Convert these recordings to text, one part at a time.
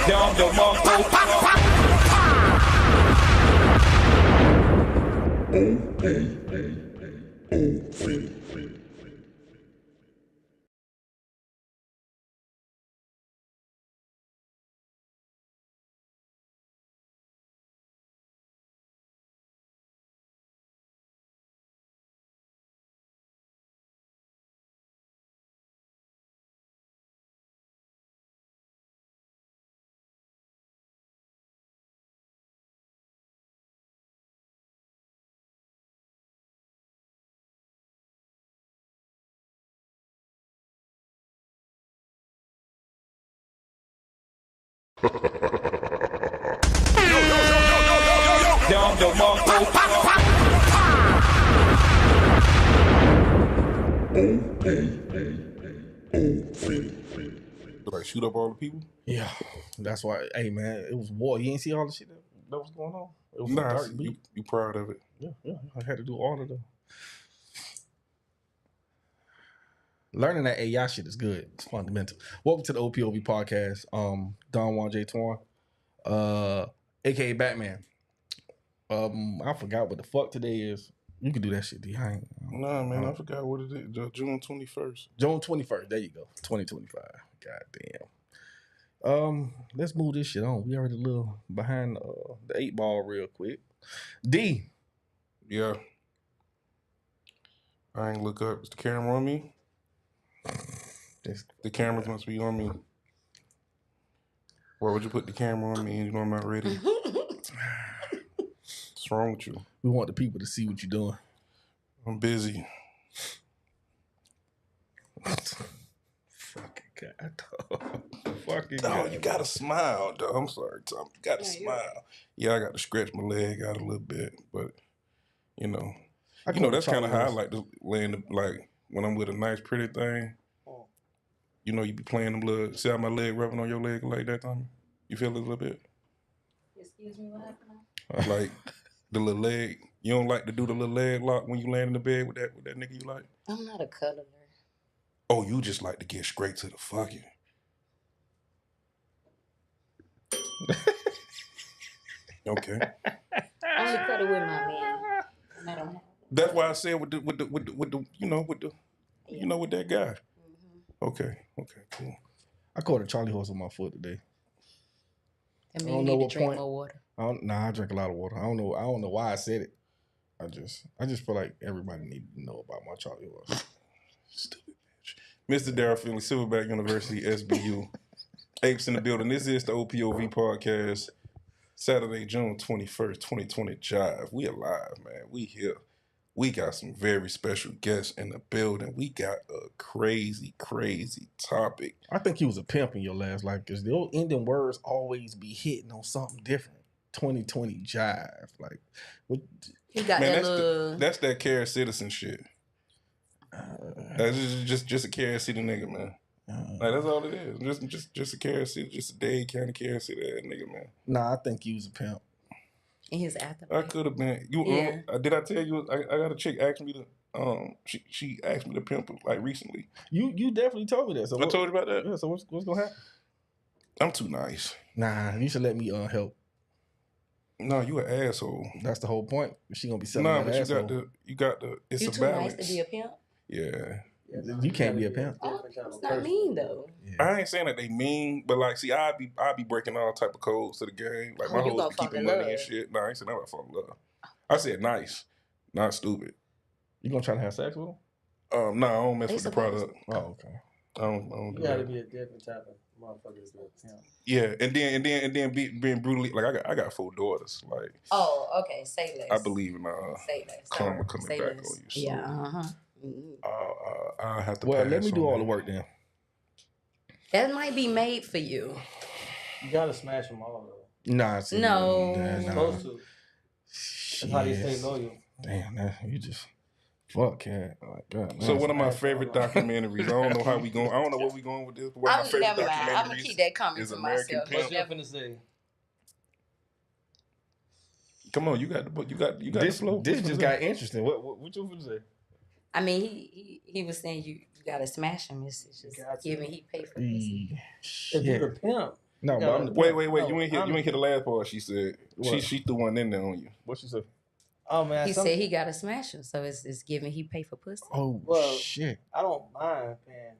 Down the down the Like shoot up all the people? Yeah, that's why. Hey man, it was war. You ain't see all the shit that was going on. It was a Nah, dark beat. you proud of it? Yeah. I had to do all of them. Learning that AI shit is good. It's fundamental. Welcome to the Opov podcast. Don Juan J. Twan, aka Batman. I forgot what the fuck today is. You can do that shit, D. Nah, man, I forgot what it is. June 21st. June 21st. There you go. 2025. God damn. Let's move this shit on. We already a little behind the 8 ball real quick. D. Yeah. I ain't look up. Is the camera on me? The cameras must be on me. Why would you put the camera on me and you know I'm not ready? What's wrong with you? We want the people to see what you're doing. I'm busy. Fucking God, dog. Fucking Dog, God. you gotta smile, dog. I'm sorry, Tom. You gotta smile. Yeah, I got to stretch my leg out a little bit, but you know, that's kind of how I like to land. Like when I'm with a nice, pretty thing. You know, you be playing them little. See how my leg rubbing on your leg like that, Tommy? You feel it a little bit? Excuse me, what happened? Like the little leg. You don't like to do the little leg lock when you land in the bed with that nigga you like? I'm not a cuddler. Oh, you just like to get straight to the fucking. Okay. I only cuddle with my man. And I don't have. That's why I said with the with that guy. Mm-hmm. Okay, cool. I caught a Charlie horse on my foot today. I mean, you need to drink more water. I drink a lot of water. I don't know why I said it. I just feel like everybody needed to know about my Charlie horse. Stupid bitch. Mr. Darryl Finley, Silverback University, SBU. Apes in the building. This is the OPOV podcast. Saturday, June 21st, 2020 Jive. We alive, man. We here. We got some very special guests in the building. We got a crazy, crazy topic. I think he was a pimp in your last life because the old ending words always be hitting on something different. 2020 Jive. Like, what? He got man, that little... that's that care citizen shit. That's just a care city nigga, man. Like, that's all it is. Just a care city, just a Dade County care city that nigga, man. Nah, I think he was a pimp. And his after. I could have been. Did I tell you? I got a chick ask me to. She asked me to pimp like recently. You definitely told me that. So I told you about that. Yeah. So what's gonna happen? I'm too nice. Nah, you should let me help. No, you an asshole. That's the whole point. She gonna be selling that asshole. you got the. It's you a too balance. nice to be a pimp. Yeah. You can't be a pimp. Oh, it's not mean though. Yeah. I ain't saying that they mean, but like, see, I be breaking all type of codes to the game. Like my hoes be keeping money and shit. Nah, I ain't saying that about falling in love. I said nice, not stupid. You gonna try to have sex with them? No, I don't mess with the product. Oh, okay. I don't do you gotta be a different type of motherfucker to be a pimp. Yeah, and then being brutally like I got 4 daughters. Like, oh, okay, say less. I believe in karma coming back on you. So, yeah. I have to. Well, let me do all the work then. That might be made for you. You gotta smash them all though. Nah, no. You're supposed to. That's how they stay loyal. Damn, you just fuck cat. Like, God, so one of my favorite documentaries. I don't know how we going. I don't know where we going with this. But one of my favorite documentaries. I'm gonna keep that comment to myself. What's you finna say? Come on, you got this flow. This just got interesting. What you finna say? I mean, he was saying you gotta smash him. It's just given he paid for this. If you a pimp, No, but I'm the Wait. No, You ain't hear the last part. She said What? she threw one in there on you. What she said? Oh man, He said he got a smasher, so it's giving he pay for pussy. Oh Well, shit! I don't mind paying.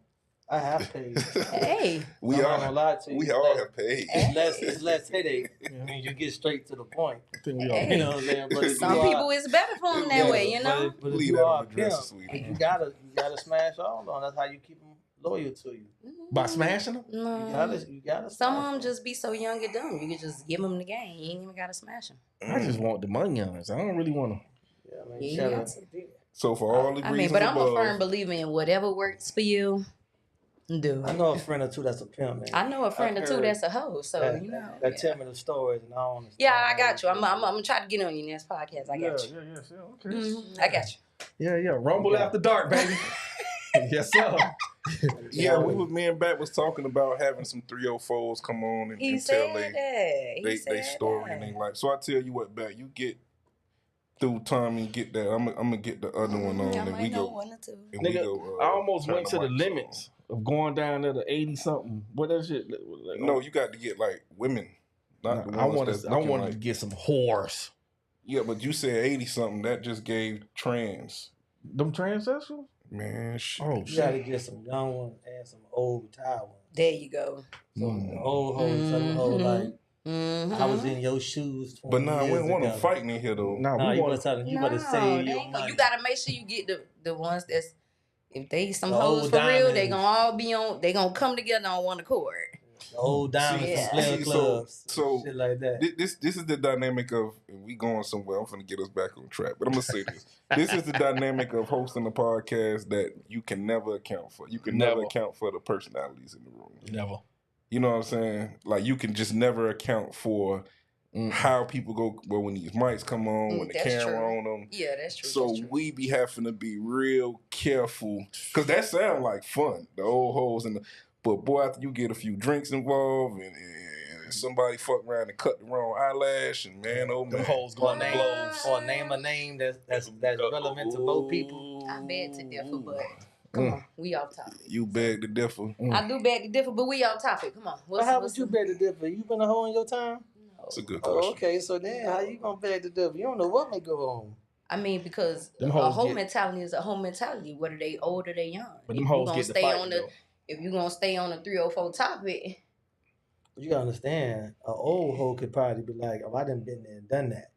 I have paid. Hey, We I'm not all gonna lie to you. we all have paid. It's less headache when you get straight to the point. I think we all. You know what I'm saying? But if some you people are, it's better for them that way, you know. But if Leave you that are on a the pimp, dresser, sweetie. you gotta smash all on. That's how you keep them loyal to you. By smashing them? You gotta. Some smash of them 'em. just be so young and dumb. You can just give them the game. You ain't even gotta smash them. I just want the money on it. I don't really want to. Yeah, man, Yeah, you you gotta- got to. So for all the I reasons mean, but I'm above, a firm believer in whatever works for you. Do I it. know a friend or two that's a pimp, man. I know a friend I've or two heard that's a hoe, so that, you know. that Yeah. tell me the stories, and I don't understand. Yeah, I got you. I'm gonna try to get on your next podcast. I got you. Okay. I got you. Yeah. Rumble after dark, baby. Yes, sir. yeah, me and Bat was talking about having some 304s come on and, He and said tell that. they story and they life. So I tell you what, Bat, you get through time and get that. I'm gonna get the other one on, I and might we know go. one or two. And we Nigga, go. I almost turn went to the mics on. limits of going down there to 80 something. What that shit? Like, No, you got to get like women, not the ones I wanted like. to get some whores. Yeah, but you said 80 something. That just gave trans. Them transsexuals? Man, shit. Oh You gotta shit. get some young ones and some old retired ones. There you go. Some old hoes, some hoes like I was in your shoes. 20 But nah, we years don't want them ago. fighting in here though. Nah, Nah, we you want better save your money. You gotta make sure you get the ones that's if they some The hoes old for real, they diamonds. gonna all be on. They gonna come together on one accord. The old diamonds Yeah. from player See, clubs, so shit like that. This is the dynamic of we going somewhere. I'm finna get us back on track, but I'm gonna say this. This is the dynamic of hosting a podcast that you can never account for. You can never account for the personalities in the room. never. You know what I'm saying? Like you can just never account for how people go. Well, when these mics come on, when the That's camera true. on them. Yeah, that's true. So that's true. we be having to be real careful because that sound like fun. The old hoes and the, but boy, after you get a few drinks involved and somebody fuck around and cut the wrong eyelash and man, oh man, Them hoes going to blows. Or name a name that's relevant to both people. I beg to differ, but come on, we off topic. You beg to differ. I do beg to differ, but we off topic. Come on. But how would you beg to differ? You been a hoe in your time? That's a good question. Oh, okay, so then how you gonna beg to differ? You don't know what may go on. I mean, because Them a hoes whole get- mentality is a whole mentality, whether they old or they young. But If them you hoes gonna get the stay fight, on the, if you gonna stay on the 304 topic, You gotta understand, an old hoe could probably be like, "Oh, I done been there and done that.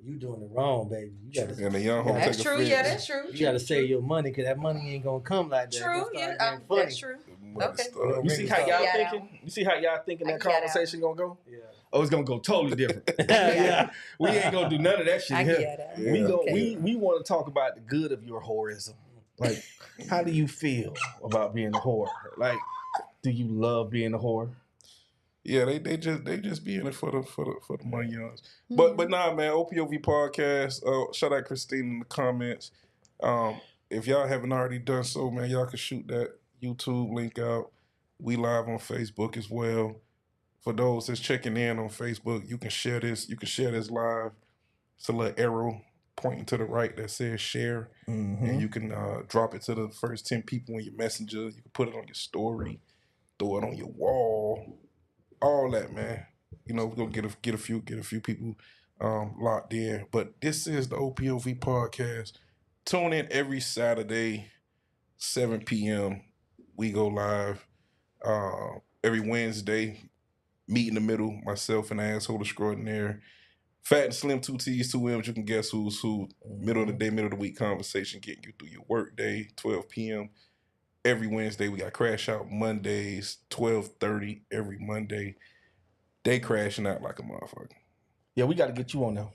You doing it wrong, baby. You gotta, And the young hoe that's take true. offense. Yeah, that's true. you gotta save your money, cause that money ain't gonna come like that. True. It's gonna Yeah, start getting funny. that's true. Money Okay. start. You see how y'all Yeah, thinking? You see how y'all thinking I that get out. conversation gonna go? Yeah. Oh, it's gonna go totally different. Yeah. We ain't gonna do none of that shit I here. get that. Yeah. We go. Okay. We want to talk about the good of your whoreism. Like, how do you feel about being a whore? Like, do you love being a whore? Yeah, they just be in it for the money youngs. But nah, man, OPOV podcast. Shout out Christine in the comments. If y'all haven't already done so, man, y'all can shoot that YouTube link out. We live on Facebook as well. For those that's checking in on Facebook, you can share this. You can share this live. It's a little arrow pointing to the right that says share, and you can drop it to the first 10 people in your messenger. You can put it on your story, throw it on your wall. All that, man. You know, we're gonna get a few people locked in. But this is the OPOV podcast. Tune in every Saturday, 7 p.m. We go live. Every Wednesday, meet in the middle, myself and asshole extraordinaire. Fat and Slim, 2 T's, 2 M's. You can guess who's who. Middle of the day, middle of the week conversation, getting you through your work day, 12 p.m. Every Wednesday, we got Crash Out Mondays, 12:30 every Monday. They crashing out like a motherfucker. Yeah, we got to get you on there.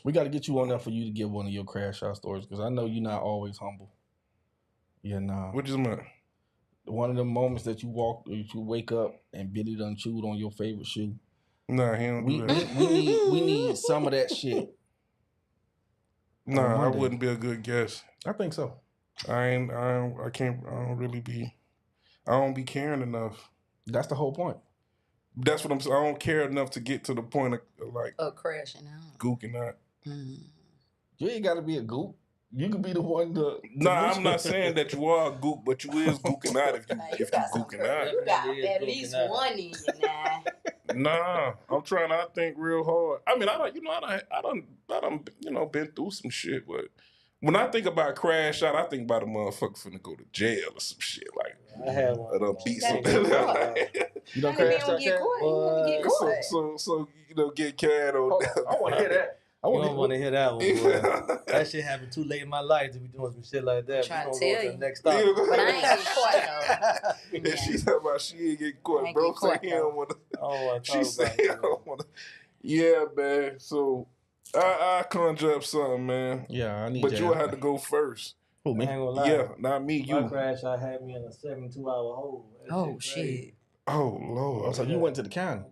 We got to get you on there for you to give one of your crash out stories because I know you're not always humble. Yeah, nah. Which is my One of the moments that you wake up and Billy done chewed on your favorite shoe. nah, he don't We do that. we need some of that shit. Nah, I Monday. wouldn't be a good guest. I think so. I don't be caring enough. That's the whole point. That's what I'm saying. I don't care enough to get to the point of like Crashing out. gooking out. Mm. You ain't got to be a goop. You could be the one to. Nah, I'm not saying that you are a gook, but you is gooking out if you Now, if got you some gooking courage. out. You got Definitely is at gooking least out. one in you now. Nah, I'm trying to think real hard. I mean, I done, been through some shit, but when I think about crash out, I think about a motherfucker finna go to jail or some shit like. I had one. Or done beat gotta something. get caught. You don't If you crash don't that get cat? caught, you don't get Boy. caught. So get carried on. Hold on, I want to hear that. I You want don't want to to hear that one, boy. That shit happened too late in my life to be doing some shit like that. Trying We to gonna go tell to you. the next stop. But I ain't get caught though. And she talking about she ain't get caught. I ain't Bro get say caught, he though. don't want to. I don't want to She talk said about I it. don't want to. Yeah, man. So I conjure up something, man. Yeah, I need. But your you'll help. have to go first. Who, I me? ain't gonna lie. Yeah, not me. My You. crash, I had me in a 72-hour hole. That Oh crazy. shit. Oh Oh, Lord. so you went to the county?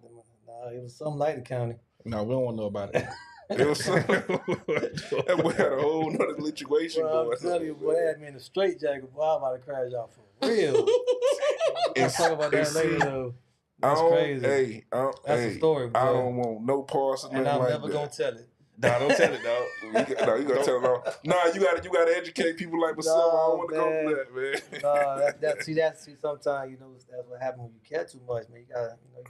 Nah, it was something like the county. No, we don't want to know about it. It was that boy had a whole nother situation Well, going I'm telling you, on. boy, they had me in a straight jacket. Boy, I'm about to crash out for real. We'll And talk about that see, later, though. I That's don't, crazy. hey, That's a story, boy. I don't want no parts of And nothing I'm like never that. gonna tell it. Nah, don't tell it, dog. You gotta tell them all. Nah, you gotta educate people like myself. I don't want to go through that, man. See, sometimes that's what happens when you care too much, man. You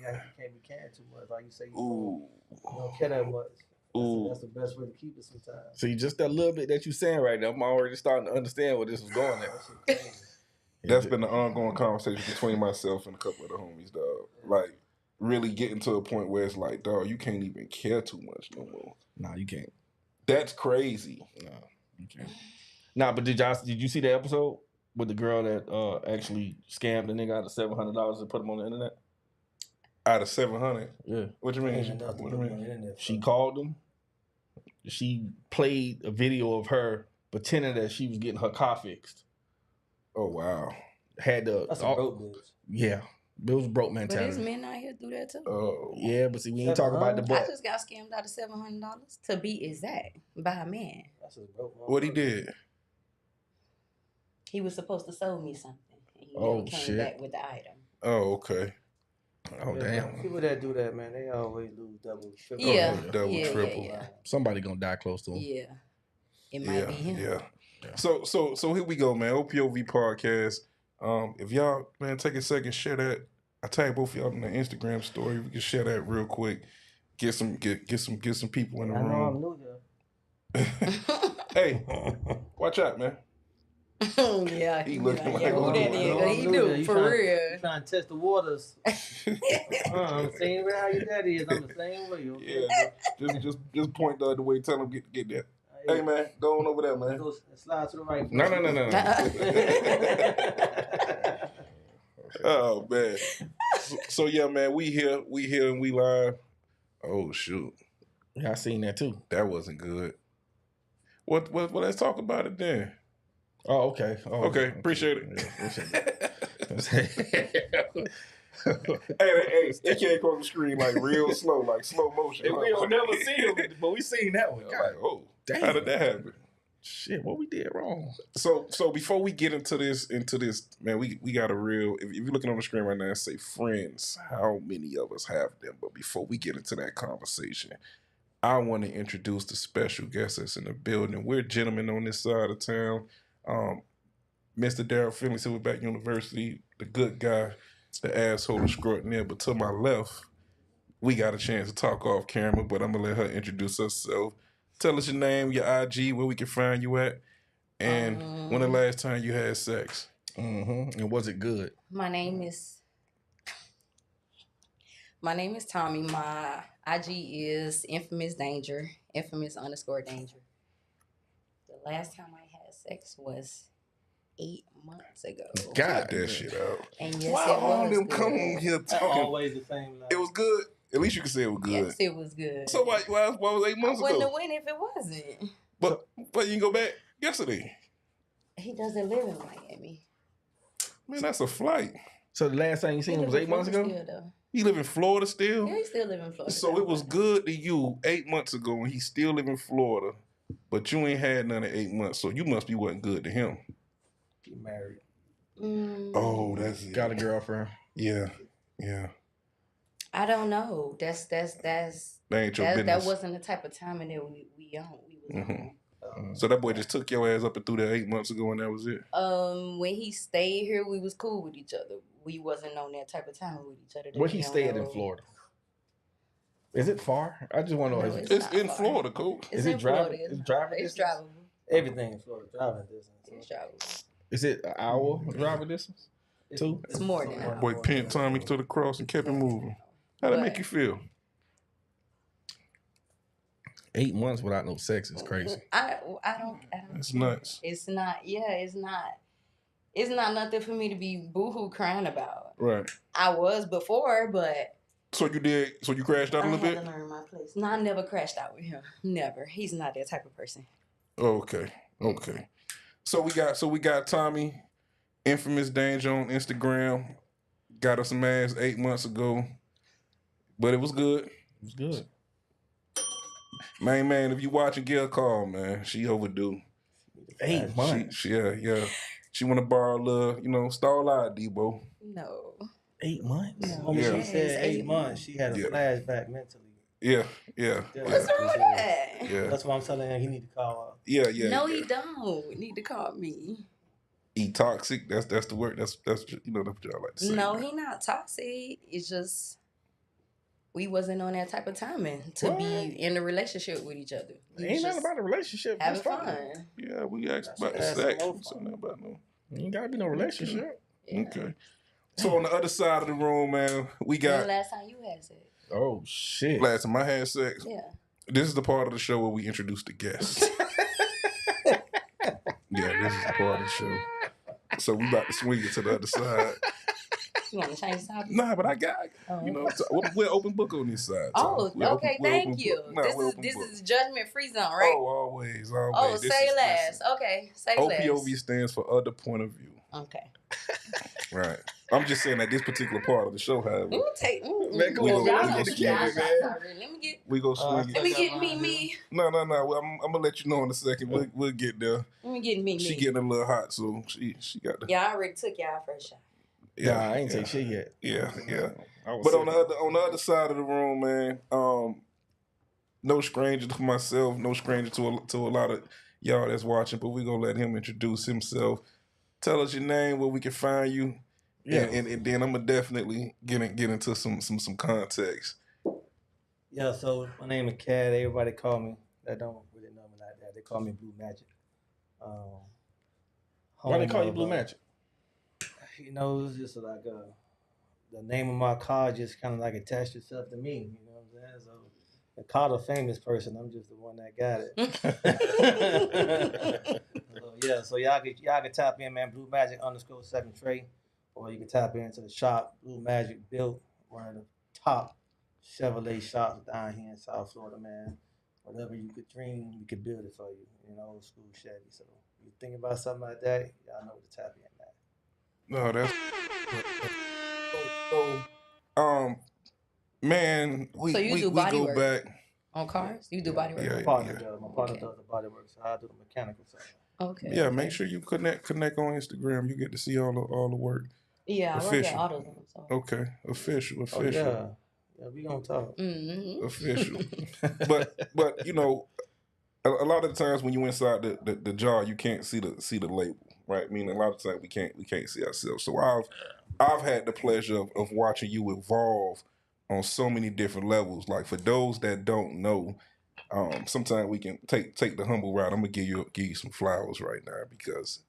can't be caring too much. Like you say, you don't care that much. That's the best way to keep it sometimes. See, just that little bit that you saying right now, I'm already starting to understand where this was going at. That shit crazy. That's been an ongoing conversation between myself and a couple of the homies, dog. Like, really getting to a point where it's like, dog, you can't even care too much no more. Nah, you can't. That's crazy. Nah, you can't. Nah, but did you see the episode with the girl that actually scammed the nigga out of $700 and put him on the internet? Out of 700, Yeah. what you mean? Ain't enough to What put you on mean? the internet for. She called him. She played a video of her pretending that she was getting her car fixed. Oh wow. Had the That's a broke bitch. yeah, it was broke But mentality. there's men out here do that too. Oh Yeah, but see, we ain't talking about the $700? butt. I just got scammed out of $700 to be exact by a man. That's a broke motherfucker. what he did? He was supposed to sell me something. And he Oh, never came shit. back with the item. Oh okay. Oh Yeah, damn! man, people that do that, man, they always lose double, triple. Yeah. Double, yeah, triple. yeah, Somebody gonna die close to him. yeah. It might be him. Yeah. So here we go, man. OPOV podcast. If y'all, man, take a second, share that. I tag both of y'all in the Instagram story. We can share that real quick. Get some people in the I know I'm room. new here. Hey, watch out, man. Yeah, He he looking like, like yeah, who that one. is? I know 'Cause I'm he new do, here. You for trying- real. You trying to test the waters? I'm saying how your daddy is. I'm the same way. Okay? Yeah, just point the other way. Tell him get there. Hey, man, go on over there, man. Go slide to the right. No. Oh man. So yeah, man, we here and we live. Oh shoot, Yeah, I seen that too. that wasn't good. What? Let's talk about it then. Oh, okay. Oh, Okay, appreciate it. Yeah, appreciate it. Hey, it came across the screen like real slow, like slow motion. And we don't never see him, but we seen that one. I'm God, like, oh, damn. how did that happen? Shit, what we did wrong? So before we get into this, man, we got a real. If you're looking on the screen right now, say friends. How many of us have them? But before we get into that conversation, I want to introduce the special guest that's in the building. We're gentlemen on this side of town. Mr. Daryl Finley, Silverback University, the good guy, the asshole extraordinaire. But to my left, we got a chance to talk off camera, but I'm gonna let her introduce herself. Tell us your name, your IG, where we can find you at, and when the last time you had sex. Mm-hmm. And was it good? My name is Tommy. My IG is infamous danger, infamous_danger. The last time I had sex was 8 months ago. Got that shit out. And yes, Why it all was them good. come on here talking? Always the same. Line. It was good. At least you can say it was good. Yes, it was good. So why was 8 months I wouldn't ago? have went if it wasn't. But you can go back yesterday. He doesn't live in Miami. Man, that's a flight. So the last time you seen him was 8 months ago? Still, though. He live in Florida still? Yeah, he still live in Florida. So it was good to you 8 months ago and he still live in Florida, but you ain't had none in 8 months, so you must be wasn't good to him. He married. Oh, that's it. Got a girlfriend. Yeah. I don't know. That That ain't your business. wasn't the type of timing that we was on. Oh, So that boy just took your ass up and through there 8 months ago, and that was it. When he stayed here, we was cool with each other. We wasn't on that type of time with each other. Where he stayed in Florida? Is it far? I just want to know. No, It's in Florida, coach. It's Is in it Florida. driving? It's driving It's distance? drivable. Everything in Florida driving distance. It's drivable. Is it an hour driving distance? Two? It's more than that. Boy pinned Tommy to the cross and kept him moving. How'd that make you feel? 8 months without no sex is crazy. I don't. It's nuts. It's not. Yeah, it's not. It's not nothing for me to be boohoo crying about. Right. I was before, but So you did. So you crashed out a I little had bit. to learn my place. No, I never crashed out with him. Never. He's not that type of person. Okay. Okay. So we got Tommy, Infamous Danger on Instagram. Got us some ass 8 months ago, but it was good. It was good. Man, if you watching, get a call, man. She overdue. 8 months. Yeah. She want to borrow a little, stall out, Debo. No. 8 months. No. When Yeah. she said It's 8 months, she had a Yeah. flashback mentally. Yeah. What's wrong with that? Yeah. That's why I'm telling him he need to call her. Yeah. No, he don't need to call me. He toxic. That's the word. That's that's what y'all like to say. No, man. he not toxic. It's just we wasn't on that type of timing to What? be in a relationship with each other. We Ain't was nothing just about a relationship. having That's fine. fun. Yeah, we asked about the That's sex. some more So nothing about no. Ain't gotta be no relationship. Yeah. Okay. So on the other side of the room, man, we When the got last time you had sex? Oh shit. last time I had sex. Yeah. This is the part of the show where we introduce the guests. Yeah, this is the part of the show. So we about to swing it to the other side. You want to change the topic? Nah, but I got, Oh. we're open book on this side. Oh, We're open- okay. we're Thank open you. book. Nah, This we're is open this book. is judgment free zone, right? Oh, always. Oh, This say is- less. Okay, say OPOV less. stands for other point of view. Okay. Right. I'm just saying that this particular part of the show, however, Let me take. Man, come on, y'all man. don't- Let's get y'all it, shots man. already. Let me get. we go swing Let it. me get me. No. Well, I'm gonna let you know in a second. We'll get there. Let me get me. She getting a little hot, so she got the Yeah, I already took y'all first shot. Nah, I ain't take shit yet. Yeah. I was But on sick. the other side of the room, man, no stranger to myself, no stranger to a lot of y'all that's watching. But we gonna let him introduce himself. Tell us your name, where we can find you. Yeah. And then I'm gonna definitely get into some context. Yeah, so my name is Cad. Everybody call me. That don't really know me like that. They call me Blue Magic. Why they call you home Blue of, Magic? It's just like the name of my car just kind of like attached itself to me. You know what I'm saying? So the car a famous person. I'm just the one that got it. So y'all can tap in, man. Blue Magic _7 Trey, or you can tap into the shop. Blue Magic built one of the top Chevrolet shops down here in South Florida, man. Whatever you could dream, we could build it for you. Old school Chevy. So if you think about something like that, y'all know what to tap in at. No, that's man. So you do we body go work? back. On cars, you do body work. Yeah. My partner does the body work, so I do the mechanical side. Okay. Yeah, okay. make sure you connect on Instagram. You get to see all the work. Yeah, I work Official. at AutoZone. So. Okay, official. Oh, yeah, we gonna talk. Mm-hmm. Official. but a lot of the times when you inside the jar, you can't see the label, right? Meaning a lot of times we can't see ourselves. So I've had the pleasure of watching you evolve on so many different levels. Like for those that don't know, sometimes we can take the humble route. I'm gonna give you some flowers right now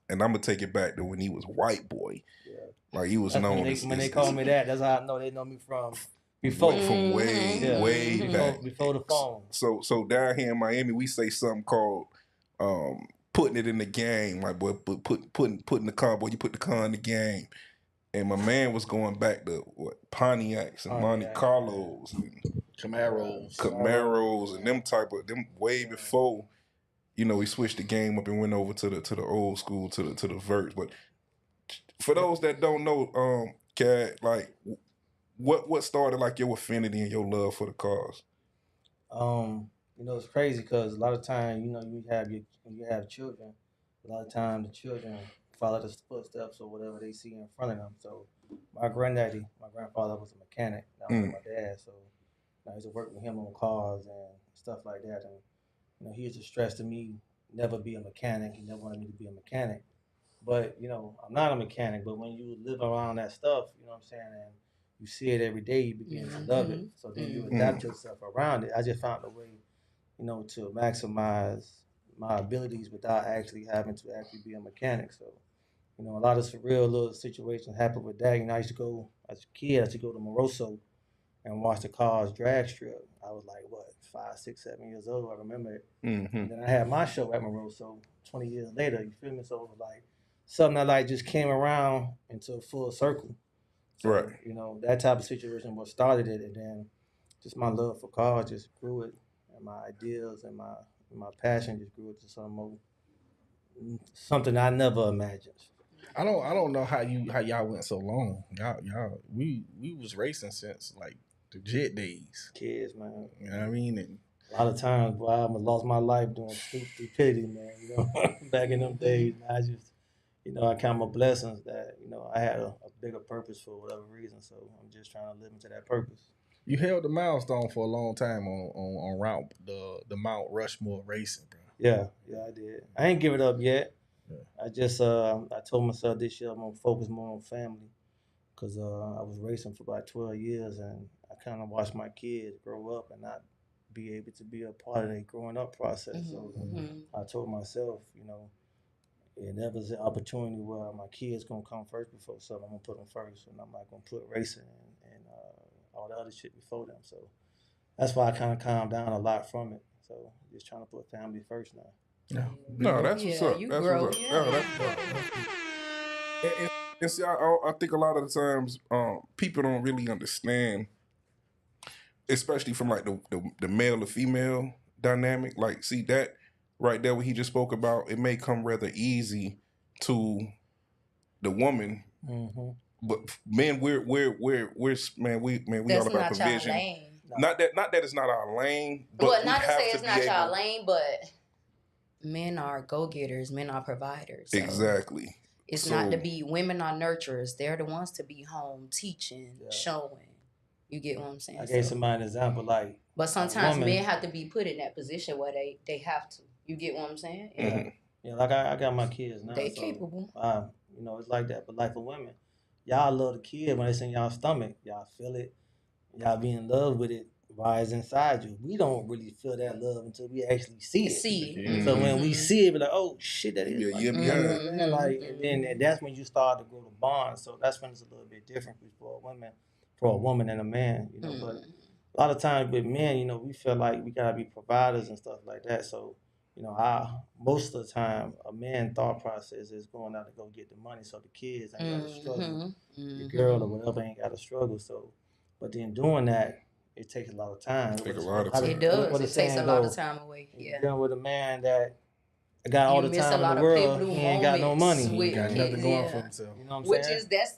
and I'm gonna take it back to when he was White Boy. Yeah. Like he was That's known when they call me that. That's how I know they know me from before. from way back before the phone. So down here in Miami, we say something called putting it in the game. Like boy, putting the car, boy, you put the car in the game. And my man was going back to Pontiacs and Monte Carlos and Camaros and them way before, he switched the game up and went over to the old school to the Verts. But for those that don't know, Cat, like what started like your affinity and your love for the cars? It's crazy because a lot of times, you have children. A lot of times the children follow the footsteps or whatever they see in front of them. So my grandfather was a mechanic. That was my dad. So I used to work with him on cars and stuff like that. And he used to stress to me, never be a mechanic. He never wanted me to be a mechanic. But, I'm not a mechanic. But when you live around that stuff, you know what I'm saying, and you see it every day, you begin to love it. So then you adapt yourself around it. I just found a way, to maximize my abilities without actually having to actually be a mechanic. So, a lot of surreal little situations happened with that. I used to go, as a kid, I used to go to Moroso and watch the cars drag strip. I was like, what, 5, 6, 7 years old? I remember it. And then I had my show at Moroso 20 years later. You feel me? So it was like something that like just came around into a full circle. So, Right. That type of situation what started it, and then just my love for cars just grew it, and my ideas and my passion just grew it to something I never imagined. I don't know how y'all went so long. We was racing since like the jet days. Kids, man. You know what I mean? And A lot of times, boy, I almost lost my life doing stupidity, man. Back in them days, man, I just, I count my blessings that, I had a bigger purpose for whatever reason. So I'm just trying to live into that purpose. you held the milestone for a long time on route the Mount Rushmore racing, bro. Yeah, I did. I ain't give it up yet. Yeah. I just, I told myself this year I'm gonna focus more on family, cause I was racing for about 12 years, and I kind of watched my kids grow up and not be able to be a part of their growing up process. So I told myself, and there was an opportunity where my kids gonna come first before something. I'm gonna put them first, and I'm not gonna put racing and all the other shit before them. So that's why I kind of calmed down a lot from it. So just trying to put family first now. Yeah. No, that's what's up. You That's grow. what's up. Yeah. No, that's what's up. And see, I think a lot of the times people don't really understand, especially from like the male or female dynamic. Like, see that right there, what he just spoke about, it may come rather easy to the woman, but men, we're man, we That's all about not y'all provision. lane. Not that it's not our lane, but Well, we not to have say to it's be not y'all able. lane, but men are go-getters. Men are providers. So Exactly. it's So- not to be, women are nurturers. They're the ones to be home teaching, showing. You get what I'm saying? I gave So- somebody an example, like, but sometimes woman- men have to be put in that position where they have to. You get what I'm saying? yeah, like I got my kids now. They so, capable. It's like that. But like for women, y'all love the kid when it's in y'all stomach. Y'all feel it. Y'all be in love with it while it's inside you. We don't really feel that love until we actually see it. So when we see it, we're like, oh shit, that is. Yeah, my yeah, kid. yeah. Like, and that's when you start to grow the bond. So that's when it's a little bit different for a woman and a man. But a lot of times with men, we feel like we gotta be providers and stuff like that. So, most of the time a man thought process is going out to go get the money so the kids ain't gotta struggle. The girl or whatever ain't gotta struggle. So, but then doing that, it takes a lot of time. Take a lot of time. It does. What It the takes a saying lot go? of time away. Yeah. Dealing with a man that got all You the miss a time in lot the of world, pivotal he ain't got no moments money. He ain't got with nothing kids, going yeah. for himself. You know what I'm Which saying? is that's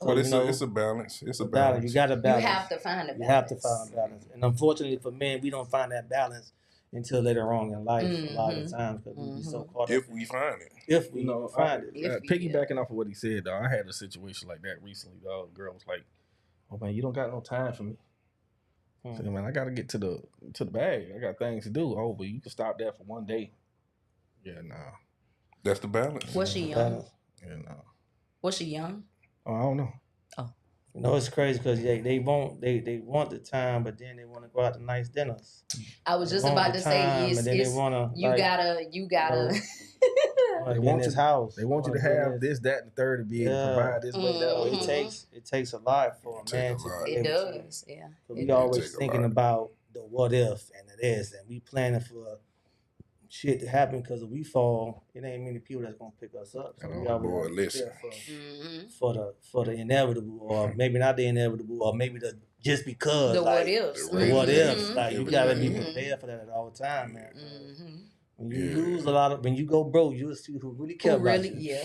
But So, it's a balance. It's a balance. balance. You got to you balance. have to find a balance. You have to find a balance. And unfortunately for men, we don't find that balance until later on in life a lot of the times because we be so caught up. If we find it. If we find it. Piggybacking off of what he said, though, I had a situation like that recently. The girl was like, "Oh man, you don't got no time for me." I said, "Man, I got to get to the bag. I got things to do." "Oh, but you can stop there for one day." Yeah, nah. That's the balance. Was she young? Yeah, nah. Was she young? Oh, I don't know. It's crazy because they want the time, but then they want to go out to nice dinners. I was just about to say, and then they want to. you gotta. They want this you- house. They want you to have this, that, and the third to be able to provide this, way, that. It takes a lot for a man to be It able to. does, yeah. So we always thinking about the what if and the this, and we planning for shit to happen because if we fall, it ain't many people that's gonna pick us up. So we always prepare for the inevitable, or maybe not the inevitable, or maybe the just because The like, what ifs. The what ifs. Like you gotta be prepared for that at all time, man. When you lose a lot of, when you go broke, you'll see who really care about you.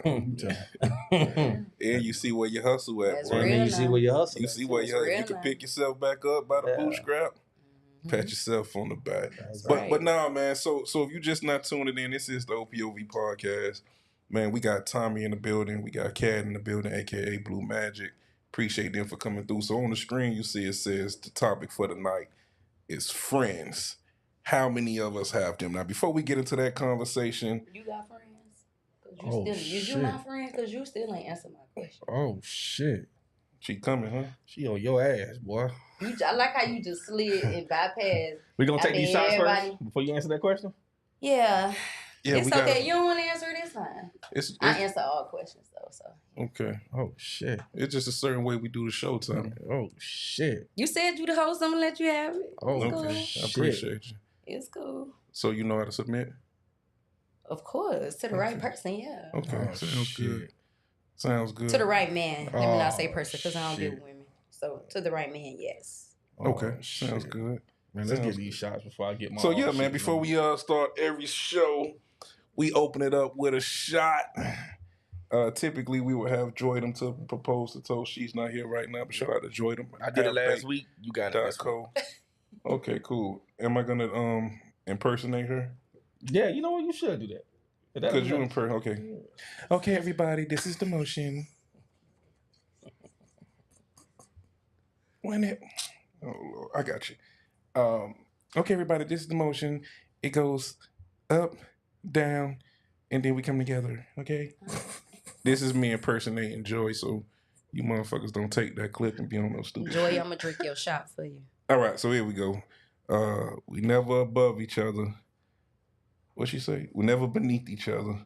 And you see where your hustle at, bro. And then you see where your hustle. You see where you can pick yourself back up by the bootstrap. Pat yourself on the back. But nah, man. So if you just not tuning in, this is the OPOV podcast. Man, we got Tommy in the building. We got Cat in the building, aka Blue Magic. Appreciate them for coming through. So on the screen, you see it says the topic for the night is friends. how many of us have them? Now, before we get into that conversation, You got friends? Oh, Is you my friend? Because you still ain't answer my question. Oh shit. she coming, huh? She on your ass, boy. I like how you just slid and bypassed. We gonna take these shots everybody. first before you answer that question? Yeah. Yeah, It's we okay. got. You don't want to answer this time. I answer all questions though, so. Okay. Oh shit. It's just a certain way we do the show time. Oh shit. You said you the host. I'm gonna let you have it. Oh, It's Okay. cool. I appreciate you. It's cool. So you know how to submit? Of course, to the right person, yeah. Okay. Oh, Sounds shit. good. Sounds good. To the right man. Let me not say Oh, person because I don't deal shit. with women. So to the right man, yes. Okay. Oh, Sounds shit. good. Man, let's Sounds get these shots before I get my. So yeah, shit man. Before wrong. we start every show, we open it up with a shot. Typically, we would have Jordan to propose to toast. She's not here right now, but shout out to Jordan. I did it last week. You got it. This week. Co. Okay, cool. Am I gonna impersonate her? Yeah, you know what? You should do that. Because you okay. Okay, everybody, this is the motion. When it, oh Lord, I got you. Okay, everybody, this is the motion. It goes up, down, and then we come together. Okay. This is me impersonating Joy, so you motherfuckers don't take that clip and be on no stupid. Joy, shit. I'm gonna drink your shot for you. All right, so here we go. We never above each other. What she say? We never beneath each other,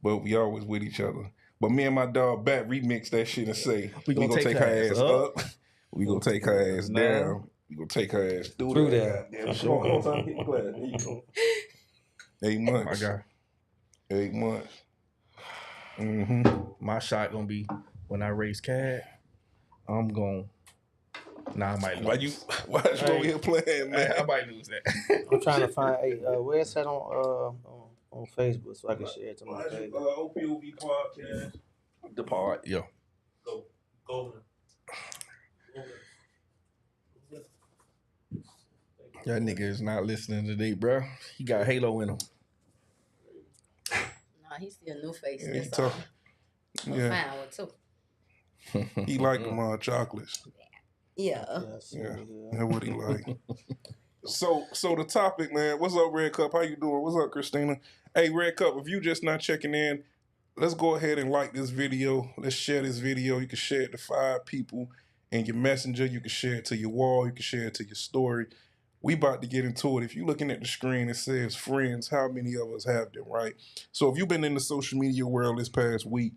but we always with each other. But me and my dog Bat remix that shit and say We gonna take her ass up. We gonna take her ass Down. down. We gonna take her ass through there. Damn, come on, time, get the glass. There you go. 8 months. My God. 8 months. My shot gonna be when I race cat. I'm going. Nah, I might lose. Why is you over here playing, man? I might lose that. I'm trying to find where's that on Facebook so I can share it to my page. OPOV podcast. The part, yo. Go. That nigga is not listening today, bro. He got Halo in him. Nah, he's still new face. Yeah, he That's all. talk. I'm Yeah, fine with too. he like them chocolates. Yeah. Yeah, that's what he like. So the topic, man. What's up, Red Cup? How you doing? What's up, Christina? Hey, Red Cup, if you just not checking in, let's go ahead and like this video. Let's share this video. You can share it to 5 people in your messenger. You can share it to your wall. You can share it to your story. We about to get into it. If you're looking at the screen, it says friends. How many of us have them, right? So if you've been in the social media world this past week,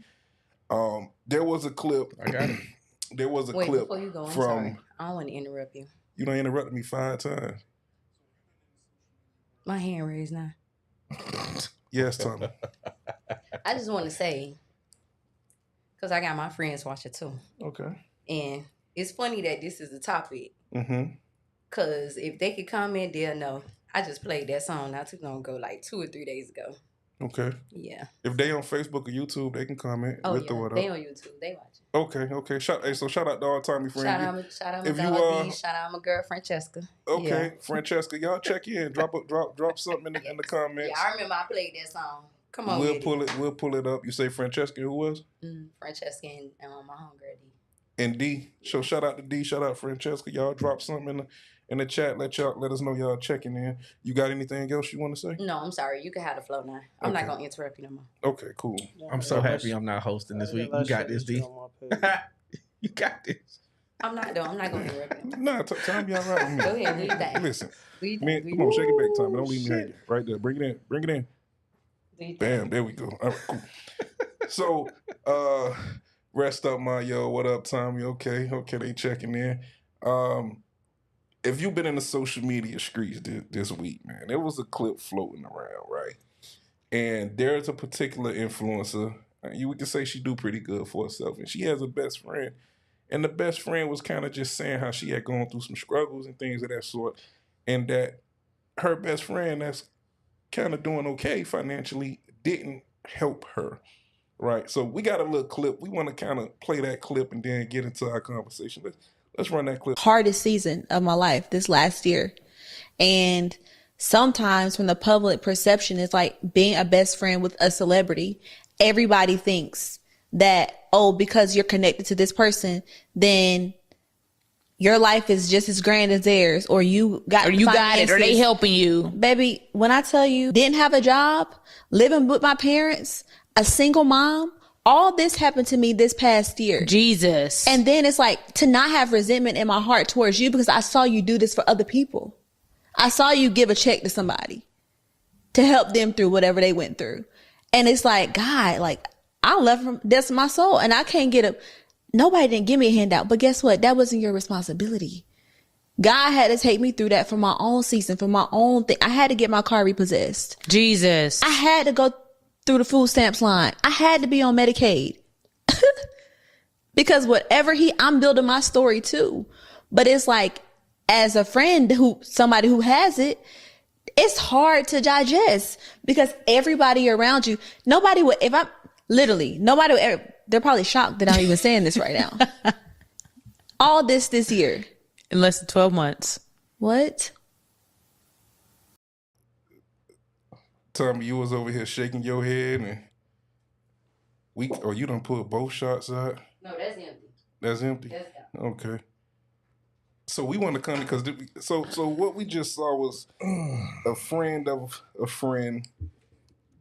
there was a clip. I got it. There was a Wait, clip before you go, I'm from. sorry. I don't want to interrupt you. You done interrupted me 5 times. My hand raised now. Yes, Tommy. I just want to say, because I got my friends watching too. Okay. And it's funny that this is the topic. Mm-hmm. Because if they could comment, they'll know. I just played that song not too long ago, like 2 or 3 days ago. Okay. Yeah. If they on Facebook or YouTube, they can comment. Oh, We'll yeah. throw it They up. on YouTube. They watching. Okay. Shout out to all Tommy friends. Shout out if my you, dog D. Shout out my girl, Francesca. Okay, Yeah. Francesca, y'all check in. Drop something in the comments. Yeah, I remember I played that song. Come on, We'll pull it up. You say Francesca, who was? Francesca and my homegirl D. And D. So shout out to D. Shout out Francesca. Y'all drop something in the chat. Let us know y'all checking in. You got anything else you want to say? No, I'm sorry. You can have the flow now. I'm Okay. not gonna interrupt you no more. Okay, cool. I'm so happy I'm not hosting this week. You got this, D. You got this. I'm not though. I'm not gonna interrupt you. Nah, Tommy, y'all right with me. Go ahead, do your thing. Listen, Do your man, thing. come on, shake it back, Tommy. Don't leave me Shit. hanging. Right there, bring it in. Do your thing. Bam, there we go. All right, cool. So, rest up, my yo. What up, Tommy? Okay, they checking in. If you've been in the social media streets this week, man, there was a clip floating around, right? And there's a particular influencer. We can say she do pretty good for herself, and she has a best friend. And the best friend was kind of just saying how she had gone through some struggles and things of that sort, and that her best friend that's kind of doing okay financially didn't help her, right? So we got a little clip. We want to kind of play that clip and then get into our conversation. Let's run that clip. Hardest season of my life this last year. And sometimes when the public perception is like being a best friend with a celebrity, everybody thinks that, oh, because you're connected to this person, then your life is just as grand as theirs, or you got Or you got it, or they finances. helping you. Baby, when I tell you, didn't have a job, living with my parents, a single mom, all this happened to me this past year. Jesus. And then it's like to not have resentment in my heart towards you because I saw you do this for other people. I saw you give a check to somebody to help them through whatever they went through. And it's like, God, like I love from that's my soul. And I can't nobody didn't give me a handout. But guess what? That wasn't your responsibility. God had to take me through that for my own season, for my own thing. I had to get my car repossessed. Jesus. I had to go through the food stamps line. I had to be on Medicaid. Because whatever I'm building my story too. But it's like, as a friend somebody who has it, it's hard to digest because everybody around you, nobody would they're probably shocked that I'm even saying this right now. All this year. In less than 12 months. What? Tommy, you was over here shaking your head and you done put both shots out? No, that's empty. That's empty? That's empty. Okay. So we want to come because so what we just saw was a friend of a friend,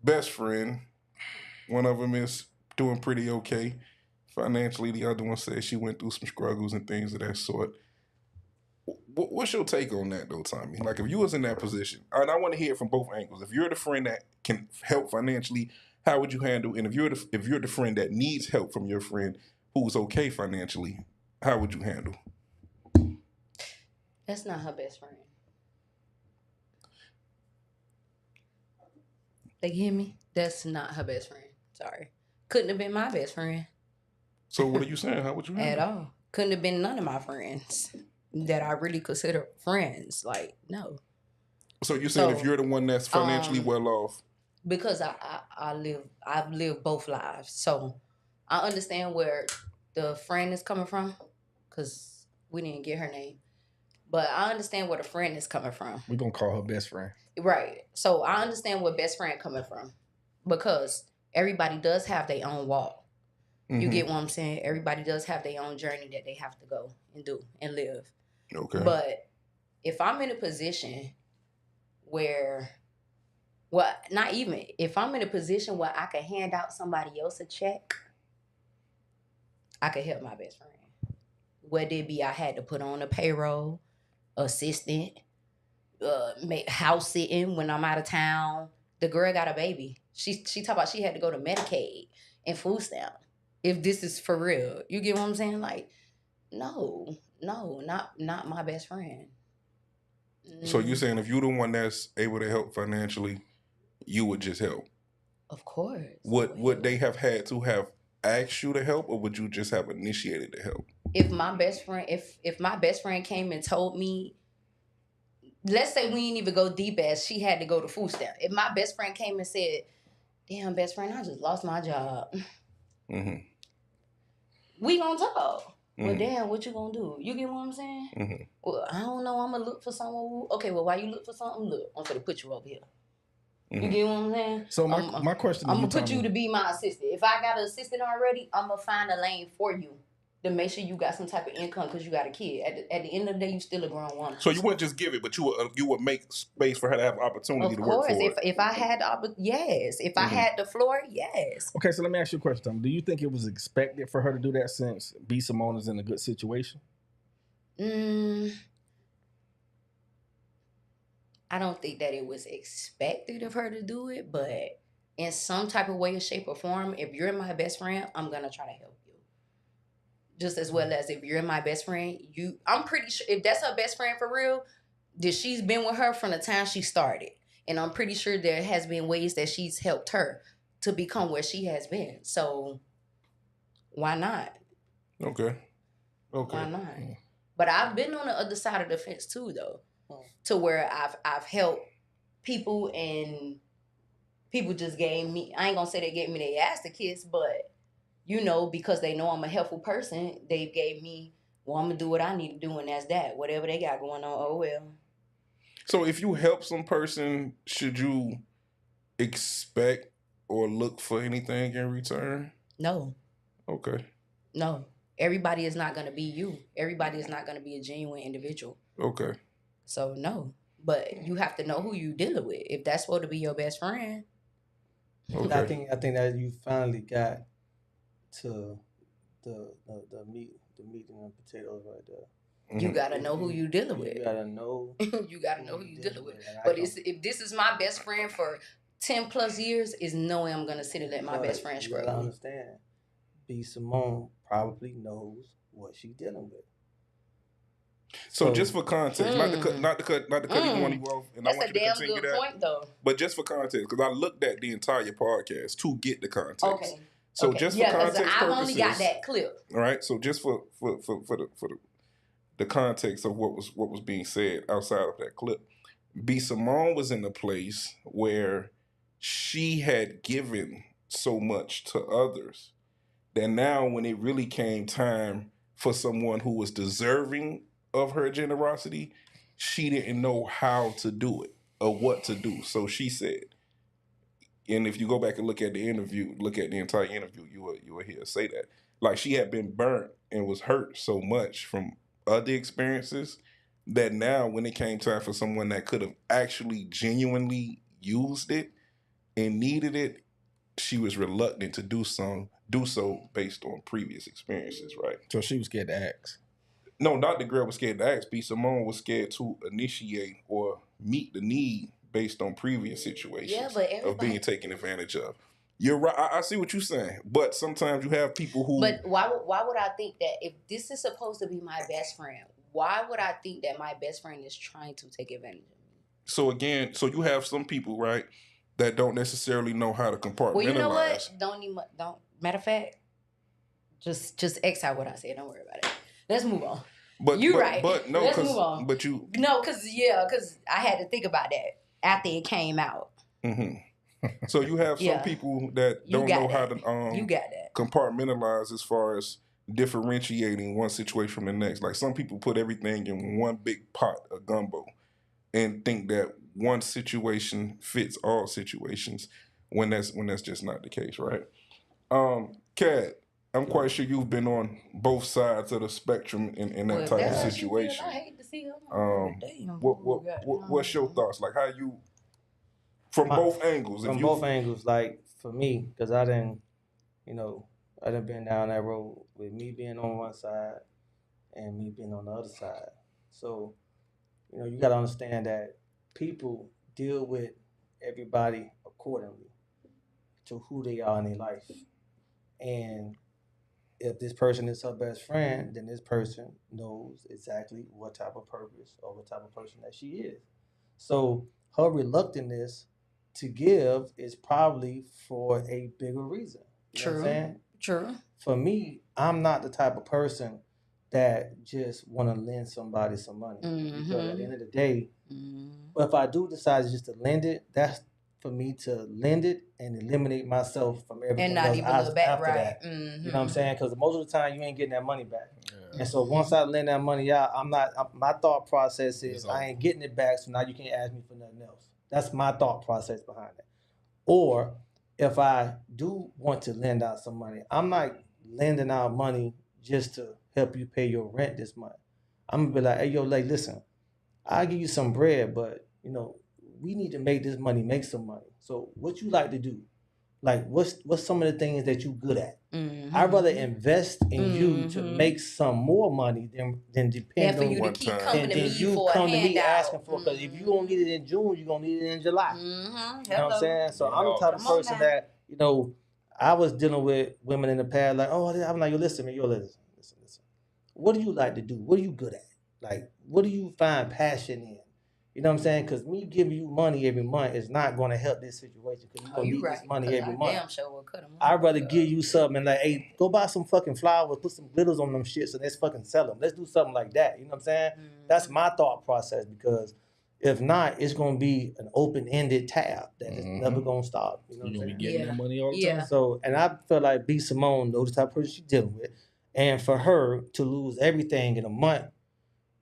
best friend. One of them is doing pretty okay financially. The other one says she went through some struggles and things of that sort. What's your take on that though, Tommy? Like if you was in that position, and I want to hear it from both angles. If you're the friend that can help financially, how would you handle? And if you're the friend that needs help from your friend who's okay financially, how would you handle? That's not her best friend. They hear me? That's not her best friend. Sorry. Couldn't have been my best friend. So what are you saying? How would you handle? At all. Couldn't have been none of my friends that I really consider friends. Like, no. So you said if you're the one that's financially well off. Because I've lived both lives. So I understand where the friend is coming from. Because we didn't get her name. But I understand where the friend is coming from. We're going to call her best friend. Right. So I understand where best friend coming from. Because everybody does have their own walk. Mm-hmm. You get what I'm saying? Everybody does have their own journey that they have to go and do and live. Okay. But if I'm in a position where, well, not even, if I'm in a position where I can hand out somebody else a check, I could help my best friend. Whether it be I had to put on a payroll, assistant, make house sitting when I'm out of town. The girl got a baby. She talk about she had to go to Medicaid and food stamp. If this is for real, you get what I'm saying? Like, no, not my best friend. So you're saying if you're the one that's able to help financially, you would just help? Of course. Would they have had to have asked you to help, or would you just have initiated the help? If my best friend, if my best friend came and told me, let's say we didn't even go deep as she had to go to food stamp. If my best friend came and said, "Damn, best friend, I just lost my job," we gonna talk. Well, damn, what you gonna do? You get what I'm saying? Well, I don't know. I'm gonna look for someone. Okay, well, why you look for something? Look, I'm gonna put you over here. You get what I'm saying? So my question: I'm gonna put you to be my assistant. If I got an assistant already, I'm gonna find a lane for you to make sure you got some type of income because you got a kid. At the end of the day, you still a grown woman. So you wouldn't just give it, but you would make space for her to have opportunity to work for it. If I had yes. If I had the floor, yes. Okay, so let me ask you a question, Tom. Do you think it was expected for her to do that since B. Simone is in a good situation? I don't think that it was expected of her to do it, but in some type of way or shape or form, if you're my best friend, I'm gonna try to help you. Just as well as if you're my best friend, I'm pretty sure if that's her best friend for real, that she's been with her from the time she started. And I'm pretty sure there has been ways that she's helped her to become where she has been. So why not? Okay. Why not? But I've been on the other side of the fence too, though. To where I've helped people and people just gave me, I ain't gonna say they gave me their ass to kiss, but because they know I'm a helpful person, they gave me, well, I'm gonna do what I need to do, and that's that. Whatever they got going on, oh well. So if you help some person, should you expect or look for anything in return? No. Okay. No. everybody is not gonna be you. Everybody is not gonna be a genuine individual. Okay. So no. But you have to know who you dealing with. If that's supposed to be your best friend. Okay. I think that you finally got to the meat and the potatoes right there. You gotta know who you dealing You with. gotta know. You gotta know who you dealing with. And But if this is my best friend for 10 plus years, is no way I'm gonna sit and let my best friend You gotta struggle. understand. B. Simone probably knows what she's dealing with. So just for context, not to cut either one of you off, and That's I want a you to damn continue good that. point, though. But just for context, because I looked at the entire podcast to get the context. Okay. So okay. just for yeah, context I've purposes, only got that clip. All right. So just for the context of what was being said outside of that clip, B. Simone was in a place where she had given so much to others that now when it really came time for someone who was deserving of her generosity, she didn't know how to do it or what to do. So she said, and if you go back and look at the interview, look at the entire interview, you will hear her say that. Like she had been burnt and was hurt so much from other experiences that now when it came time for someone that could have actually genuinely used it and needed it, she was reluctant to do so based on previous experiences, right? So she was scared to ask. No, not the girl was scared to ask. B. Simone was scared to initiate or meet the need based on previous situations of being taken advantage of. You're right. I see what you're saying, but sometimes you have people who. But why would I think that if this is supposed to be my best friend, why would I think that my best friend is trying to take advantage of me? So again, you have some people, right, that don't necessarily know how to compartmentalize. Well, you know what? Don't matter of fact, just X out what I said. Don't worry about it. Let's move on. But you're right. But no, let's move on. But you because I had to think about that after it came out. Mm-hmm. So you have some people that don't know how to you got that. compartmentalize as far as differentiating one situation from the next. Like some people put everything in one big pot of gumbo and think that one situation fits all situations when that's just not the case, right? Kat, I'm quite sure you've been on both sides of the spectrum in that type of situation. I hate to see her. What's your thoughts? Like how you from both angles? Both angles, like for me, because I done been down that road with me being on one side and me being on the other side. So, you got to understand that people deal with everybody accordingly to who they are in their life. And if this person is her best friend, then this person knows exactly what type of purpose or what type of person that she is. So her reluctantness to give is probably for a bigger reason. You know what I'm saying? True. For me, I'm not the type of person that just want to lend somebody some money. Mm-hmm. Because at the end of the day, but if I do decide just to lend it, that's for me to lend it and eliminate myself from everything and not else even look back, after right? that. Mm-hmm. You know what I'm saying? Because most of the time you ain't getting that money back. Yeah. And so once I lend that money out, my thought process is I ain't getting it back, so now you can't ask me for nothing else. That's my thought process behind it. Or if I do want to lend out some money, I'm not lending out money just to help you pay your rent this month. I'm gonna be like, hey, yo, listen, I'll give you some bread, but we need to make this money make some money. So what you like to do? Like what's some of the things that you good at? Mm-hmm. I'd rather invest in you to make some more money than depend on you one to keep time. coming to me you for come a to me handout. asking for, because if you don't need it in June, you're gonna need it in July. Mm-hmm. You know what I'm saying? So I'm the type of person that, I was dealing with women in the past, like, oh, I'm like, listen. What do you like to do? What are you good at? Like, what do you find passion in? You know what I'm saying? Because me giving you money every month is not going to help this situation, because you're going to need this money every month. Damn sure will cut them off. I'd rather give you something like, hey, go buy some fucking flowers, put some glitters on them shits, and let's fucking sell them. Let's do something like that. You know what I'm saying? Mm-hmm. That's my thought process, because if not, it's going to be an open-ended tab that is never going to stop. You know what I'm saying? You're going to be getting that money all the time. So, and I feel like B. Simone knows the type of person she's dealing with. And for her to lose everything in a month,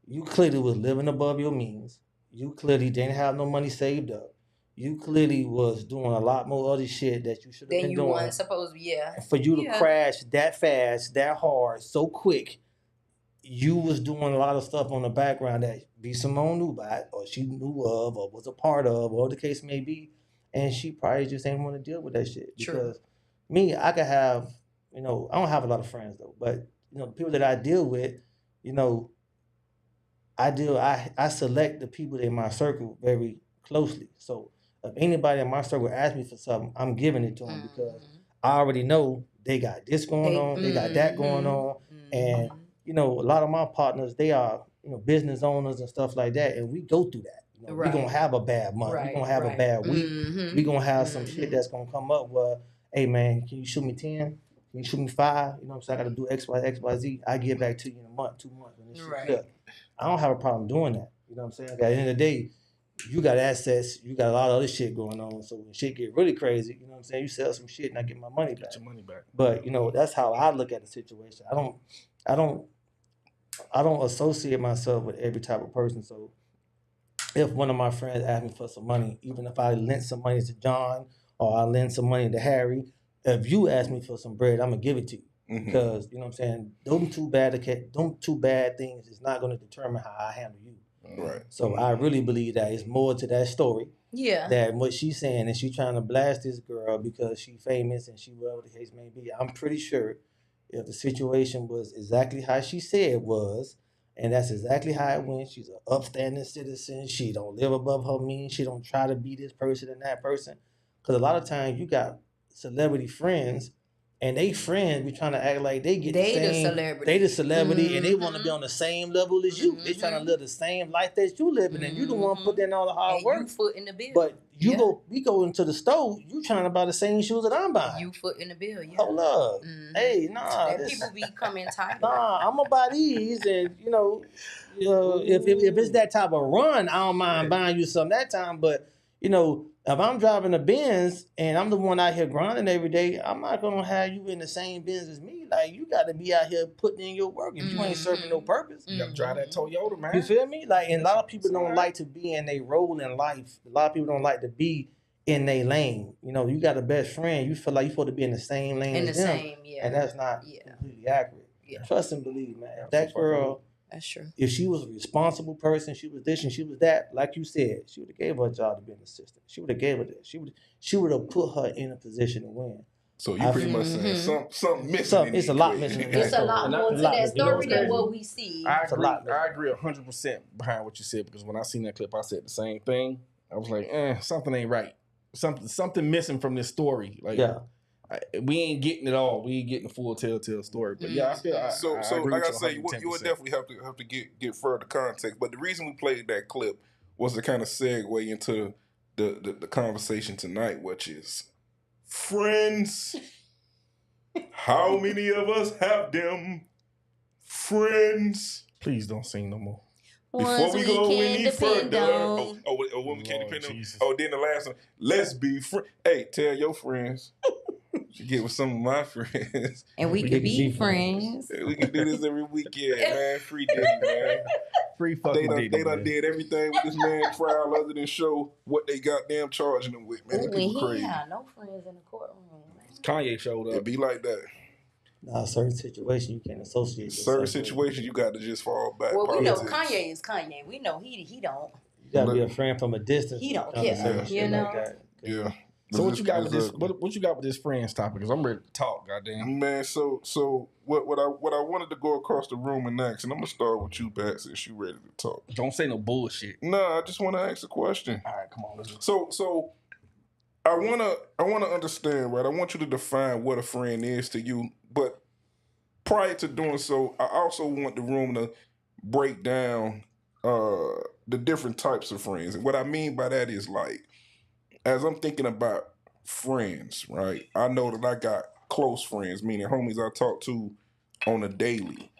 you clearly was living above your means. You clearly didn't have no money saved up. you clearly was doing a lot more other shit that you should have Then been you doing. weren't supposed to, yeah. For you to Yeah. crash that fast, that hard, so quick, you was doing a lot of stuff on the background that B. Simone knew about, or she knew of, or was a part of, or the case may be, and she probably just ain't want to deal with that shit. True. Because me, I could have, I don't have a lot of friends though, but the people that I deal with, I select the people in my circle very closely. So if anybody in my circle asks me for something, I'm giving it to them because I already know they got this going on, they got that going on, and a lot of my partners, they are business owners and stuff like that, and we go through that. We're gonna have a bad month, we're gonna have a bad week, we're gonna have some shit that's gonna come up where, hey man, can you shoot me 10? Can you shoot me 5? You know what I'm saying? I gotta do XYZ. I get back to you in a month, 2 months when this shit clear. I don't have a problem doing that. You know what I'm saying? At the end of the day, you got assets, you got a lot of other shit going on. So when shit get really crazy, you know what I'm saying? You sell some shit and I get my money back. Get your money back. But that's how I look at the situation. I don't associate myself with every type of person. So if one of my friends asked me for some money, even if I lent some money to John or I lend some money to Harry, if you ask me for some bread, I'm gonna give it to you. Because you know what I'm saying, them two bad things is not going to determine how I handle you. Right. So I really believe that it's more to that story. Yeah. That what she's saying is she's trying to blast this girl because she's famous and she whatever the case may be. I'm pretty sure if the situation was exactly how she said it was, and that's exactly how it went. She's an upstanding citizen. She don't live above her means. She don't try to be this person and that person. Because a lot of times you got celebrity friends. And they friends be trying to act like they get the celebrity. They the celebrity and they want to be on the same level as you. They trying to live the same life that you living and you the one put in all the hard work. You foot in the bill. But we go into the store, you trying to buy the same shoes that I'm buying. You foot in the bill, yeah. Hold up. Hey, nah. And people be coming tired. Nah, I'm gonna buy these and if it's that type of run, I don't mind buying you some that time, but if I'm driving a Benz and I'm the one out here grinding every day, I'm not gonna have you in the same Benz as me. Like you got to be out here putting in your work. If you ain't serving no purpose, you gotta drive that Toyota, man. You feel me? Like, and a lot of people don't like to be in their role in life. A lot of people don't like to be in their lane. You got a best friend. You feel like you're supposed to be in the same lane as them, and that's not completely accurate. Yeah. Trust and believe, man. If that girl. That's true. If she was a responsible person, she was this and she was that, like you said, she would have gave her a job to be an assistant. She would have gave her that. She would have put her in a position to win. So you pretty much saying something missing. It's a lot missing. It's a lot more to that story than what we see. I agree 100% behind what you said because when I seen that clip, I said the same thing. I was like, something ain't right. Something missing from this story. Like, we ain't getting it all. We ain't getting the full telltale story. But yeah, so like I say, you would definitely have to get further context. But the reason we played that clip was to kind of segue into the conversation tonight, which is friends. How many of us have them friends? Please don't sing no more. Before we go any further, when we can't depend on. Then the last one, let's be friends. Hey, tell your friends. You get with some of my friends. And we can be friends. We can do this every weekend, man. Free Diddy, man. Free fucking Diddy. They done did everything with this man trial other than show what they goddamn charging him with, man. When he had no friends in the courtroom. Kanye showed up. It be like that. Nah, certain situations you can't associate. Certain situations you got to just fall back. Well, we know Kanye is Kanye. We know he don't. You got to be a friend from a distance. He don't care. You know? Like that. Yeah. So what you got with this? What you got with this friends topic? Because I'm ready to talk. Goddamn, man. So what I wanted to go across the room and ask, and I'm gonna start with you, Bat, since you ready to talk. Don't say no bullshit. Nah, I just want to ask a question. All right, come on. So I wanna understand, right? I want you to define what a friend is to you, but prior to doing so, I also want the room to break down the different types of friends. And what I mean by that is, like, as I'm thinking about friends, right? I know that I got close friends, meaning homies I talk to on a daily.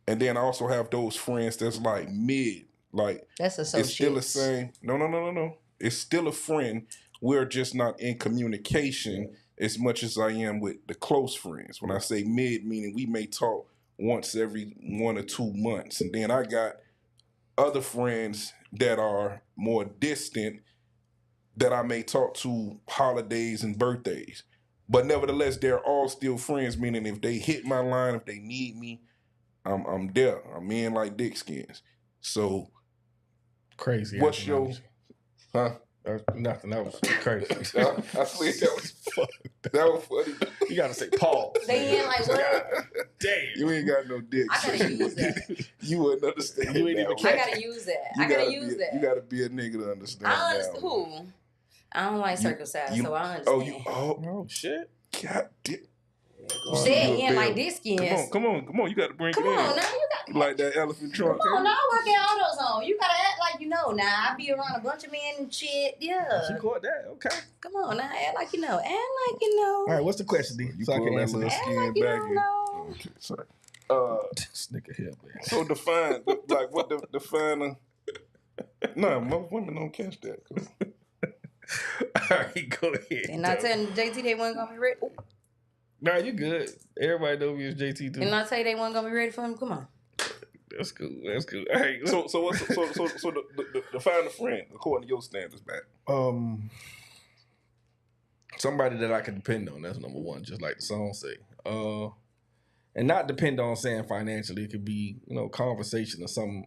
And then I also have those friends that's like mid, like that's associates. It's still the same. No. It's still a friend. We're just not in communication as much as I am with the close friends. When I say mid, meaning we may talk once every 1 or 2 months. And then I got other friends that are more distant, that I may talk to holidays and birthdays. But nevertheless, they're all still friends, meaning if they hit my line, if they need me, I'm there. I'm in like dick skins. So Crazy. what's your analogy. huh? Nothing. That was crazy. I swear that was funny. You gotta say pause. They in like what? Damn. You ain't got no dick. I gotta use that. You wouldn't understand. You ain't that even one. I gotta use that. I gotta use that. You gotta be a nigga to understand. I that understand one. who. I don't like circumcised, so I understand. Oh shit. God damn. You said in like this skins. Come on. You got to bring Come it in. on, now you got. Like that elephant trunk. Come on, now I work at AutoZone. You gotta act like you know. Now I be around a bunch of men and shit. Yeah. She caught that. Okay. Come on, now act like you know. Act like you know. All right. What's the question, D? You So I pull can that answer little this. Act skin like you back don't in. know. Okay, sorry. This nigga here, man. So define like what define. No, most women don't catch that. All right, go ahead. And I tell JT they wasn't gonna be ready. Ooh. Nah, you good. Everybody know me as JT too. And I tell you they wasn't gonna be ready for him. Come on. That's cool. That's cool. All right. So define a friend according to your standards, back. Somebody that I can depend on. That's number one. Just like the song say. And not depend on saying financially. It could be conversation of some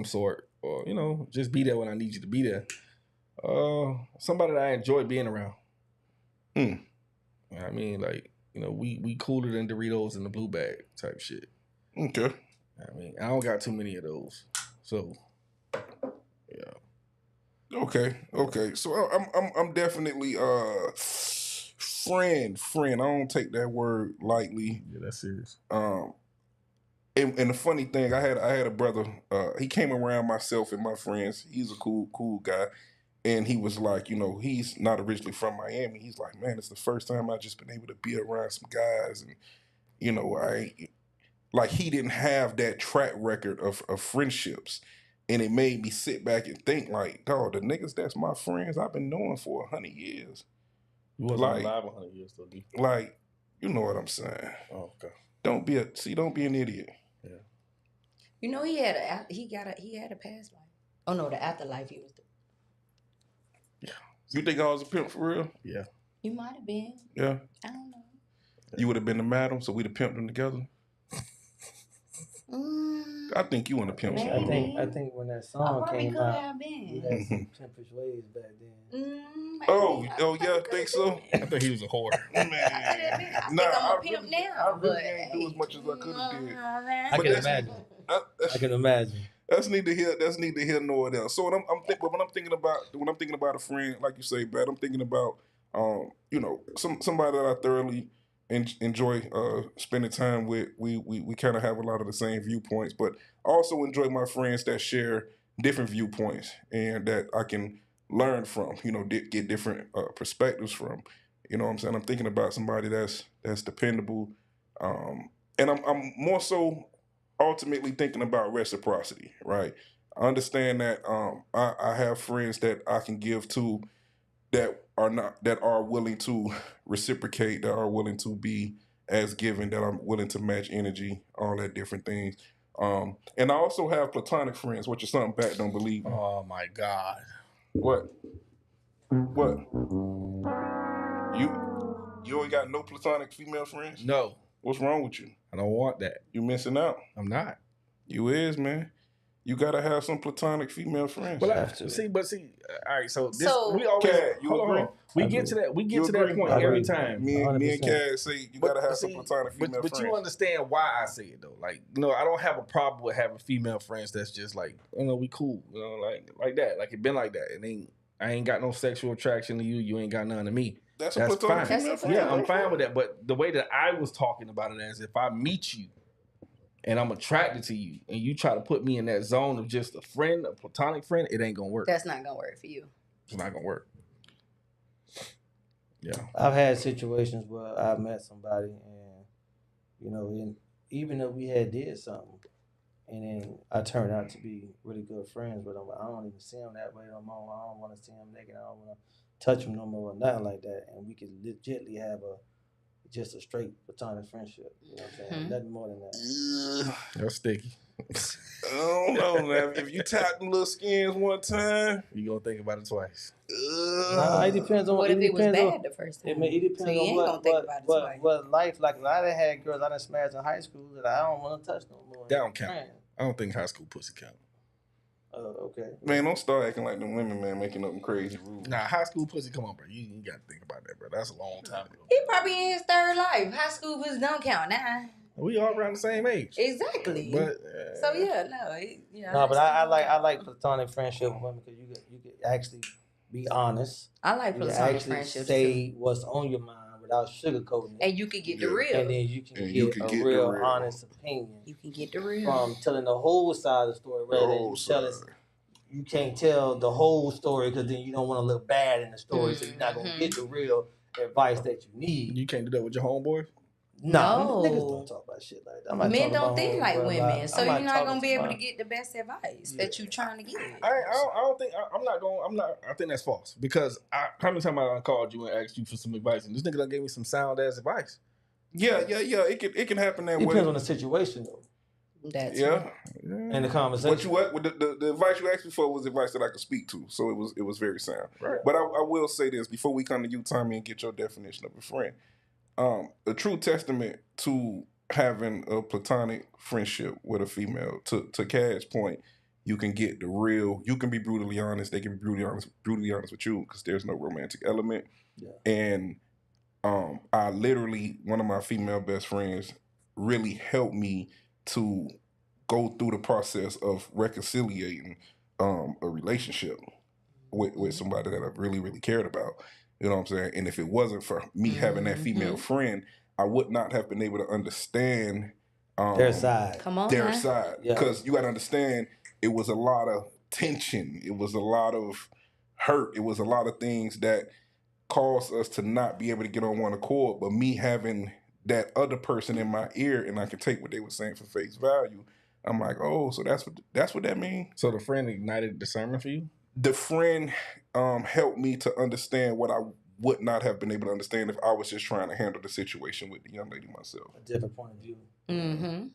sort, or just be there when I need you to be there. Somebody that I enjoy being around. I mean, like, we cooler than Doritos in the blue bag type shit. Okay. I mean, I don't got too many of those. So, yeah. Okay. So I'm definitely friend. I don't take that word lightly. Yeah, that's serious. And the funny thing, I had a brother. He came around myself and my friends. He's a cool guy. And he was like, he's not originally from Miami. He's like, man, it's the first time I've just been able to be around some guys. And, he didn't have that track record of friendships. And it made me sit back and think like, dog, the niggas that's my friends, I've been knowing for 100 years. You wasn't alive 100 years, though, D. Like, you know what I'm saying. Oh, okay. Don't be an idiot. Yeah. He had a past life. Oh no, the afterlife he was. You think I was a pimp for real? Yeah. You might have been. Yeah. I don't know. You would have been the madam, so we'd have pimped them together. I think you want to pimp. I think when that song came out, have been. you had some pimpish ways back then. Oh yeah, think so? I think he was a whore. Man, I think I'm a pimp now. I really but ain't do as much as I could have did. I can imagine. I can imagine. That's neither here nor there. So when I'm thinking about a friend, like you say, Brad, I'm thinking about somebody that I thoroughly enjoy spending time with. We kind of have a lot of the same viewpoints, but also enjoy my friends that share different viewpoints and that I can learn from. Get different perspectives from. You know what I'm saying? I'm thinking about somebody that's dependable, and I'm more so ultimately thinking about reciprocity, right? I understand that I have friends that I can give to that are willing to reciprocate, that are willing to be as giving, that I'm willing to match energy, all that different things. And I also have platonic friends, which is something Bat don't believe in. Oh my God. What? You ain't got no platonic female friends? No. What's wrong with you? I don't want that. You missing out. I'm not. You is, man. You gotta have some platonic female friends. Well, all right. So this So- we always Kat, you hold agree? on. We get to that. We get You to that agree? point I every agree. time. Me and 100%. Kat say you gotta have some platonic female but friends. you understand why I say it though. Like, I don't have a problem with having female friends that's just like, we cool. Like that. Like it been like that. I ain't got no sexual attraction to you. You ain't got none to me. That's a That's platonic fine. female friend. Yeah, I'm fine with that. But the way that I was talking about it as if I meet you and I'm attracted to you and you try to put me in that zone of just a friend, a platonic friend, it ain't gonna work. That's not gonna work for you. It's not gonna work. Yeah. I've had situations where I met somebody and, and even though we had did something, and then I turned out to be really good friends with them, I don't even see them that way no more. I don't want to see them naked. I don't want to touch them no more or nothing like that. And we could legitimately have a just a straight platonic friendship. You know what I'm saying? Nothing more than that. That's sticky. I don't know, man. If you tap them little skins one time, You gonna think about it twice. Nah, it depends on What if it was depends bad on, the first time? it depends So you on ain't gonna think about it twice. what life like. I done had girls I done smashed in high school that I don't want to touch no more. That don't count. Man. I don't think high school pussy count. Okay. man, don't start acting like them women, man, making up them crazy rules. Nah, high school pussy, come on, bro. You gotta think about that, bro. That's a long time ago. He probably in his third life. High school was don't count now. We all around the same age. Exactly. But So yeah, no, yeah. No, but I like platonic friendship with women because you could actually be honest. I like You can platonic actually friendships say too. what's on your mind without sugarcoating it. And you can get the Yeah. real. And then you can And get you can a get the real real. honest opinion You can get the real. from telling the whole side of the story rather than you tell us. You can't tell the whole story because then you don't want to look bad in the story, so you're not gonna get the real advice that you need. you can't do that with your homeboys. Nah, No. niggas don't talk about shit like that. I'm not Men talking don't about think like homeboy, women, like, so I'm you're not talking gonna be able to my- get the best advice that you're trying to get. I don't think I think that's false because how many times I called you and asked you for some advice and this nigga done gave me some sound ass advice. Yeah. It can happen that It way. depends on the situation though, That's Yeah. and the conversation. What the advice you asked me for was advice that I could speak to, so it was very sound. Right. But I will say this before we come to you, Tommy, and get your definition of a friend. A true testament to having a platonic friendship with a female. To Cad's point, you can get the real. You can be brutally honest. They can be brutally honest with you because there's no romantic element. Yeah. And I literally, one of my female best friends really helped me to go through the process of reconciliating a relationship with somebody that I really, really cared about. You know what I'm saying? And if it wasn't for me having that female friend, I would not have been able to understand Their side. Come on, their now. side. Yeah. Because you got to understand, it was a lot of tension. It was a lot of hurt. It was a lot of things that caused us to not be able to get on one accord. But me having that other person in my ear and I could take what they were saying for face value, I'm like, oh, so that's what that means? So the friend ignited discernment for you? The friend helped me to understand what I would not have been able to understand if I was just trying to handle the situation with the young lady myself. A different point of view. Mm-hmm.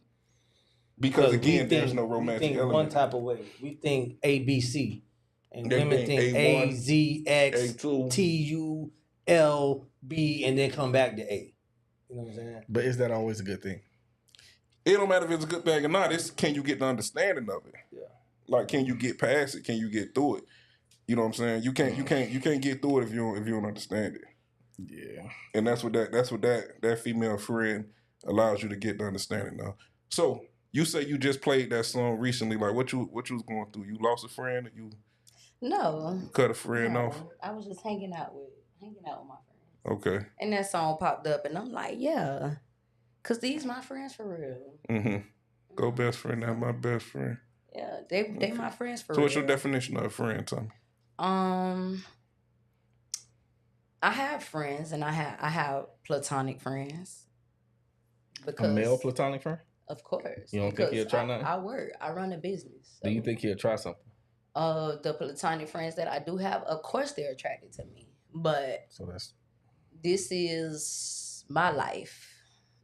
Because we again, there's think- no romantic we think element. one type of way. We think ABC, and They women think think A1, A, Z, X, A2. T, U, L, B, and then come back to A. You know what I'm saying? But is that always a good thing? It don't matter if it's a good thing or not. It's can you get the understanding of it? Yeah. Like, can you get past it? Can you get through it? You know what I'm saying? You can't get through it if you don't understand it. Yeah. And that's what that female friend allows you to get the understanding of. So you say you just played that song recently. Like what you was going through? You lost a friend, or you No. cut a friend No. off? I was just hanging out with my friends. Okay. And that song popped up and I'm like, yeah. Cause these my friends for real. Mm-hmm. Go best friend, not my best friend. Yeah, they my friends for So real. what's your definition of a friend, Tommy? I have friends and I have platonic friends. A male platonic friend? Of course. You don't think because he'll try nothing? I work. I run a business. Do you think he'll try something? The platonic friends that I do have, of course they're attracted to me. But So that's this is my life.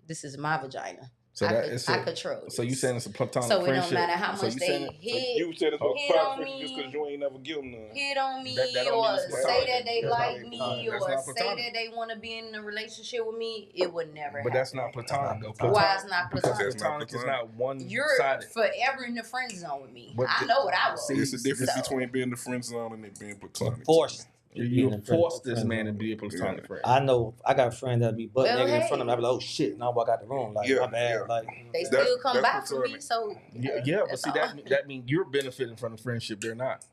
This is my vagina. so I control. So you this. saying it's a platonic So it friendship? don't matter how So much you they saying hit, You said it's a hit on friend just me. because you ain't never give them none. hit on me That don't or mean it's say platonic. that they That's like not me platonic. That's or not say platonic. that they want to be in a relationship with me, it would never But happen. that's not platonic though. Why Platonic- it's not Because platonic? That's not platonic is platonic. not one You're sided. forever in the friend zone with me. But I know what I was. see, It's the difference So- between being the friend zone and it being platonic. Forced. You force this man to be a platonic Yeah. friend. I know I got friends that be butt Well, naked in hey. front of me. I be like, oh shit, and I walk out the room. Like, Yeah, my bad. yeah. Like, They That's- still come that's back for me, platonic. so Yeah, but that's see all. that means you're benefiting from the friendship. They're not.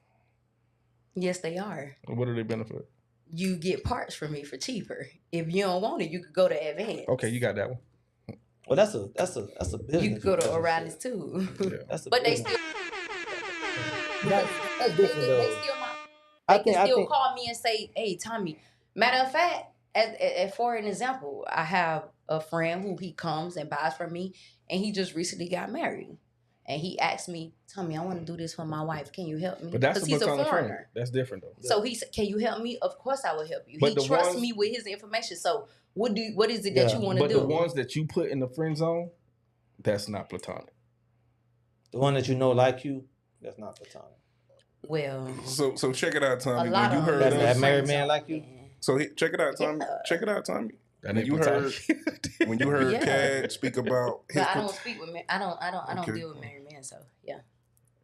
Yes, they are. What do they benefit? You get parts from me for cheaper. If you don't want it, you could go to Advance. Okay, you got that one. well, that's a business. You could go to relationship. O'Reilly's too. Yeah. That's a But they business. still, That's they different though. still my. I They can think still call me and say, "Hey, Tommy." Matter of fact, as for an example, I have a friend who he comes and buys from me, and he just recently got married. and he asked me, Tommy, I want to do this for my wife. Can you help me? But that's a Because he's a platonic friend. foreigner. That's different though. So he said, can you help me? Of course I will help you. But He the trusts ones- me with his information. So what is it that you want to But do? the ones that you put in the friend zone, that's not platonic. The one that you know like you, that's not platonic. Well, So check it out, a Tommy. lot When you of heard That's us, that married friends man are like you? then. so check it out, Tommy. Yeah. Check it out, Tommy. That When ain't you heard platonic. when you heard Yeah. Cad speak about his But I don't speak with I don't Okay. deal with married men. So yeah,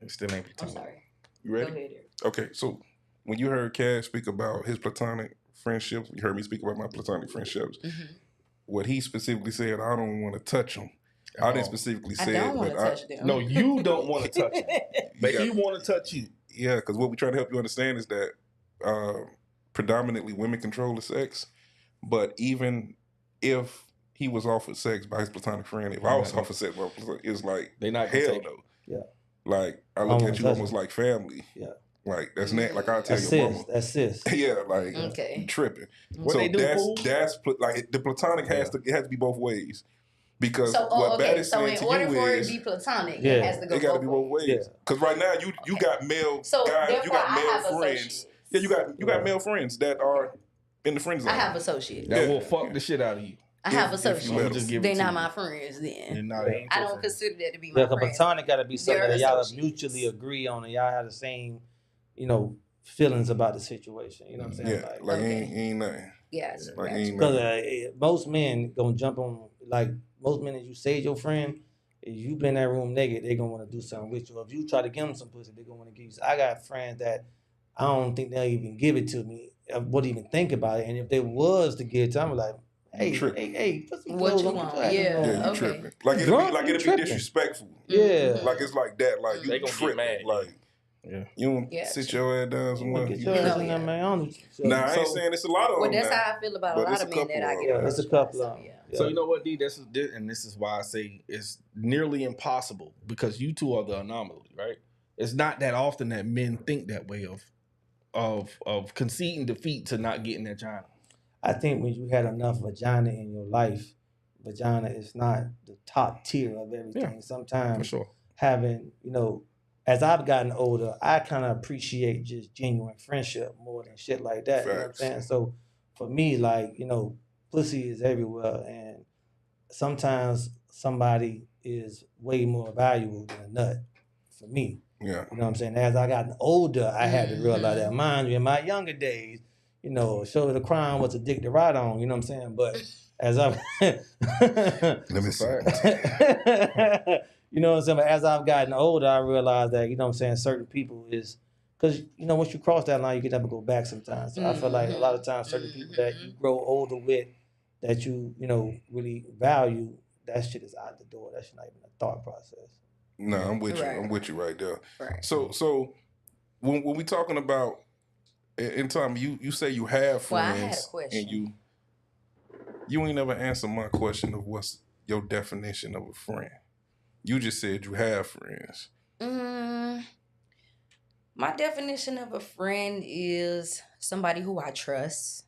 It still ain't I'm platonic. sorry. you Go ready? ahead. Eric. Okay, so when you heard Cad speak about his platonic friendships, you heard me speak about my platonic friendships. Mhm. What he specifically said, I don't want to touch them. I didn't specifically I say don't it, want to but touch them. No, you don't want to touch him. But got- he want to touch you. yeah, because what we try to help you understand is that predominantly women control the sex, but even if he was offered sex by his platonic friend, if I was offered sex by it's like They not gonna hell take it. no. Yeah. Like I I look don't at you touch almost him. like family. Yeah. Like that's not like I tell That's your sis. mama. That's sis. Yeah, like Okay. you tripping. What so they do, fool? that's like the platonic has to be both ways. Because So what okay. Batty So said in to order you for it is to be platonic, Yeah. it has to go it got to be both ways. ways. Yeah. Because right now you got male So guys, you therefore, got I male have friends. associates. Yeah, you got Yeah. male friends that are in the friend zone. I have associates. That Yeah. will fuck the shit out of you. I have if you let associates. just give it They're to not you. my friends then. And now Yeah. they ain't I your don't friends. consider that to be my Yeah, because friends. platonic got to be something They're that y'all associates. mutually agree on and y'all have the same, feelings about the situation. You know what I'm saying? Yeah, like Okay. ain't nothing. Yes. Like Gotcha. ain't Because nothing. most men gonna jump on, like most men that you say is your friend, if you been in that room naked, they gonna want to do something with you. Or if you try to give them some pussy, they gonna want to give you. So I got friends that I don't think they'll even give it to me. I wouldn't even think about it. And if they was to give it to me, I'm like, hey, tripping. put some What clothes you on. want? Put your ass Yeah. on. Yeah, you Okay. tripping. Like Drunk, you it'll be tripping. disrespectful. Yeah. Like it's like that. Like They you gonna get tripping. mad, yeah. Like Yeah. you don't Yeah, sit true. your ass down somewhere. Get You your ass know, in there, yeah. man. I don't, Nah, I ain't so- saying it's a lot of Well, them. that's now. how I feel about a But lot it's of a men that I couple get of Yeah, it's a approached by, couple so, of 'em. yeah. So you know what, D? And this is why I say it's nearly impossible because you two are the anomaly, right? It's not that often that men think that way of conceding defeat to not getting that China. I think when you had enough vagina in your life, vagina is not the top tier of everything. For Sometimes sure. having, as I've gotten older, I kind of appreciate just genuine friendship more than shit like that. You know what I'm Facts. saying? So for me, like, pussy is everywhere. And sometimes somebody is way more valuable than a nut for me. Yeah. You know what I'm saying? As I gotten older, I had to realize that. Mind you, in my younger days, show the crown was a dick to ride on, you know what I'm saying? But as I've Let me see. you know what I'm saying? But as I've gotten older, I realized that, certain people is because once you cross that line, you can never go back sometimes. So I feel like a lot of times certain people that you grow older with that you really value, that shit is out the door. That shit not even a thought process. No, I'm with you. Right. I'm with you right there. Right. So when we talking about in time, you say you have friends, Well, I had a question. and you ain't never answered my question of what's your definition of a friend. You just said you have friends. My definition of a friend is somebody who I trust.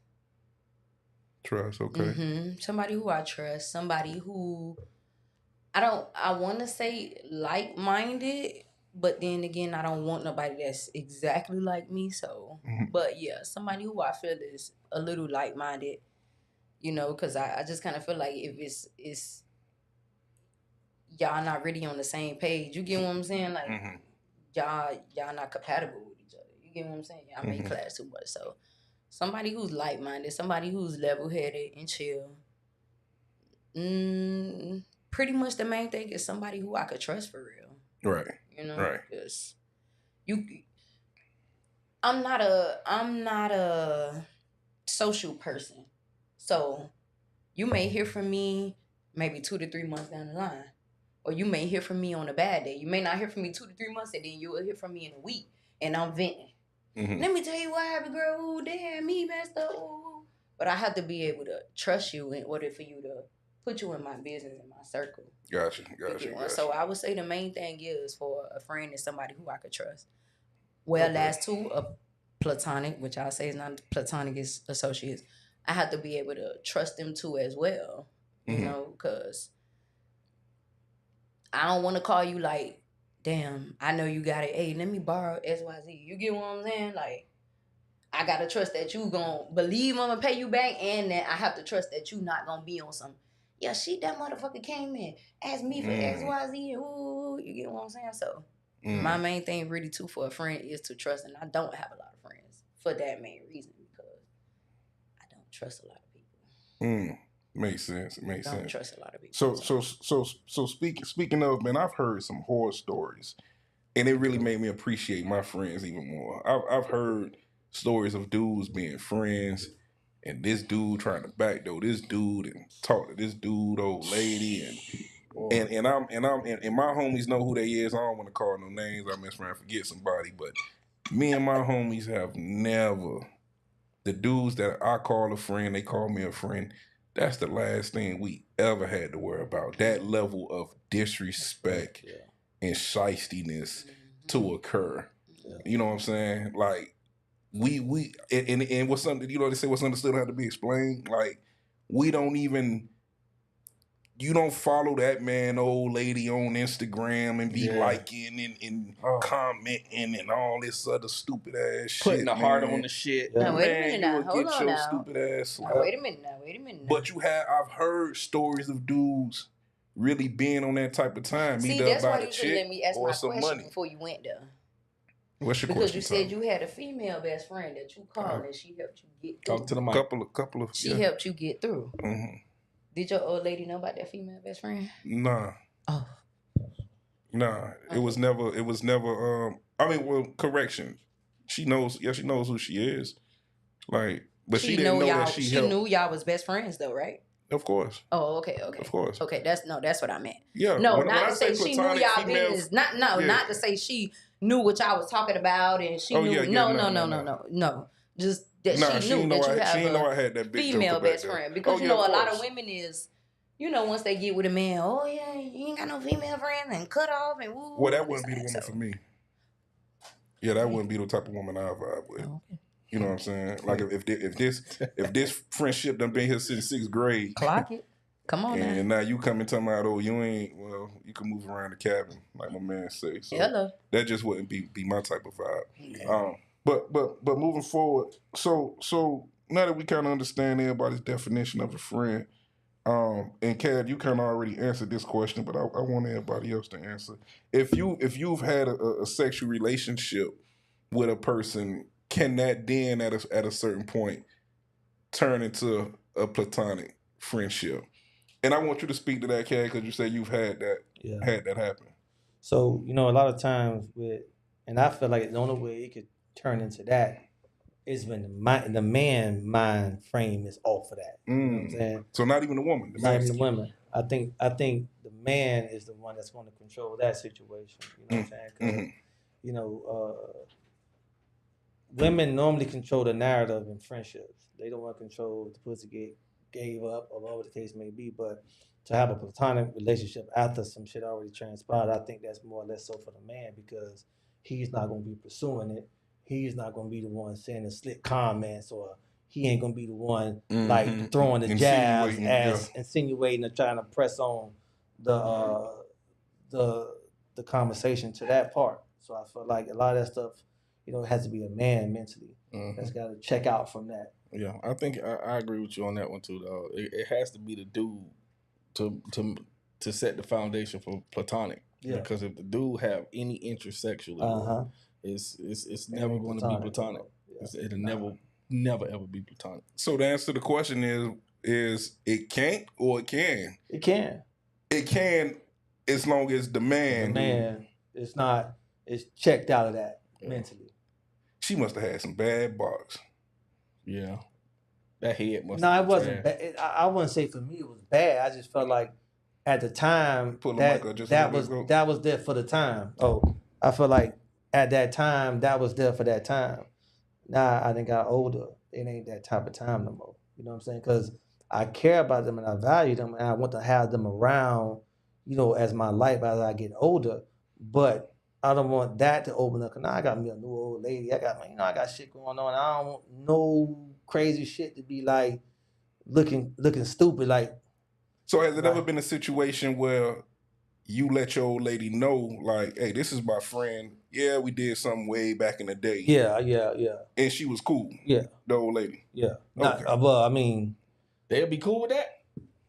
Trust, okay. Somebody who I trust. Somebody who I want to say like-minded, but then again, I don't want nobody that's exactly like me. So, but yeah, somebody who I feel is a little like-minded, because I just kind of feel like if it's y'all not really on the same page, you get what I'm saying? Like y'all not compatible with each other. You get what I'm saying? Y'all may clash too much. So somebody who's like-minded, somebody who's level-headed and chill. Pretty much the main thing is somebody who I could trust for real. Right. Right. Because I'm not a social person. So you may hear from me maybe 2 to 3 months down the line. Or you may hear from me on a bad day. You may not hear from me 2 to 3 months, and then you will hear from me in a week, and I'm venting. Let me tell you what happened, girl. Ooh, damn, me messed up. Ooh. But I have to be able to trust you in order for you to put you in my business, in my circle. Gotcha. So I would say the main thing is for a friend is somebody who I could trust. Well, last two, a platonic, which I'll say is not platonic, is associates. I have to be able to trust them too as well, because I don't want to call you like damn, I know you got it. Hey, let me borrow XYZ. You get what I'm saying? Like, I gotta trust that you gonna believe I'm gonna pay you back, and that I have to trust that you not gonna be on some. Yeah, that motherfucker came in, asked me for XYZ. Ooh, you get what I'm saying? So my main thing really too for a friend is to trust, and I don't have a lot of friends for that main reason because I don't trust a lot of people. Makes sense. It makes I don't sense. trust a lot of people. So speaking of, man, I've heard some horror stories, and it really made me appreciate my friends even more. I've heard stories of dudes being friends, and this dude trying to backdoor this dude and talk to this dude, old lady, and my homies know who they is. I don't want to call no names. I mess around and forget somebody, but me and my homies have never. The dudes that I call a friend, they call me a friend. That's the last thing we ever had to worry about. That level of disrespect and shystiness to occur. You know what I'm saying? Like and what's something, you know, they say what's understood have to be explained. Like we don't even. You don't follow that man, old lady on Instagram and be liking and commenting and all this other stupid ass shit. Putting a heart on the shit. Now, wait a Man, minute you now. will Hold get on your now. stupid ass slapped. Now, wait a minute now. But I've heard stories of dudes really being on that type of time, See, either that's about why a you should let chick me ask or my some question money. before you went there. What's your Because question? you said you had a female best friend that you called and she helped you get through. Talk to the mic. Couple of She helped you get through. Mm-hmm. Did your old lady know about that female best friend? Nah. Oh. Nah. It was never I mean, well, correction. She knows who she is. Like, but she didn't know that she helped. Knew y'all was best friends though, right? Of course. Oh, okay. Of course. Okay, that's what I meant. Yeah. No, when not I to say she knew platonic y'all female, business. Not to say she knew what y'all was talking about and she knew. No. Just that she knew that you have I had that big female best there. friend because a lot of women is. Once they get with a man, oh yeah, you ain't got no female friends and cut off and woo. Well, that wouldn't be the woman for me. Yeah, that wouldn't be the type of woman I vibe with. Oh, okay. You know what I'm saying? Like if this friendship done been here since 6th grade, Clock it. Come on and now you come and tell me, oh, you can move around the cabin like my man say. So hello. That just wouldn't be my type of vibe. Okay. But moving forward, so now that we kind of understand everybody's definition of a friend, and Cad, you kind of already answered this question, but I want everybody else to answer. If you've had a sexual relationship with a person, can that then at a certain point turn into a platonic friendship? And I want you to speak to that, Cad, because you said you've had that happen. So, a lot of times and I feel like the only way it could turn into that is when the man mind frame is off of that. You know what I'm saying? So not even the woman. Not even the women. I think the man is the one that's going to control that situation. You know what I'm saying? 'Cause, women normally control the narrative in friendships. They don't want to control the pussy gave up or whatever the case may be. But to have a platonic relationship after some shit already transpired, I think that's more or less so for the man because he's not going to be pursuing it. He's not going to be the one saying the slick comments, or he ain't going to be the one like throwing the jabs, insinuating or trying to press on the conversation to that part. So I feel like a lot of that stuff, it has to be a man mentally that's got to check out from that. Yeah, I think I agree with you on that one too, though. It has to be the dude to set the foundation for platonic. Yeah. Because if the dude have any interest sexually, it's never going to be platonic. Yeah. It'll never ever be platonic. So the answer to the question is it can't or it can? It can. It can as long as the man it's checked out of that mentally. She must have had some bad box. Yeah. That head must No, it wasn't bad. I wouldn't say for me it was bad. I just felt like at the time that was there for the time. Oh, I feel like at that time that was there for that time. Now I done got older. It ain't that type of time no more. You know what I'm saying? Because I care about them and I value them and I want to have them around, as my life as I get older. But I don't want that to open up. Cause now I got me a new old lady. I got shit going on. I don't want no crazy shit to be like looking stupid. Like, so has it ever been a situation where you let your old lady know, like, hey, this is my friend. Yeah, we did something way back in the day. Yeah. And she was cool. Yeah. The old lady. Yeah. Not Okay. well, I mean, They'll be cool with that.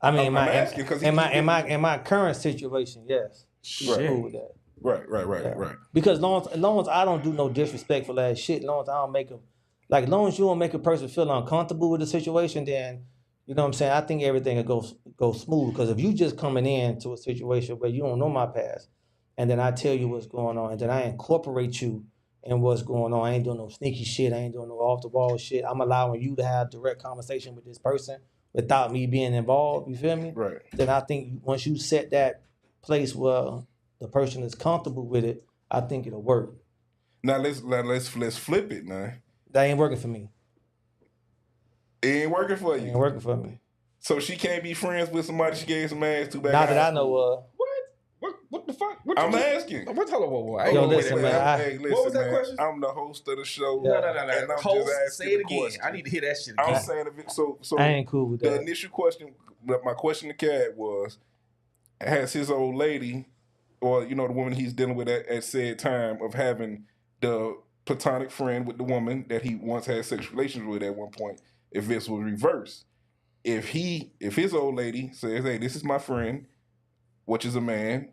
I'm asking 'cause in my current situation, yes. She's Shit. cool with that. Right. Because as long as I don't do no disrespectful ass shit, as long as I don't make as long as you don't make a person feel uncomfortable with the situation, then you know what I'm saying, I think everything will go smooth. Because if you just coming into a situation where you don't know my past, and then I tell you what's going on, and then I incorporate you in what's going on, I ain't doing no sneaky shit, I ain't doing no off the wall shit. I'm allowing you to have direct conversation with this person without me being involved. You feel me? Right. Then I think once you set that place where the person is comfortable with it, I think it'll work. Now let's flip it now. That ain't working for me. It ain't working for It you. ain't working for me. So she can't be friends with somebody she gave some ass to back Not in that high I know of. What the fuck? What I'm you just- asking. What? Hold on, whoa. Yo, listen, man. Hey, listen, What was that man. question? I'm the host of the show. Yeah. No. And I'm Host, just asking say it the again. question. I need to hear that shit I'm again. saying if it, so I ain't cool with the that. initial question, my question to Cat was, has his old lady, or the woman he's dealing with at said time of having the platonic friend with the woman that he once had sexual relations with at one point, if this was reversed. If his old lady says, hey, this is my friend, which is a man,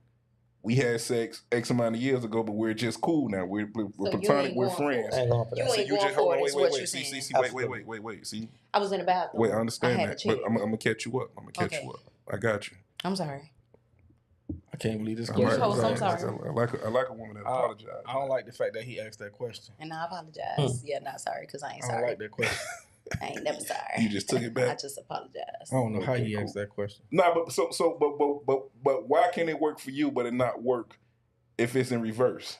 we had sex X amount of years ago, but we're just cool now. We're platonic, we're friends. I ain't going for You that. ain't You going just hold on, for it, is wait. what you're See, saying. wait. See, I was in the bathroom. wait, I understand had that, to but check. I'm gonna catch you up. I got you. I'm sorry. I can't believe this I question. host, I'm I sorry. like a woman that apologizes. I don't like the fact that he asked that question. And I apologize. Yeah, not sorry, because I ain't I don't sorry. like that question. I ain't never sorry. You just took it back? I just apologize. I don't know how Okay, he cool. asked that question. Nah, but why can it work for you, but it not work if it's in reverse?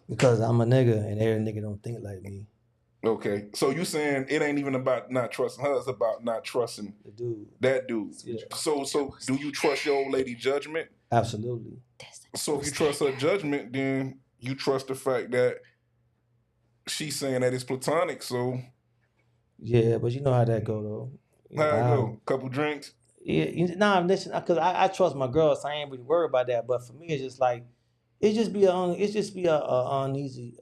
Because I'm a nigga and every nigga don't think like me. Okay, so you saying it ain't even about not trusting her; it's about not trusting The dude. that dude. Yeah. So do you trust your old lady judgment? Absolutely. So if you trust her judgment, then you trust the fact that she's saying that it's platonic. So Yeah, but you know how that go though. You know, how it go? Couple drinks. Yeah, listen, because I trust my girl, so I ain't really worried about that. But for me, it's just like it just be a uneasy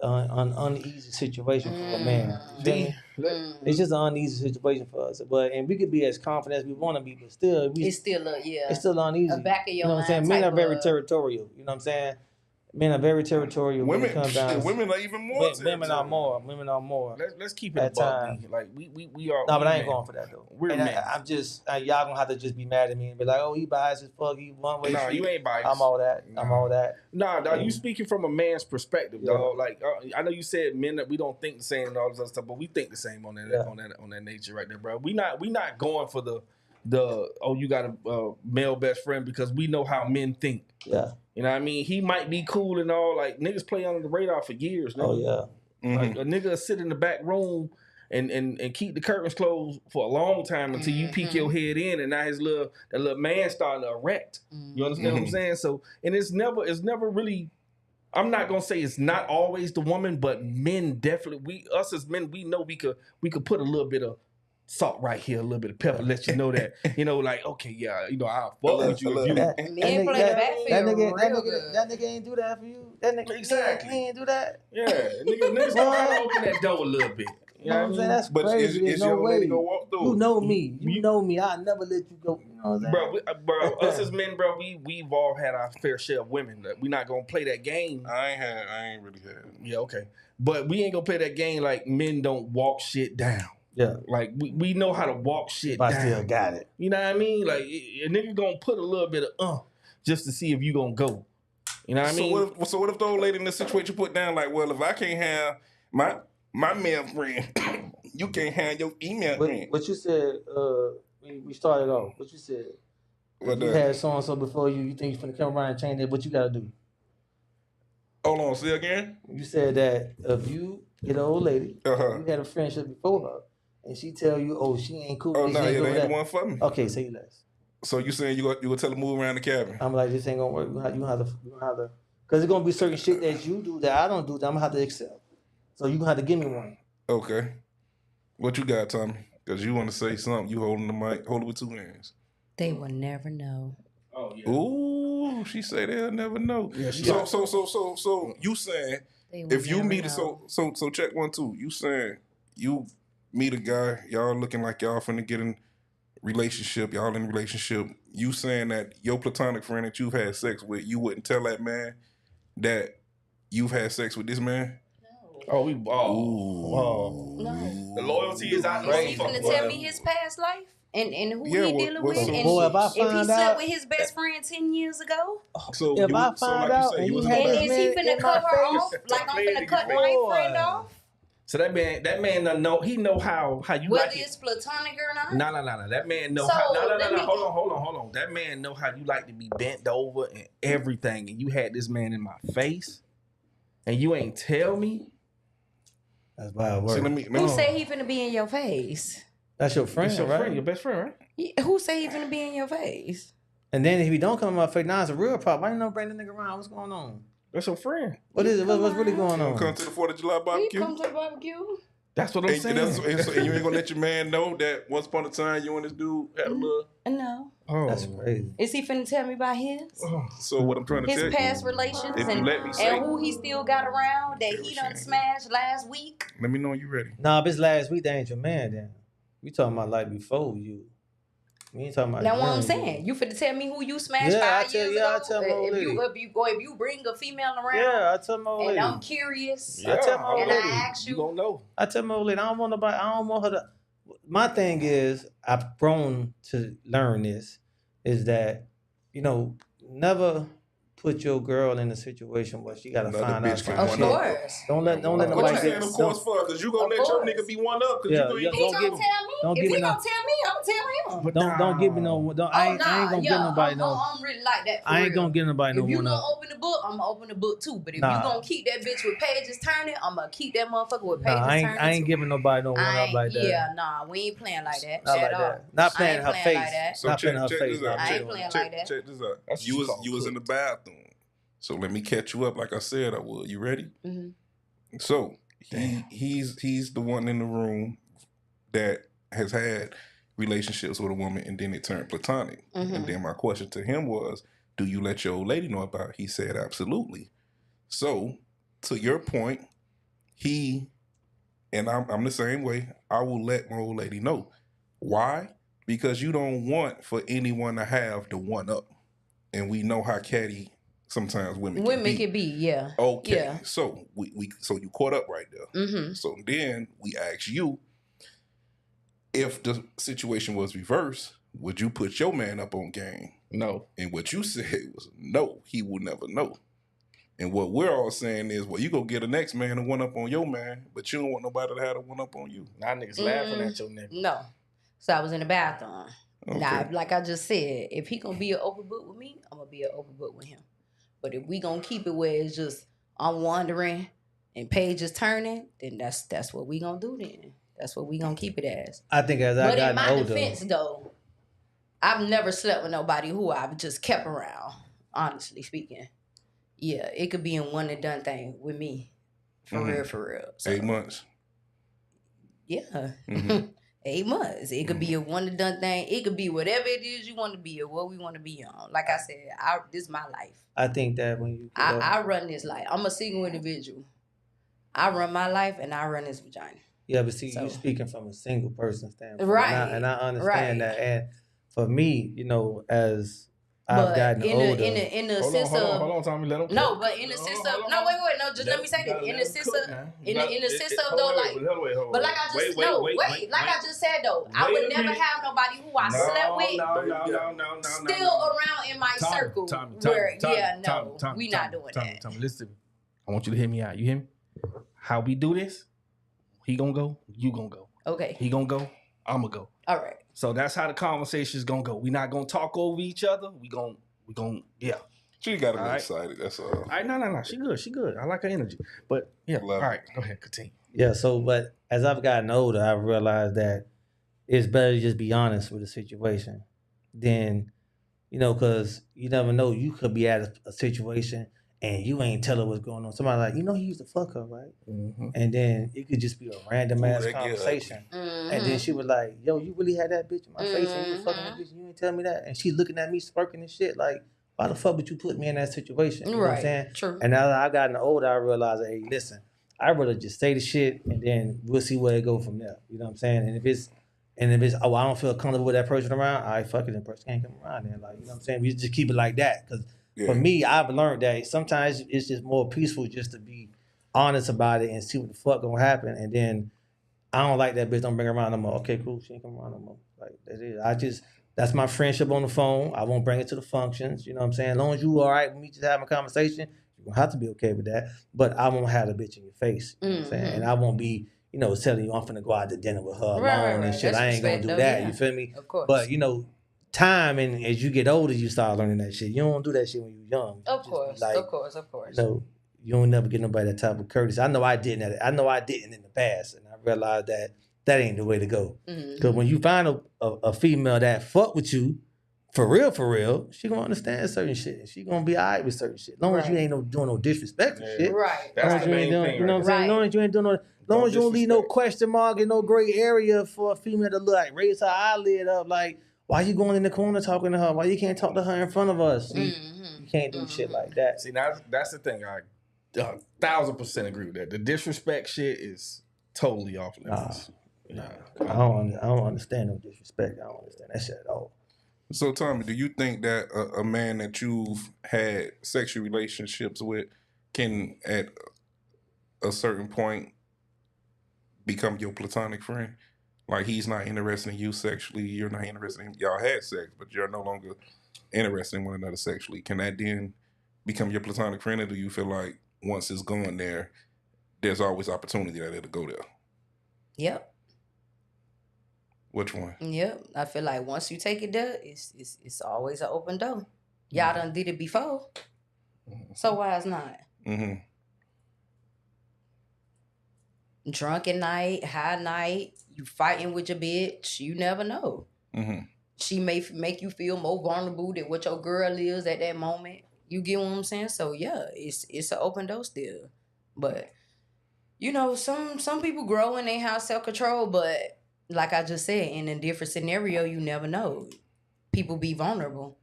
situation for a man. You feel me? It's just an uneasy situation for us. And we could be as confident as we want to be, but still, It's still it's still uneasy. a back of your you know what I'm saying? mind Men type are very of- territorial. You know what I'm saying? Men are very territorial when Women, it comes down. women are even more. Women are more. Women are more. Let's keep it At above time. me. Like we are. No, but I ain't men. going for that though. We're And men. I'm just y'all gonna have to just be mad at me and be like, oh, he biased as fuck. He one way. No, you ain't biased. I'm all that. I'm all that. Nah, dog, you speaking from a man's perspective, Yeah. dog. Like I know you said men that we don't think the same and all this other stuff, but we think the same on that Yeah. on that nature right there, bro. We not going for the you got a male best friend because we know how men think. Yeah. You know what I mean? He might be cool and all. Like niggas play under the radar for years. Nigga. Oh yeah. Mhm. Like a nigga sit in the back room and keep the curtains closed for a long time until you peek your head in, and now that little man starting to erect. You understand what I'm saying? So, and it's never really. I'm not gonna say it's not always the woman, but men definitely. Us as men, we know we could put a little bit of salt right here, a little bit of pepper, let you know that like okay, yeah, I'll fuck with you if you. That Men nigga- play the backfield real good. That nigga ain't do that for you. That nigga Exactly. he ain't do that. Yeah, niggas gotta open that door a little bit. You know what I'm saying? That's But crazy. There's is no your way. lady gonna walk through? You know me. You know me. I'll never let you go. You know what I'm saying? Bro, us as men, bro, we've all had our fair share of women. We're not gonna play that game. I ain't really had. Yeah, okay, but we ain't gonna play that game like men don't walk shit down. Yeah. Like we know how to walk shit But I down. still got it. You know what I mean? Like a nigga gonna put a little bit of just to see if you gonna go. You know what I mean? What if the old lady in the situation put down like, well, if I can't have my male friend, you can't have your email friend. What you said, we started off. What you said. What If you the- had so and so before you think you're finna come around and change it, what you gotta do? Hold on, say again. You said that if you get an old lady, Uh-huh. you had a friendship before her, and she tell you, oh, she ain't cool. Oh this no, ain't yeah, good they with ain't the that. one for me. Okay, say less. So you saying you gonna tell her move around the cabin? I'm like, this ain't gonna work. You gonna have to, because it's gonna be certain shit that you do that I don't do that I'm gonna have to accept. So you gonna have to give me one. Okay. What you got, Tommy? Because you want to say something. You holding the mic. Hold it with two hands. They will never know. Oh yeah. Ooh. She say they'll never know. Yeah, she So you saying They will if you never meet know. so check 1 2. You saying you meet a guy, y'all looking like y'all finna get in relationship, y'all in a relationship. You saying that your platonic friend that you've had sex with, you wouldn't tell that man that you've had sex with this man? Oh, we No. the loyalty is out the Is he motherfucker. finna tell me his past life and who Yeah, he what- dealing what- with? so- And Boy, if I if he find slept out, with his best friend 10 years ago, So if you, I so find like out you say, and you you was in the had and this back. is he man finna in cut my her face, off like I'm play it finna cut again. my friend off? So that man done know, he know how you Whether like it. it's platonic or not. No. That man know So, how. No. let me- Hold on. That man know how you like to be bent over and everything. And you had this man in my face, and you ain't tell me. That's why it See, works. Who said he finna be in your face? That's your friend, That's your right? friend, your best friend, right? Who said he finna be in your face? And then if he don't come in my face, now it's a real problem. Why you not bring the nigga around? What's going on? That's your friend. What is it? What's really going You come on? to the 4th of July He barbecue. come to the barbecue. That's what I'm And, saying. and you ain't gonna let your man know that once upon a time you and this dude had a little. No. That's crazy. Is he finna tell me about his? So what I'm trying to His tell past you, relations if you and, let me say, and who he still got around that Okay, he well, done shit. smashed last week? let me know when you ready. Nah, if it's last week, that ain't your man then. We talking about like before you. We ain't talking about Now what I'm during saying, you finna tell me who you smashed Yeah, I 5 tell- years yeah, I ago? tell my old If you lady. if you bring a female around Yeah, I tell my old and lady. I'm curious I tell my old and lady. I ask You you, gonna know. I tell my old lady, I don't want nobody. I don't want her to. My thing is, I've grown to learn this, is that, never put your girl in a situation where she gotta Another find bitch out can some of one shit. up. course. Don't let Of What nobody you course. saying, of course, for? Because you gonna Of let your course. nigga be one up. Because Yeah, you yeah, gonna He don't gonna give- tell me. don't If give he me gonna no- tell me, I'm gonna tell him. But Don't give me no. Don't I ain't gonna give nobody no. I'm really like that. For I ain't real. gonna give nobody no If you one gonna up. open the book, I'm gonna open the book too. But if Nah. you gonna keep that bitch with pages turning, I'm gonna keep that motherfucker with pages Nah, turning. I ain't too. giving nobody no one up like that. Yeah, nah, we ain't playing like that. Not at like all. that. Not I playing ain't in her playing face. like that. So Not playing in her check face. this out. though. I ain't Check, playing check, like that. check this out. That's what You you call was in the bathroom. So let me catch you up like I said I would. You ready? Mhm. So he's the one in the room that has had relationships with a woman and then it turned platonic. And then my question to him was, do you let your old lady know about it? He said absolutely. So to your point, I'm the same way. I will let my old lady know. Why? Because you don't want for anyone to have the one up. And we know how catty sometimes women can be. Yeah. Okay, Yeah. so so you caught up right there. Mm-hmm. So then we ask you, if the situation was reversed, would you put your man up on game? No. And what you said was no, he will never know. And what we're all saying is, well, you go get a next man to one up on your man, but you don't want nobody to have a one up on you. Now niggas laughing at your nigga. No. So I was in the bathroom. Okay. Now, like I just said, if he gonna be an open book with me, I'm gonna be an open book with him. But if we gonna keep it where it's just I'm wandering and pages turning, then that's what we gonna do then. That's what we gonna keep it as. I think as I But in got my older, defense though, I've never slept with nobody who I've just kept around, honestly speaking. Yeah, it could be a one and done thing with me. For real. So, 8 months. yeah. Mhm. 8 months. It could be a one and done thing. It could be whatever it is you want to be or what we want to be on. Like I said, this is my life. I think that when you I run this life. I'm a single individual. I run my life and I run this vagina. yeah, but see, So- you speaking from a single person standpoint, Right, And I understand right. that. And for me, as I've gotten older, in the sense of Hold on, Tommy. Let him no, cook. but in the sense of Hold on. no, wait, no, just let me say this. In the sense of in the sense of though, like, but like I just like I just said though, I would never have nobody who I slept with No. still around in my circle. We not doing that. Tommy, listen. I want you to hear me out. You hear me? How we do this? He gonna go. You gonna go. Okay, He gonna go. I'm gonna go. all right. So that's how the conversation's gonna go. We not gonna talk over each other. We gonna yeah. She got a little All right. excited, that's all. All right, no. She good. I like her energy. But yeah, Love all right, go ahead, continue. yeah. So, but as I've gotten older, I've realized that it's better to just be honest with the situation than, because you never know. You could be at a situation and you ain't tell her what's going on. Somebody like, he used to fuck her, right? Mm-hmm. And then it could just be a random ass that get conversation. Mm-hmm. And then she was like, yo, you really had that bitch in my face and you was fucking that bitch and you ain't tell me that. And she looking at me smirking and shit like, why the fuck would you put me in that situation? You know what I'm Right. saying? True. And now that I gotten older, I realized, hey, listen, I'd rather just say the shit and then we'll see where it go from there. You know what I'm saying? And if it's oh, I don't feel comfortable with that person around, all right, fuck it, that person can't come around then. Like, you know what I'm saying? We just keep it like that. Cause Yeah. for me, I've learned that sometimes it's just more peaceful just to be honest about it and see what the fuck gonna happen. And then I don't like that bitch, don't bring her around no more. Okay, cool, she ain't come around no more. Like, that is. That's my friendship on the phone. I won't bring it to the functions. You know what I'm saying? As long as you all right with me just having a conversation, you're gonna have to be okay with that. But I won't have the bitch in your face. You know what I'm saying? And I won't be, telling you I'm finna go out to dinner with her alone and shit. That's I ain't gonna respect, do though, that. yeah. You feel me? Of course. But time and as you get older, you start learning that shit. You don't do that shit when you're young. Of Just be course. like, Of course. Of course. you don't never get nobody that type of courtesy. I know I didn't. I know I didn't in the past, and I realized that ain't the way to go. Because when you find a female that fuck with you, for real, she gonna understand certain shit. She gonna be all right with certain shit. As long as you ain't doing no disrespectful shit. Right. That's the main thing. You know what I'm saying? As long as you ain't doing no, as long No as you don't leave no disrespect. question mark and no gray area for a female to look like raise her eyelid up like, why you going in the corner talking to her? Why you can't talk to her in front of us? See, you can't do shit like that. See, now that's the thing. I 1,000% agree with that. The disrespect shit is totally off limits. I don't understand no disrespect. I don't understand that shit at all. So, Tommy, do you think that a man that you've had sexual relationships with can, at a certain point, become your platonic friend? Like, he's not interested in you sexually, you're not interested in him. Y'all had sex, but you're no longer interested in one another sexually. Can that then become your platonic friend, or do you feel like once it's gone there, there's always opportunity that it'll go there? Yep. Which one? Yep. I feel like once you take it there, it's always an open door. Y'all done did it before. So why it's not? Mm-hmm. Drunk at night, high night, you fighting with your bitch, you never know. Mm-hmm. She may make you feel more vulnerable than what your girl is at that moment. You get what I'm saying? So yeah, it's an open door still. But some people grow and they have self-control, but like I just said, in a different scenario, you never know. People be vulnerable.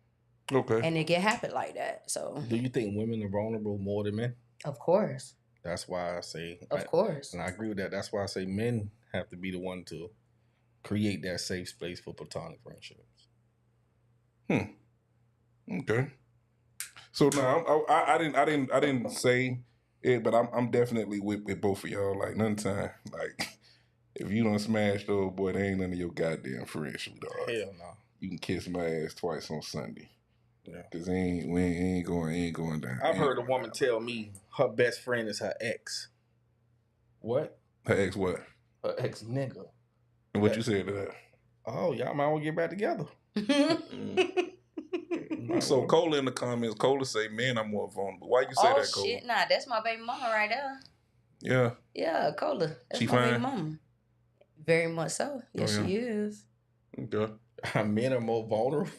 Okay. And it can happen like that. So Do you think women are vulnerable more than men? of course. That's why I say, Of course. and I agree with that. That's why I say men have to be the one to create that safe space for platonic friendships. Okay. So no, I didn't say it, but I'm definitely with both of y'all. Like, none time. Like, if you don't smash those, boy, they ain't none of your goddamn friendship, dog. Hell no. You can kiss my ass twice on Sunday. Yeah. Cause we ain't going down. I've heard a woman tell me her best friend is her ex. What? Her ex what? Her ex nigga. And what you said to that? Oh, y'all might want to get back together. So Cola in the comments, Cola say men are more vulnerable. Why you say that, Cola? Shit, nah, that's my baby mama right there. Yeah. Yeah, Cola. That's She my baby fine? mama. Very much so. Yes, yeah. she is. Okay. Men are more vulnerable.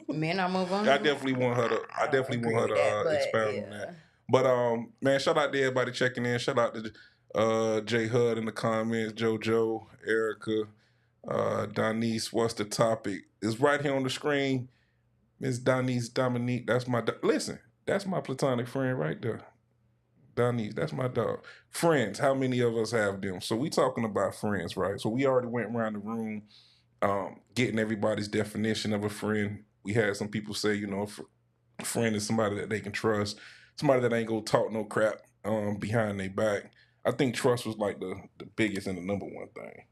Men are more vulnerable. I definitely want her to. I definitely agree want her with to that, but expound on that. But man, shout out to everybody checking in. Shout out to Jay Hud in the comments, JoJo, Erica, Donise. What's the topic? It's right here on the screen. Miss Donise Dominique. That's my listen. That's my platonic friend right there. Donise, that's my dog. Friends. How many of us have them? So we talking about friends, right? So we already went around the room, getting everybody's definition of a friend. We had some people say, a friend is somebody that they can trust, somebody that ain't gonna talk no crap behind their back. I think trust was like the biggest and the number one thing.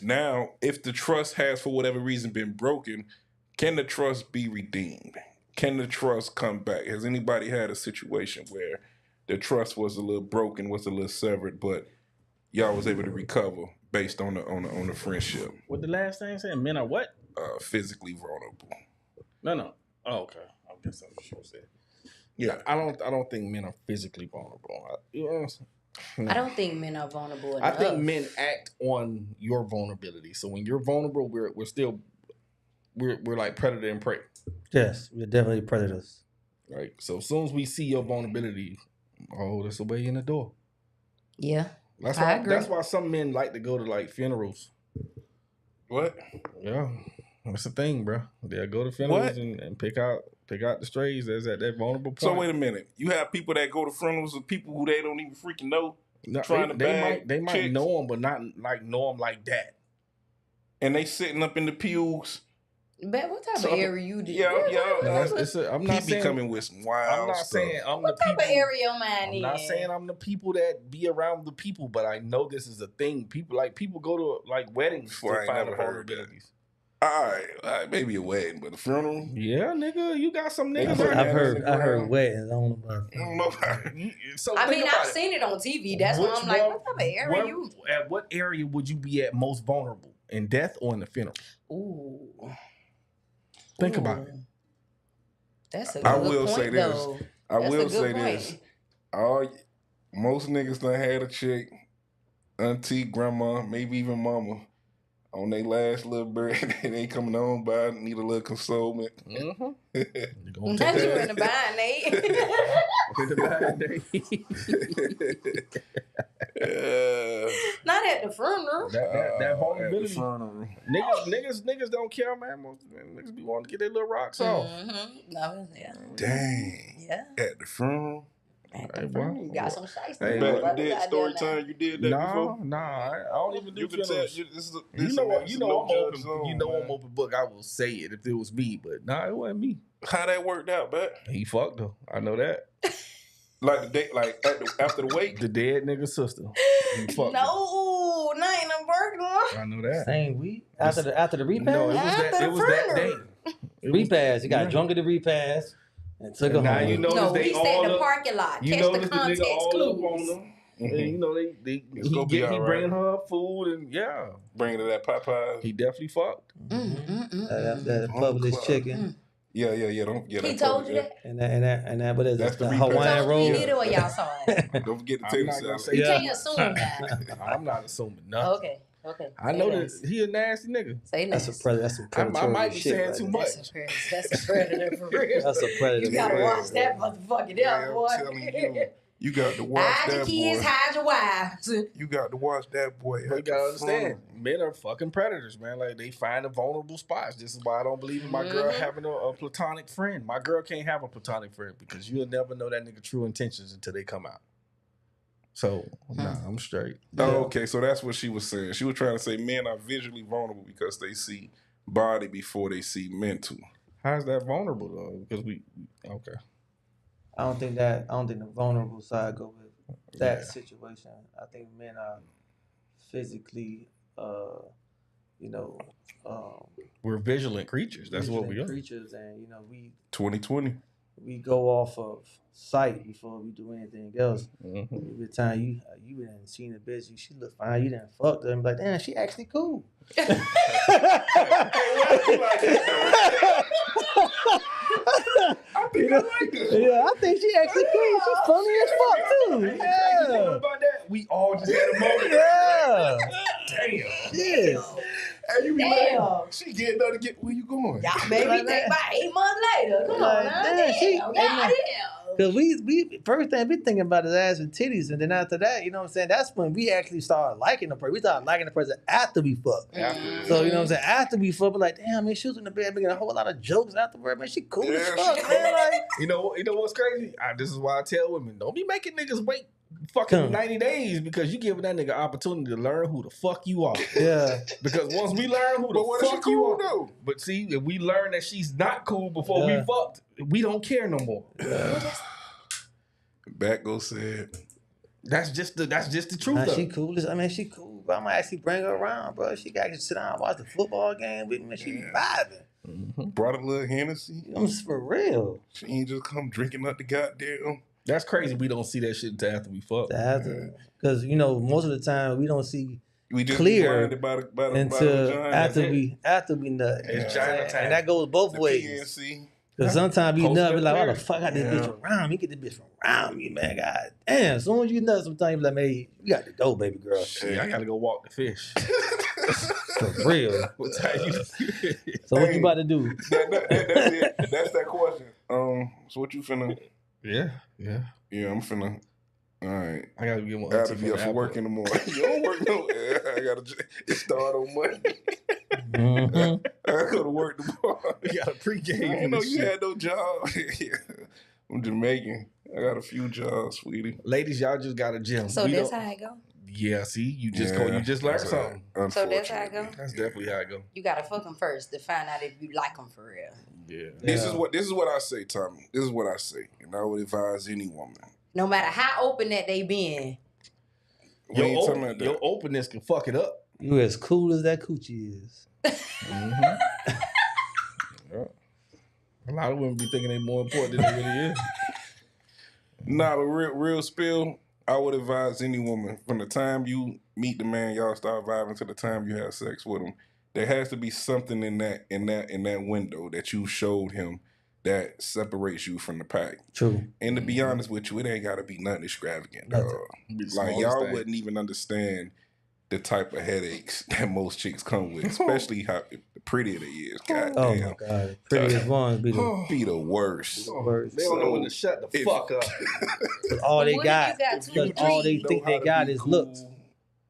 Now, if the trust has for whatever reason been broken, can the trust be redeemed? Can the trust come back? Has anybody had a situation where the trust was a little broken, was a little severed, but y'all was able to recover based on the friendship? What the last thing said? Men are what? Physically vulnerable. No. Oh, okay. I guess that's what she was saying. Yeah, I don't think men are physically vulnerable. I don't think men are vulnerable enough. I think men act on your vulnerability. So when you're vulnerable, we're like predator and prey. Yes, we're definitely predators. Right. So as soon as we see your vulnerability, that's a way in the door. Yeah. I agree. That's why some men like to go to like funerals. What? Yeah. That's the thing, bro. They'll go to funerals and pick out Pick out the strays that's at that vulnerable point. So wait a minute. You have people that go to funerals of people who they don't even freaking know, No, trying to bag they might chicks, know them, but not like know them like that. and they sitting up in the pews. But what type So, of area you did? yeah. I'm not He be saying coming with some wild I'm not stuff. saying I'm What the type people. of area your mind I'm not is? saying I'm the people that be around the people, but I know this is a thing. People go to like weddings Well, I to ain't find the never heard that. vulnerabilities. All right, maybe a wedding, but a funeral. Yeah, nigga, you got some niggas. put out I've bananas in heard the ground. weddings. I don't know about. I don't know about it. So I think mean, about I've it. seen it on TV. That's why I'm like, what type of area you? At what area would you be at most vulnerable? In death or in the funeral? Ooh. Think about it. That's a I good will point, say this. though. I That's a will good say point. this. Most niggas done had a chick, auntie, grandma, maybe even mama, on their last little bird. They ain't coming on by, need a little consolement. Mm-hmm. You're Not you in the bind, Nate. In the bind, Not at the funeral. that vulnerability. At the funeral. Niggas don't care, man. Niggas be wanting to get their little rocks off. Mm-hmm. No, yeah. Dang. Yeah. At the funeral. At the Hey, funeral. well, You got some shiesty. hey, But well, you did story time. You did that before. Nah, I don't even do You can tell. funerals. You know I'm open. I'm open book. I will say it if it was me, but nah, it wasn't me. How that worked out, but He fucked her. I know that. like the day, like after the wake. The dead nigga sister. He fucked her. No, not in a burger. I know that. Same week after the repast. No, it was After that. It was that day. funeral. It was- Repast. You got Yeah. drunk at the repast and took her Now home. you know No, they he all said the up- parking lot. You Catch know the the context nigga all up on clues. them. And, you know It's gonna be all right. bringing her food and yeah, Bringing to that Popeyes. he definitely fucked. That published chicken Yeah. Don't He told you that? and that. What is That's it? the The repast. He Hawaiian told you roll. he did it or y'all saw it? Don't forget the I'm tater not gonna salad. say You Yeah. can't assume that. I'm not assuming nothing. Okay. I know that he a nasty nigga. Say That's nice. That's some predatory I might be shit saying right too there. much. That's a predator for real. That's a predator. You gotta for real. watch that motherfucking Yeah, out, boy. I'm telling you, you got to watch Hide your that kids, boy. hide your wives. You got to watch that boy. But you at the gotta understand, funeral. men are fucking predators, man. Like they find the vulnerable spots. This is why I don't believe in my girl having a platonic friend. My girl can't have a platonic friend because you'll never know that nigga true intentions until they come out. So nah, I'm straight. Oh, okay, so that's what she was saying. She was trying to say men are visually vulnerable because they see body before they see mental. How's that vulnerable though? Because okay. I don't think the vulnerable side go with that situation. I think men are physically, We're vigilant creatures. That's what we vigilant are. creatures, and 2020. we go off of sight before we do anything else. Mhm. Every time you didn't seen a bitch, she look fine. You didn't fuck her and be like, damn, she actually cool. Yeah, I think she actually cool. She's funny as fuck too. Yeah, About that, we all just had a moment. yeah. Damn. Yeah. And you be Damn. like, she getting her to get where you going? Y'all made me think about 8 months later. Come on, Like, now. damn, she- Goddamn. Cause we first thing we thinking about is ass and titties, and then after that, you know what I'm saying? That's when we actually started liking the person. We started liking the person after we fucked. So you know what I'm saying? After we fucked, we're like, damn, man, she was in the bed making a whole lot of jokes afterward. Man, she cool as Yeah, fuck, she man. Like, You know what's crazy? This is why I tell women, don't be making niggas wait fucking 90 days because you giving that nigga opportunity to learn who the fuck you are. yeah, Because once we learn who But the what if she fuck you cool are, though? but see, if we learn that she's not cool before we Yeah. fucked, we don't care no more. Batgo said, That's just the truth. nah, Though. she cool. I mean, she cool. But I might actually bring her around, bro. She got to sit down and watch the football game with me. She be vibing. brought a little Hennessy. I'm for real. She ain't just come drinking up the goddamn. That's crazy. We don't see that shit until after we fuck. Because most of the time we don't see We just clear be blinded by the until vagina. after we nut. It's You know what I'm China saying? time. And that goes both The ways. PNC. Because sometimes you nut, be like, why the Post-nut fuck I got this Yeah. bitch around me? Get this bitch from around me, man. God damn. As soon as you nut, sometimes you be like, man, you got to go, baby girl. Shit, I gotta go walk the fish. For real. What time you? So what you about to do? That's it. That's that question. So what you finna? Yeah. Yeah, I'm finna. All right. I gotta get one. I gotta be up for work in the morning. You don't work no. I gotta start on Monday. Mhm. I go to work tomorrow. You got a pregame. I for didn't know this you shit. had no job. I'm Jamaican. I got a few jobs, sweetie. Ladies, y'all just got a gym. So We that's don't- how it go. Yeah, see, you just Yeah, learned that's something. So that's how it go. That's definitely how it go. You gotta fuck them first to find out if you like them for real. Yeah. This is what I say, Tommy. This is what I say, and I would advise any woman. No matter how open that they been, We ain't talking about that. Your openness can fuck it up. You as cool as that coochie is. Yeah. A lot of women be thinking they more important than they really is. Nah, but real spill. I would advise any woman from the time you meet the man, y'all start vibing to the time you have sex with him. There has to be something in that window that you showed him that separates you from the pack. True. And to be honest with you, it ain't gotta be nothing extravagant, Nothing. dog. Be the Like smallest y'all thing. wouldn't even understand the type of headaches that most chicks come with, especially how prettier they is. God Oh damn. my God. The prettiest ones be the Be the worst. worst. They don't know when to shut the If- fuck up. All they what got, if you got 2 to because all they 3? think know how they to got be is cool. looks.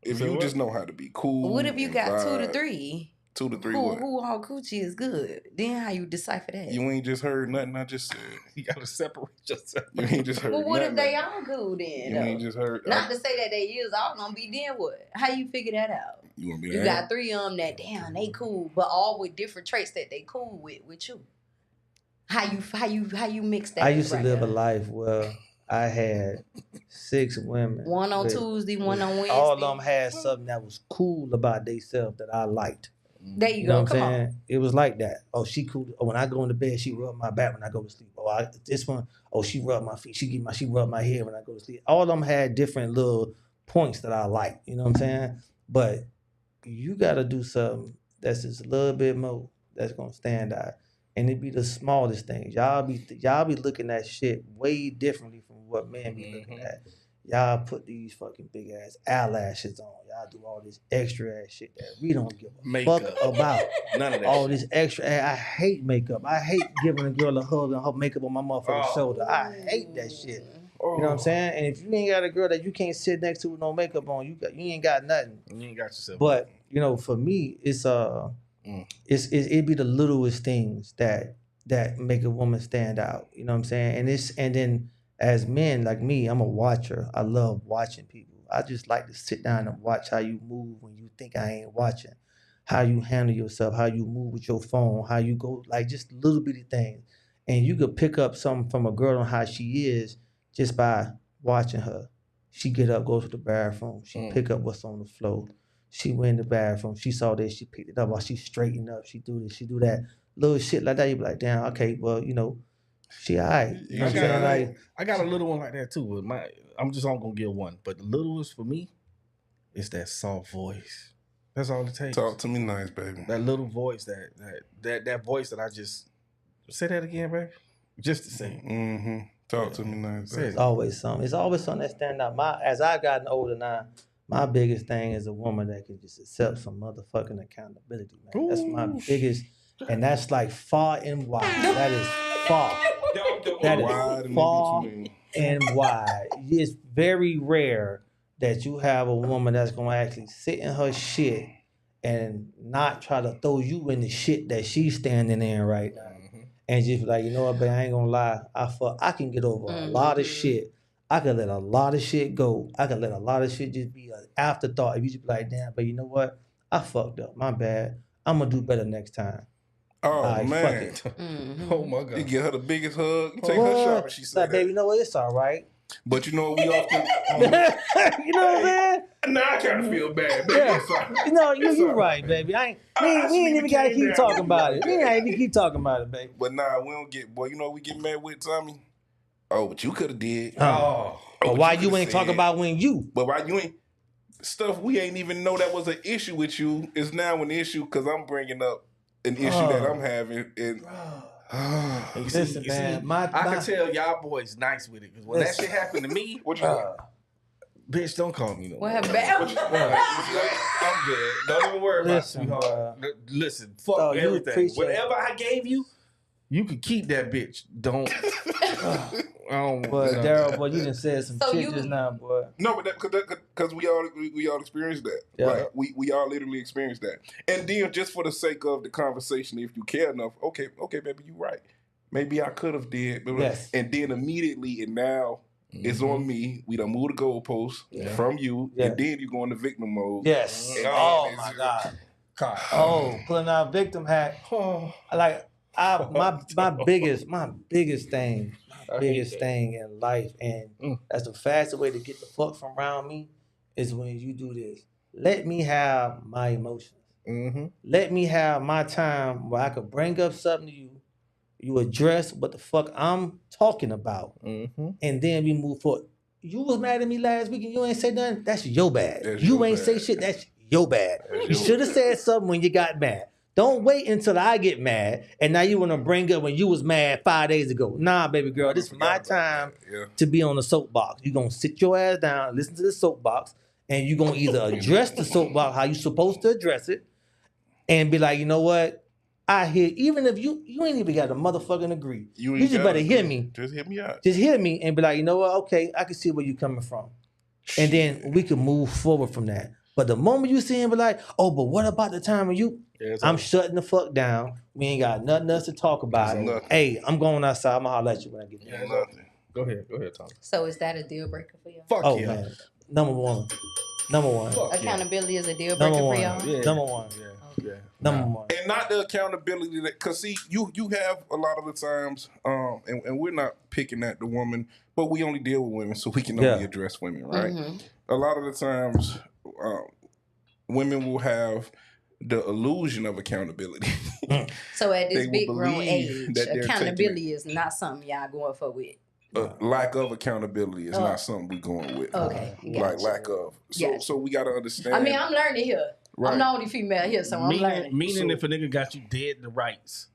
If So you what? just know how to be cool. What if you and got 2 to vibe, 3? 2 to 3 Who what? all coochie is good? Then how you decipher that? You ain't just heard nothing I just said. You gotta separate yourself. You ain't just heard Well, what if nothing. they all good then? You ain't Though? just heard. Not to say that they is all gonna be then what? How you figure that out? You want to be You that? got 3 of them that damn they cool, but all with different traits that they cool with you. How you mix that? I used to right live a there? life where I had 6 women. One on with- Tuesday, one on Wednesday. All of them had something that was cool about themselves that I liked. There you You go. know what I'm Come saying? on. It was like that. Oh, she cool. Oh, when I go into bed, she rub my back when I go to sleep. Oh, this one. Oh, she rub my feet. She rub my head when I go to sleep. All of them had different little points that I like. You know what I'm saying? But you got to do something that's just a little bit more that's gonna stand out, and it be the smallest things. Y'all be looking at shit way differently from what men be looking at. Y'all put these fucking big ass eyelashes on. Y'all do all this extra ass shit that we don't give a Makeup. fuck about. None of that. All this extra. I hate makeup. I hate giving a girl a hug and her makeup on my motherfucking Oh. shoulder. I hate that shit. Oh. You know what I'm saying? And if you ain't got a girl that you can't sit next to with no makeup on, you ain't got nothing. You ain't got yourself. But you know, for me, it be the littlest things that make a woman stand out. You know what I'm saying? And then as men like me, I'm a watcher. I love watching people. I just like to sit down and watch how you move when you think I ain't watching. How you handle yourself, how you move with your phone, how you go, like just little bitty things. And you could pick up something from a girl on how she is just by watching her. She get up, go to the bathroom. She pick up what's on the floor. She went in the bathroom. She saw this. She picked it up. While she straightened up. She do this. She do that. Little shit like that. You be like, damn, okay, well, you know, she all right. You know what I'm saying? Like, I got a little one like that too. But I'm just only gonna get one. But the littlest for me is that soft voice. That's all it takes. Talk to me nice, baby. That little voice, that voice that I just say that again, baby. Just to say. Mm-hmm. Talk to me nice, baby. it's always something. It's always something that stand out. As I've gotten older now, my biggest thing is a woman that can just accept some motherfucking accountability, man. That's my biggest, and that's like far and wide. That is far. That Wide is and far in between. and wide. It's very rare that you have a woman that's gonna actually sit in her shit and not try to throw you in the shit that she's standing in right now. And just be like, you know what, babe, I ain't gonna lie. I can get over a lot of shit. I can let a lot of shit go. I can let a lot of shit just be an afterthought. If you just be like, damn, but you know what? I fucked up. My bad. I'm gonna do better next time. Oh, All right, man. fuck it. Oh my You God. get her the biggest hug. You take her shopping, she said Like, baby, that. you know what? It's all right. But you know what we often... You know what I'm saying? Now I kind of feel bad, baby. Yeah. It's all right. You know, you It's all right, baby. We ain't even gotta keep talking about it. We ain't even keep talking about it, baby. But nah, we don't get... Boy, you know what we get mad with, Tommy? Oh, but you could have did. Oh. But but why you you coulda ain't talking said- about when you? But why you ain't... Stuff we ain't even know that was an issue with you is now an issue because I'm bringing up an issue that I'm having. And You Listen, you man, I can tell y'all boys nice with it because when Listen. that shit happened to me, what you doing? bitch, don't call me no more. What happened? I'm good. Don't even worry Listen, about it, sweetheart. Listen, fuck Oh, you everything. appreciate- Whatever I gave you, You could keep that bitch. Don't. I don't. But no. Daryl, boy, you done said some So shit you- just now, boy. No, but because we all experienced that. Yeah. Like we all literally experienced that. And then just for the sake of the conversation, if you care enough, okay, baby, you right. Maybe I could have did. But Yes. And then immediately, and now it's on me. We done moved the goalpost from you, Yeah. and then you go into victim mode. Yes. And Oh then my it's- God. God. Oh, putting out victim hat. My biggest thing in life, and that's the fastest way to get the fuck from around me, is when you do this. Let me have my emotions. Mm-hmm. Let me have my time where I could bring up something to you. You address what the fuck I'm talking about, Mm-hmm. and then we move forward. You was mad at me last week and you ain't say nothing. That's your bad. That's You your ain't say bad. shit. That's your bad. That's You your should have bad. said something when you got mad. Don't wait until I get mad and now you want to bring up when you was mad 5 days ago. Nah, baby girl, this is my Forgot about time that. Yeah. to be on the soapbox. You gonna sit your ass down, listen to the soapbox, and you gonna either address the soapbox how you supposed to address it, and be like, you know what? I hear, even if you ain't even got to motherfucking agree. You ain't just gotta better hear agree. me. Just hit me out. Just hear me and be like, you know what? Okay, I can see where you're coming from. And then we can move forward from that. But the moment you see him be like, oh, but what about the time when you... I'm shutting the fuck down. We ain't got nothing else to talk about. Nothing. Hey, I'm going outside. I'm going to holler at you when I get there. Nothing. Go ahead, Tom. So is that a deal breaker for y'all? Fuck Oh, yeah. man. Number one. Fuck Accountability is a deal breaker Number for one. y'all? Yeah. Number one. Yeah. Number one. And not the accountability that, cause see, you have a lot of the times, and we're not picking at the woman, but we only deal with women, so we can only address women, right? Mm-hmm. A lot of the times, women will have the illusion of accountability. So at this They will big grown believe age, that they're accountability is not something y'all going for with. Lack of accountability is not something we're going with. Okay, Like gotcha. lack of. So Gotcha. so we got to understand. I mean, I'm learning here. Right. I'm the only female here, so I'm learning. Meaning So- if a nigga got you dead to rights,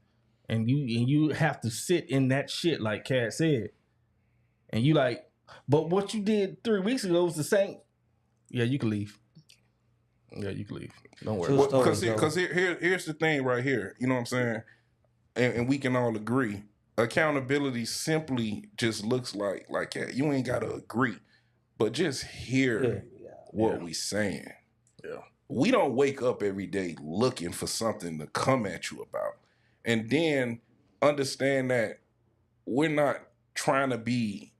and you have to sit in that shit like Kat said, and you like, but what you did 3 weeks ago was the same. Yeah, you can leave. Yeah, you can leave. Don't worry. True story, Because here's the thing right here. You know what I'm saying? And we can all agree. Accountability simply just looks like that. You ain't got to agree, but just hear what we saying. Yeah. We don't wake up every day looking for something to come at you about. And then understand that we're not trying to be,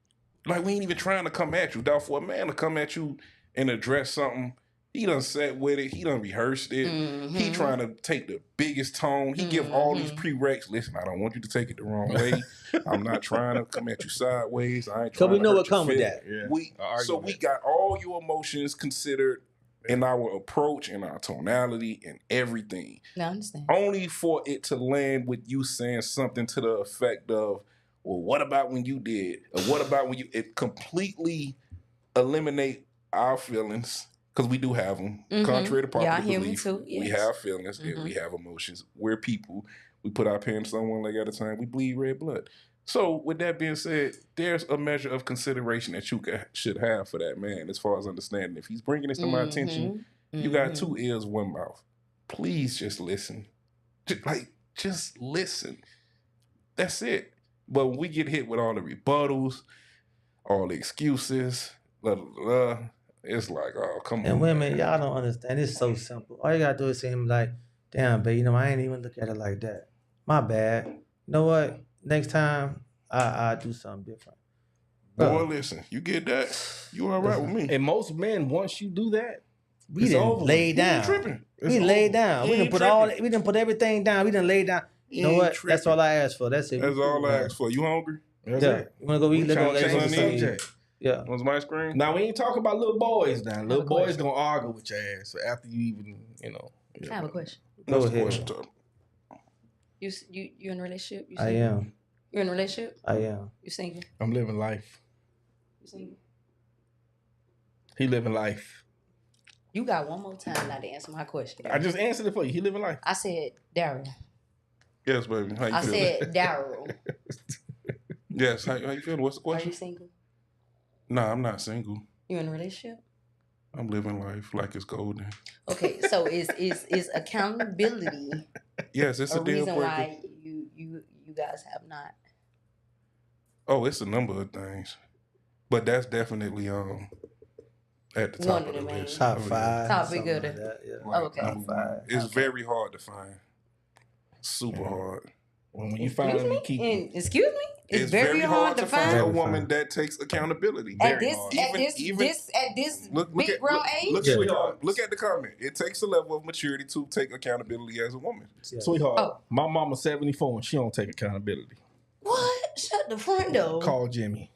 like we ain't even trying to come at you. Dog, for a man to come at you and address something, he done sat with it. He done rehearsed it. Mm-hmm. He trying to take the biggest tone. He give all these prereqs. Listen, I don't want you to take it the wrong way. I'm not trying to come at you sideways. I ain't Because trying we to know hurt what your come with feelings. that. Yeah. So we got all your emotions considered in our approach, in our tonality, and everything. I understand. Only for it to land with you saying something to the effect of, well, what about when you did? Or what about when you... It completely eliminate our feelings, because we do have them. Mhm. Contrary to popular Y'all human belief, too, we yes. have feelings and we have emotions. We're people. We put our pants on one leg at a time. We bleed red blood. So with that being said, there's a measure of consideration that you should have for that man, as far as understanding. If he's bringing this to my attention, you got 2 ears, 1 mouth. Please just listen. Just listen. That's it. But when we get hit with all the rebuttals, all the excuses, blah, blah, blah, it's like, oh, come on. And women, man. y'all don't understand. It's so simple. All you gotta do is say him like, damn, babe, I ain't even look at it like that. My bad. You know what? Next time, I do something different. Boy, listen, you get that? You all right with me? And most men, once you do that, We it's didn't over. lay You down. ain't tripping. We laid down. You We didn't ain't put tripping. we didn't put everything down. We didn't lay down. You You know ain't what? tripping. That's all I asked for. That's it. That's We all cool, I man. asked for. You hungry? That's Yeah. it. You wanna go eat? Let's go. Trying to Let's go change the get something to eat. subject. Yeah. Want some ice cream? Now we ain't talking about little boys now. Little a boys question. gonna argue with your ass after you even, I have a question. Go What's the ahead. question, Tom? You in a relationship? You I single? am. You in a relationship? I am. You single? I'm living life. You single? He living life. You got one more time now to answer my question. I just answered it for you. He living life. I said Daryl. Yes, baby. How you I feeling? said Daryl. Yes. How you feeling? What's the Are you question? single? Nah, I'm not single. You in a relationship? I'm living life like it's golden. Okay, so is accountability Yes, it's a a deal reason breaker. why you you guys have not? Oh, it's a number of things, but that's definitely at the One top of of the the main. list. Top Oh, yeah. five. Top something big like good. that. Yeah. Like, Okay. number one. Five. It's Okay. very hard to find. Super hard. When you Excuse finally me? keep Excuse me? It's very hard to find. a Very woman fine. that takes accountability. At Very this, hard. at this Look big at grown age. look, Yeah. sweetheart. Look at the comment. It takes a level of maturity to take accountability as a woman. Yeah. Sweetheart, Oh. my mama's 74 and she don't take accountability. What? Shut the front door. Call Jimmy.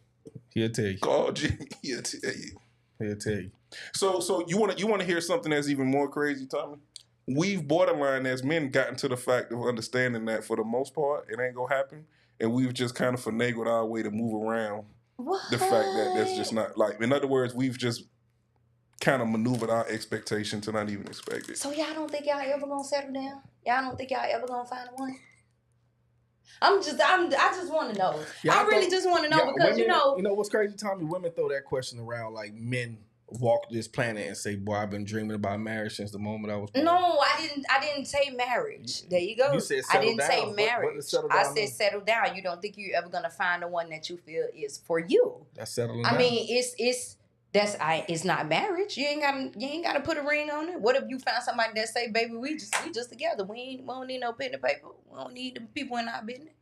He'll tell you. Call Jimmy. He'll tell you. He'll tell you. So you want to hear something that's even more crazy, Tommy? We've borderline as men gotten to the fact of understanding that for the most part it ain't gonna happen, and we've just kind of finagled our way to move around What? the fact that that's just not like. In other words, we've just kind of maneuvered our expectation to not even expect it. So y'all don't think y'all ever gonna settle down? Y'all don't think y'all ever gonna find one? I just want to know. Yeah, I really thought- just want to know Yeah, because women, you know what's crazy, Tommy? Women throw that question around like men walk this planet and say, "Boy, I've been dreaming about marriage since the moment I was born." No, I didn't say marriage. There you go. You said I settle didn't say down. What marriage. does settle I down said mean? settle down. You don't think you're ever gonna find the one that you feel is for you. That's settling I down. mean, it's not marriage. You ain't gotta put a ring on it. What if you found somebody that say, "Baby, we just together. We don't need no pen and paper. We don't need the people in our business."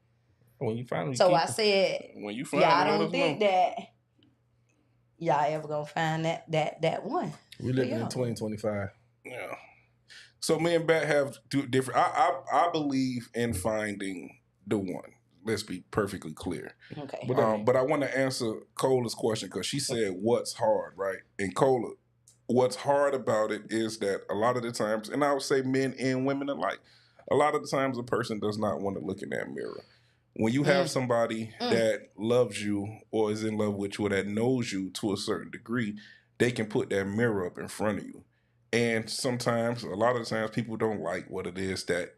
When you finally So keep I said, When you find y'all it, let don't us think know. that y'all ever gonna find that one. we living in y'all. 2025. Yeah. So me and Bat have two different. I believe in finding the one. Let's be perfectly clear. Okay. What that mean? But I want to answer Cola's question because she said, "What's hard?" Right? And Cola, what's hard about it is that a lot of the times, and I would say men and women alike, a lot of the times a person does not want to look in that mirror. When you have somebody that loves you or is in love with you or that knows you to a certain degree, they can put that mirror up in front of you. And sometimes, a lot of the times, people don't like what it is that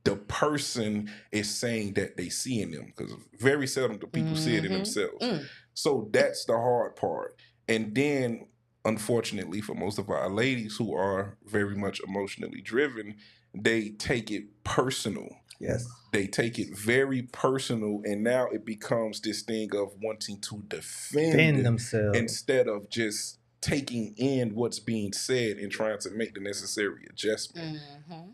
the person is saying that they see in them, because very seldom do people see it in themselves. So that's the hard part. And then, unfortunately, for most of our ladies who are very much emotionally driven, they take it personal. Yes. They take it very personal, and now it becomes this thing of wanting to defend themselves. instead of just taking in what's being said and trying to make the necessary adjustment.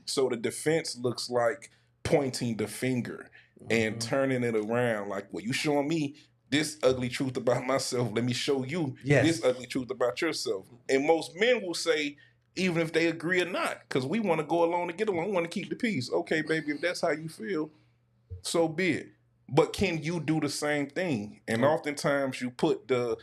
So the defense looks like pointing the finger and turning it around like, well, you showing me this ugly truth about myself. Let me show you this ugly truth about yourself. And most men will say, even if they agree or not, because we want to go along and get along. We want to keep the peace. Okay, baby, if that's how you feel, so be it. But can you do the same thing? And oftentimes you put the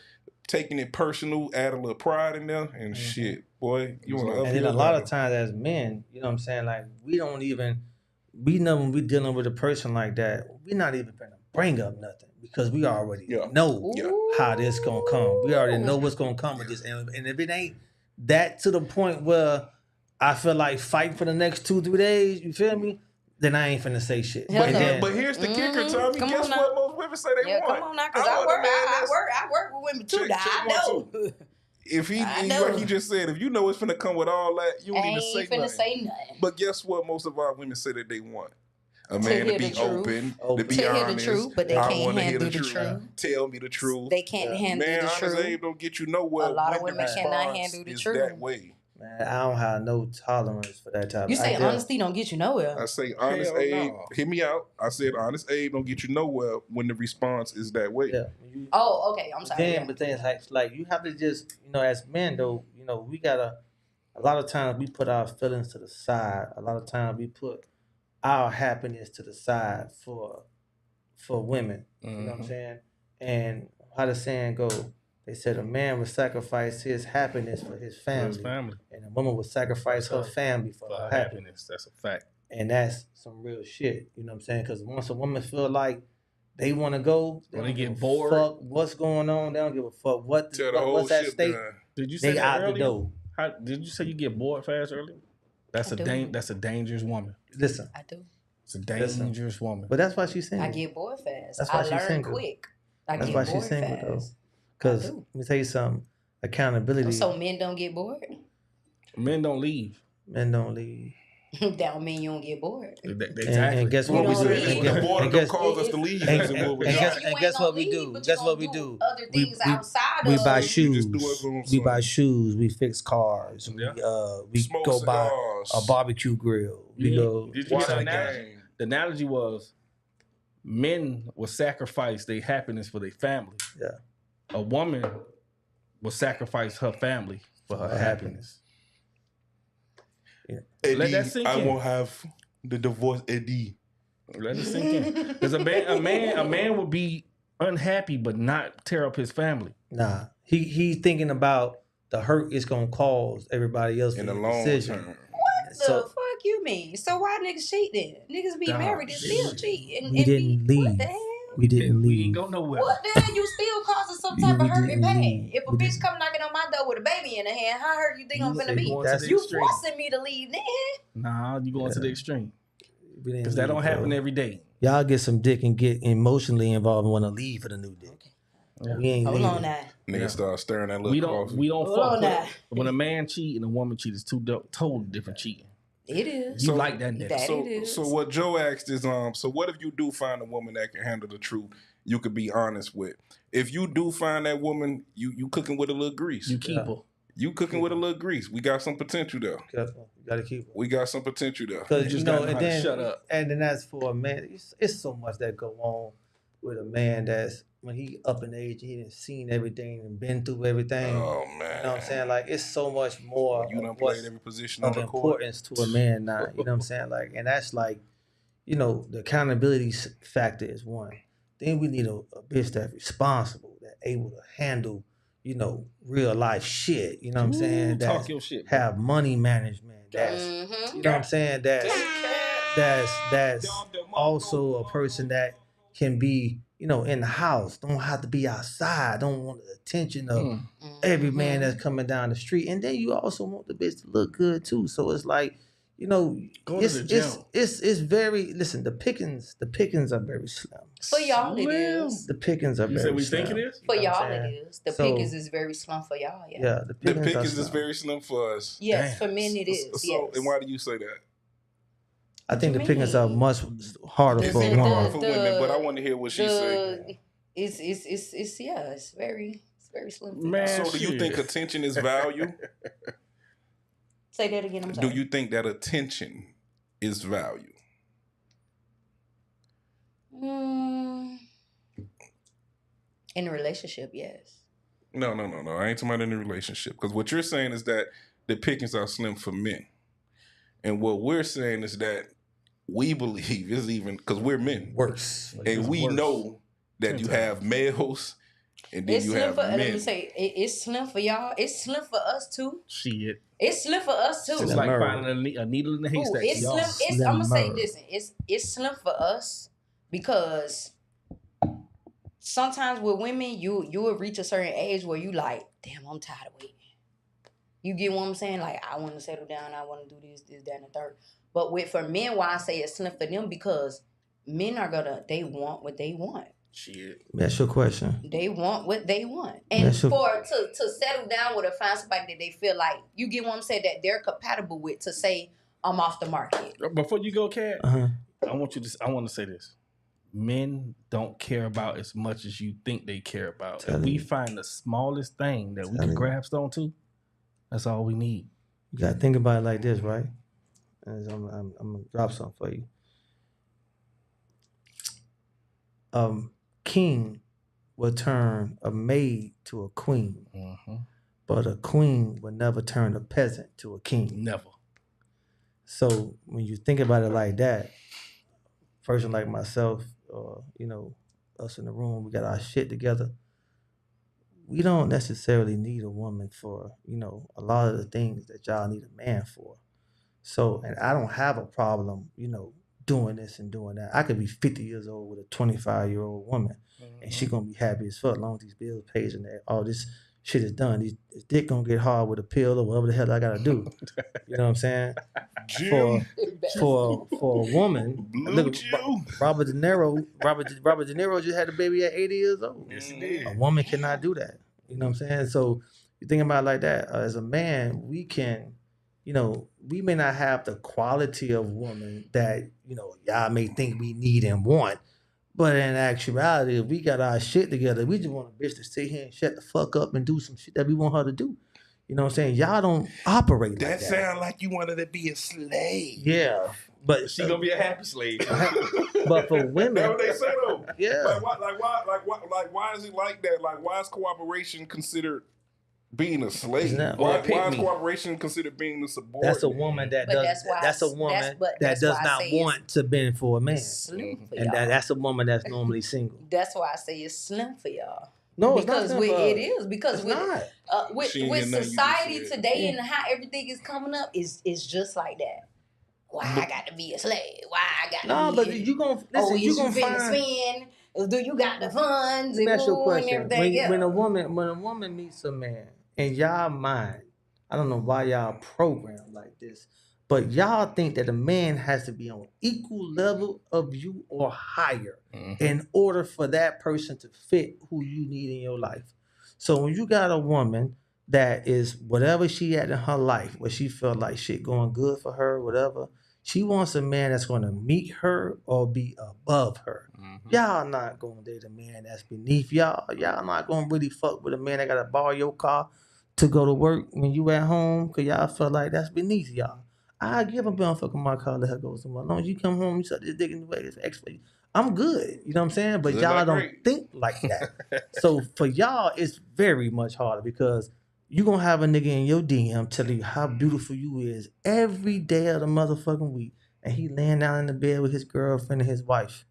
taking it personal, add a little pride in there, and shit, boy, you want to And then a lot of times as men, you know what I'm saying, like we know when we dealing with a person like that, we're not even gonna bring up nothing because we already know how this gonna come. We already know what's gonna come with this. And if it ain't that to the point where I feel like fighting for the next 2-3 days, you feel me? Then I ain't finna say shit. But here's the kicker, Tommy. Come Guess on now. what most women say they want? Come on now, because I I want a man that's- work with women too. Check- Now check I one, know. If he, I and know. like he just said, if you know it's finna come with all that, you don't I need ain't to say finna nothing. say nothing. But guess what? Most of our women say that they want a To man to hear be the truth. open, to be To hear the honest. truth, but they I can't wanna hear handle the the truth. truth. Tell me the truth. They can't handle Man, the honest truth. Abe don't get you nowhere. A lot of when the women cannot response handle the is truth. that way. Man, I don't have no tolerance for that type You of say I just- honesty don't get you nowhere. I say honest Hell Abe. no. Hear me out. I said honest Abe don't get you nowhere when the response is that way. Yeah. Oh, okay. I'm sorry. But then it's like you have to just, as men though, we gotta, a lot of times we put our feelings to the side. A lot of times we put our happiness to the side for women. You know what I'm saying? And how the saying go, they said a man would sacrifice his happiness for his family, and a woman would sacrifice her family for her happiness. That's a fact. And that's some real shit. You know what I'm saying? Because once a woman feel like they want to go, When they don't get give a bored. fuck what's going on. They don't give a fuck Tell the whole what's at ship stake. down. Did you say They that out the earlier? door. Did you say you get bored fast earlier? That's I a do. that's a dangerous woman. Listen, I do. It's a dangerous woman. but that's why she's single. I get bored fast. That's why I she's learn single. quick. I That's get why bored she's single though. fast. Because I let do. me tell you something. Accountability. So men don't get bored? Men don't leave. Men don't leave. That don't mean you don't get bored. Exactly. And guess What what we we do? do? The boredom And guess, caused us to leave. and, That's what we and do. guess, You and ain't guess gonna what we leave, do? but you Guess gonna what we do do? other things outside we of- buy You just do shoes. us on We buy Sunday. shoes. We fix cars. Yeah. We Smoke go buy cigars. a barbecue grill. We go. Did you Watch get the the analogy? game. The analogy was men will sacrifice their happiness for their family. Yeah. A woman will sacrifice her family for her happiness. Eddie, Let that sink I in. won't have the divorce, Eddie. Let it sink in. Because a man will be unhappy but not tear up his family. Nah, he's thinking about the hurt it's gonna cause everybody else In for the the long decision. term. The fuck you mean? So why niggas cheat then? Niggas be Dog, married and still cheat. And we didn't leave. What the hell? We didn't We leave. ain't go nowhere. What the hell? You still causing some type We of hurt and didn't pain. leave. If a We bitch didn't. come knocking on my door with a baby in her hand, how hurt you think I'm You finna say be? going to the You extreme. forcing me to leave then. Nah, you going to the extreme. We didn't Because that leave, don't happen bro. every day. Y'all get some dick and get emotionally involved and want to leave for the new dick. Yeah. We ain't Hold leaving. on now. Niggas start stirring that little We coffee. don't Hold on fuck now. with when a man cheat and a woman cheat is two totally different cheating. It is. You So- like that nigga. That it is. So what Joe asked is, so what if you do find a woman that can handle the truth? You could be honest with. If you do find that woman, you cooking with a little grease. You keep her. You cooking with a little grease. We got some potential there. Careful. You gotta keep it. We got some potential there. Because You just you know, gotta know and how to then shut up. And then that's for a man. It's so much that go on with a man that's when he up in age, he done seen everything and been through everything. Oh man. You know what I'm saying? Like it's so much more You done of what's played every position on of the court. importance to a man now. You know what I'm saying? Like, and that's like, you know, the accountability factor is one. Then we need a bitch that's responsible, that able to handle, you know, real life shit. You know what I'm saying? Talk That your shit. have money management. That's Mm-hmm. you know what I'm saying? That's also a person that can be, you know, in the house. Don't have to be outside. Don't want the attention of every man that's coming down the street. And then you also want the bitch to look good too. So it's like, you know, Go to the gym. it's very listen, the pickings are very slim. For y'all, it is. The pickings are You very said we slim. think it is? For You know what y'all, I'm it saying? is. The So- pickings is very slim for y'all. Yeah. Yeah, the The pickings, pickings are is slim. very slim for us. Yes, Damn. for men it is. So, yes. and why do you say that? I think the you pickings are mean? much harder It's for a even woman. hard for women, but I want to hear what she said. It's very slim. For Man. y'all. So do you shit. think attention is value? Say that again. I'm Do sorry. you think that attention is value? In a relationship, yes. No. I ain't talking about in a relationship. Because what you're saying is that the pickings are slim for men. And what we're saying is that we believe is even, because we're men. Worse. And we worse. know that you have males and then It's you slim have for. Let me men. say, it's slim for y'all. It's slim for us too. Shit. It's slim for us too. It's Slim. like Slimmer. finding a needle in the Ooh, haystack. it's y'all. slim. I'm gonna say, Slimmer. listen, it's slim for us because sometimes with women, you will reach a certain age where you like, damn, I'm tired of waiting. You get what I'm saying? Like, I want to settle down. I want to do this, that, and the third. But for men, why I say it's slim for them because men they want what they want. Shit. That's your question. They want what they want. And That's your- to settle down with or find somebody that they feel like, you get what I'm saying, that they're compatible with to say, I'm off the market. Before you go, Kat, Uh-huh. I want to say this. Men don't care about as much as you think they care about. Tell If we you. find the smallest thing that we Tell can you. grasp onto, that's all we need. You gotta think about it like this, right? And I'm gonna drop something for you. King will turn a maid to a queen, Mm-hmm. but a queen will never turn a peasant to a king. Never. So when you think about it like that, a person like myself, or you know, us in the room, we got our shit together. We don't necessarily need a woman for, you know, a lot of the things that y'all need a man for. So, and I don't have a problem, you know, doing this and doing that. I could be 50 years old with a 25-year-old woman, and she gonna be happy as fuck as long as these bills paid and that all this shit is done. This dick gonna get hard with a pill or whatever the hell I gotta do. You know what I'm saying? For a woman, Blue look, Chew. Robert De Niro just had a baby at 80 years old. Yes, it did. A woman cannot do that. You know what I'm saying? So you think about it like that. As a man, we can you know, we may not have the quality of woman that, you know, y'all may think we need and want. But in actuality, if we got our shit together, we just want a bitch to sit here and shut the fuck up and do some shit that we want her to do. You know what I'm saying? Y'all don't operate like That that. sound like you wanted to be a slave. Yeah. But She gonna be a happy slave. but for women, That's what they say though. yeah. Why is it like that? Like, why is cooperation considered being a slave? Isn't that- Why Pick is me. cooperation considered being the subordinate? That's a woman that But does. that's why That's a I- woman that's- but that that's does why I not say it's- want to bend for a man, It's slim for and y'all. that's a woman that's normally single. That's why I say it's slim for y'all. No, Because it's not. it is because It's with not. with She ain't with hear nothing you society just said. today and how everything is coming up is just like that. Why I got to be a slave? Why I got to No, be? but you gonna listen. Oh, You is you gonna finna find. spend? Do you got the funds Let me and, ask you a ooh, and question. everything else? When a woman meets a man, in y'all mind, I don't know why y'all programmed like this, but y'all think that a man has to be on equal level of you or higher in order for that person to fit who you need in your life. So when you got a woman that is whatever she at in her life, where she felt like shit going good for her, whatever, she wants a man that's going to meet her or be above her. Y'all not going to date a man that's beneath y'all. Y'all not going to really fuck with a man that got to borrow your car to go to work when you at home because y'all feel like that's beneath y'all. I give a motherfucker my car, let her go somewhere. As long as you come home, you suck this dick in the way, it's extra. I'm good. You know what I'm saying? But Good y'all like don't great. think like that. So for y'all, it's very much harder because you going to have a nigga in your DM telling you how beautiful you is every day of the motherfucking week. And he laying down in the bed with his girlfriend and his wife.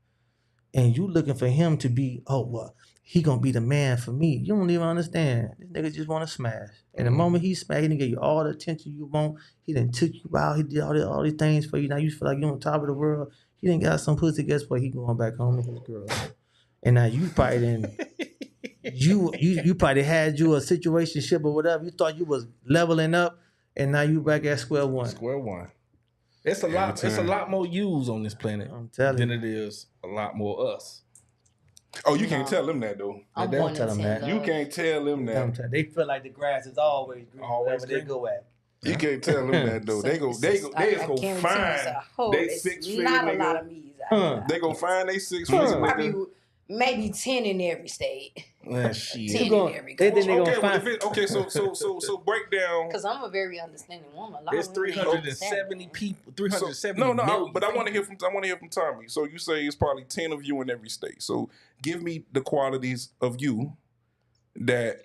And you looking for him to be, oh, well, he going to be the man for me. You don't even understand. This nigga just want to smash. And the moment he smash, he done give you all the attention you want. He done took you out. He did all these things for you. Now you feel like you on top of the world. He done got some pussy. Guess what? He going back home to his girl. And now you probably didn't. You probably had you a situationship or whatever. You thought you was leveling up, and now you back at square one. Square one. It's a Every lot. It's a time. lot more yous on this planet I'm telling than you. it is a lot more us. Oh, you can't tell them that though. I'm They don't one tell in 'em 10 that. You love. can't tell them that. They feel like the grass is always green Always wherever green. they go at. You can't tell them that though. They just go guarantee find it's a whole. they It's 6 figure not a nigga. lot of me's out Huh. there. They go find they 6 Huh. figure Probably nigga. maybe 10 in every state. Shit. 10 gonna- in every they country. think they gonna Okay, well, find- if it, okay, so break down. Because I'm a very understanding woman. A lot There's of women ain't 370 understanding. people. So, 370 no, million but I want to people. hear from Tommy. So you say it's probably 10 of you in every state. So give me the qualities of you that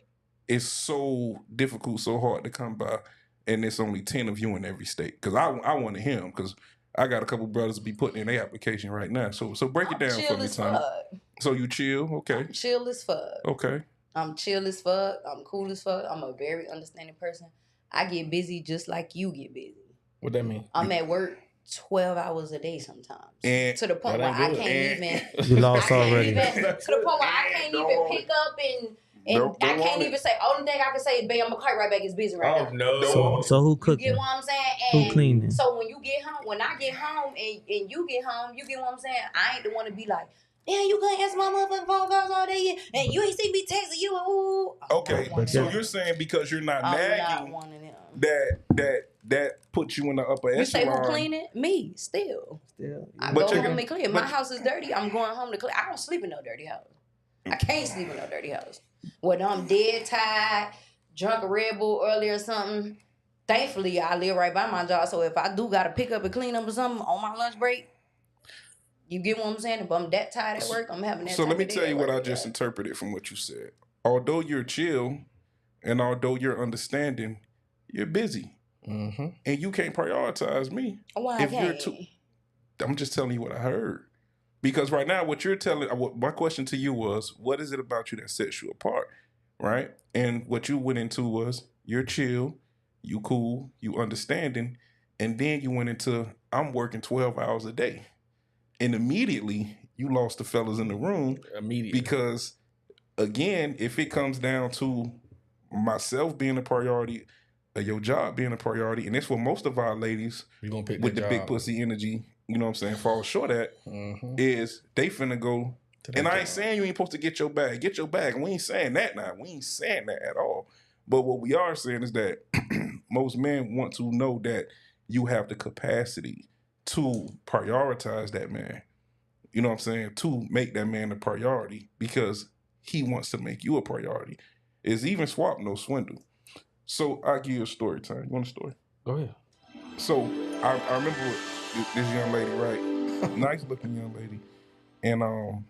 is so difficult, so hard to come by, and it's only 10 of you in every state. Because I want to hear them because I got a couple brothers to be putting in their application right now. So break it down for chill me, as Tommy. fuck. So you chill, okay, I'm chill as fuck. okay. I'm chill as fuck. I'm cool as fuck. I'm a very understanding person. I get busy just like you get busy. What that mean? I'm at work 12 hours a day sometimes. And- to the point That where ain't I good. can't And- even. You I lost can't already. even. To the point where I can't Don't even want pick it. up and Don't I want can't it. even say. Only thing I can say is, "Babe, I'm gonna call you right back. It's busy right now." no. So who You cooking? get what I'm saying? Who And cleaning? so when you get home, when I get home and you get home, you get what I'm saying? I ain't the one to be like, yeah, you couldn't answer my motherfucking phone calls all day and you ain't see me texting you. Ooh. I'm Okay, not one of so them. you're saying because you're not I'm not nagging one of them. that puts you in the upper You say echelon. who cleaning? Me, still. I But go you home can- and clean. but- My house is dirty. I'm going home to clean. I don't sleep in no dirty house. I can't sleep in no dirty house. Whether I'm dead tired, drunk a Red Bull early or something, thankfully I live right by my job. So if I do got to pick up and clean up or something on my lunch break, you get what I'm saying? If I'm that tired at work, I'm having that So let me type of tell day you at what work, I just yeah. interpreted from what you said. Although you're chill and although you're understanding, you're busy. Mm-hmm. And you can't prioritize me. Why if you're can't? too- I'm just telling you what I heard. Because right now, what you're telling, my question to you was, what is it about you that sets you apart, right? And what you went into was, you're chill, you cool, you understanding, and then you went into, I'm working 12 hours a day. And immediately, you lost the fellas in the room Immediately. because, again, if it comes down to myself being a priority, or your job being a priority, and that's what most of our ladies You're gonna pick with the that big job. pussy energy, you know what I'm saying, fall short at, is they finna go. To that And I ain't job. saying you ain't supposed to get your bag. Get your bag. We ain't saying that now. We ain't saying that at all. But what we are saying is that most men want to know that you have the capacity to prioritize that man. You know what I'm saying? To make that man a priority because he wants to make you a priority. It's even swap, no swindle. So I'll give you a story time. You want a story? Go ahead. So I remember this young lady, right? Nice looking young lady. And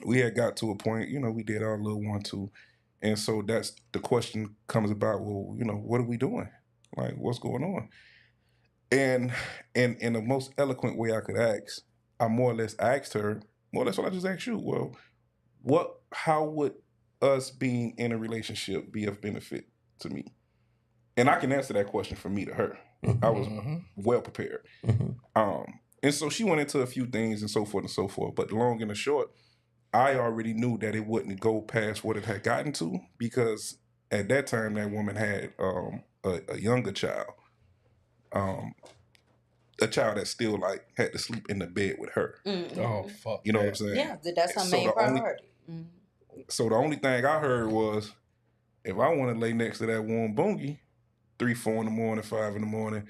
we had got to a point, we did our little 1-2. And so that's the question comes about, well, what are we doing? Like, what's going on? And in the most eloquent way I could ask, I more or less asked her, more or less what I just asked you, well, how would us being in a relationship be of benefit to me? And I can answer that question from me to her. I was well prepared. And so she went into a few things and so forth and so forth. But the long and the short, I already knew that it wouldn't go past what it had gotten to because at that time that woman had a younger child, a child that still like had to sleep in the bed with her. Oh fuck! You know what I'm saying? Yeah, that's her So main priority. So the only thing I heard was, if I want to lay next to that warm boongie, 3, 4 in the morning, 5 in the morning,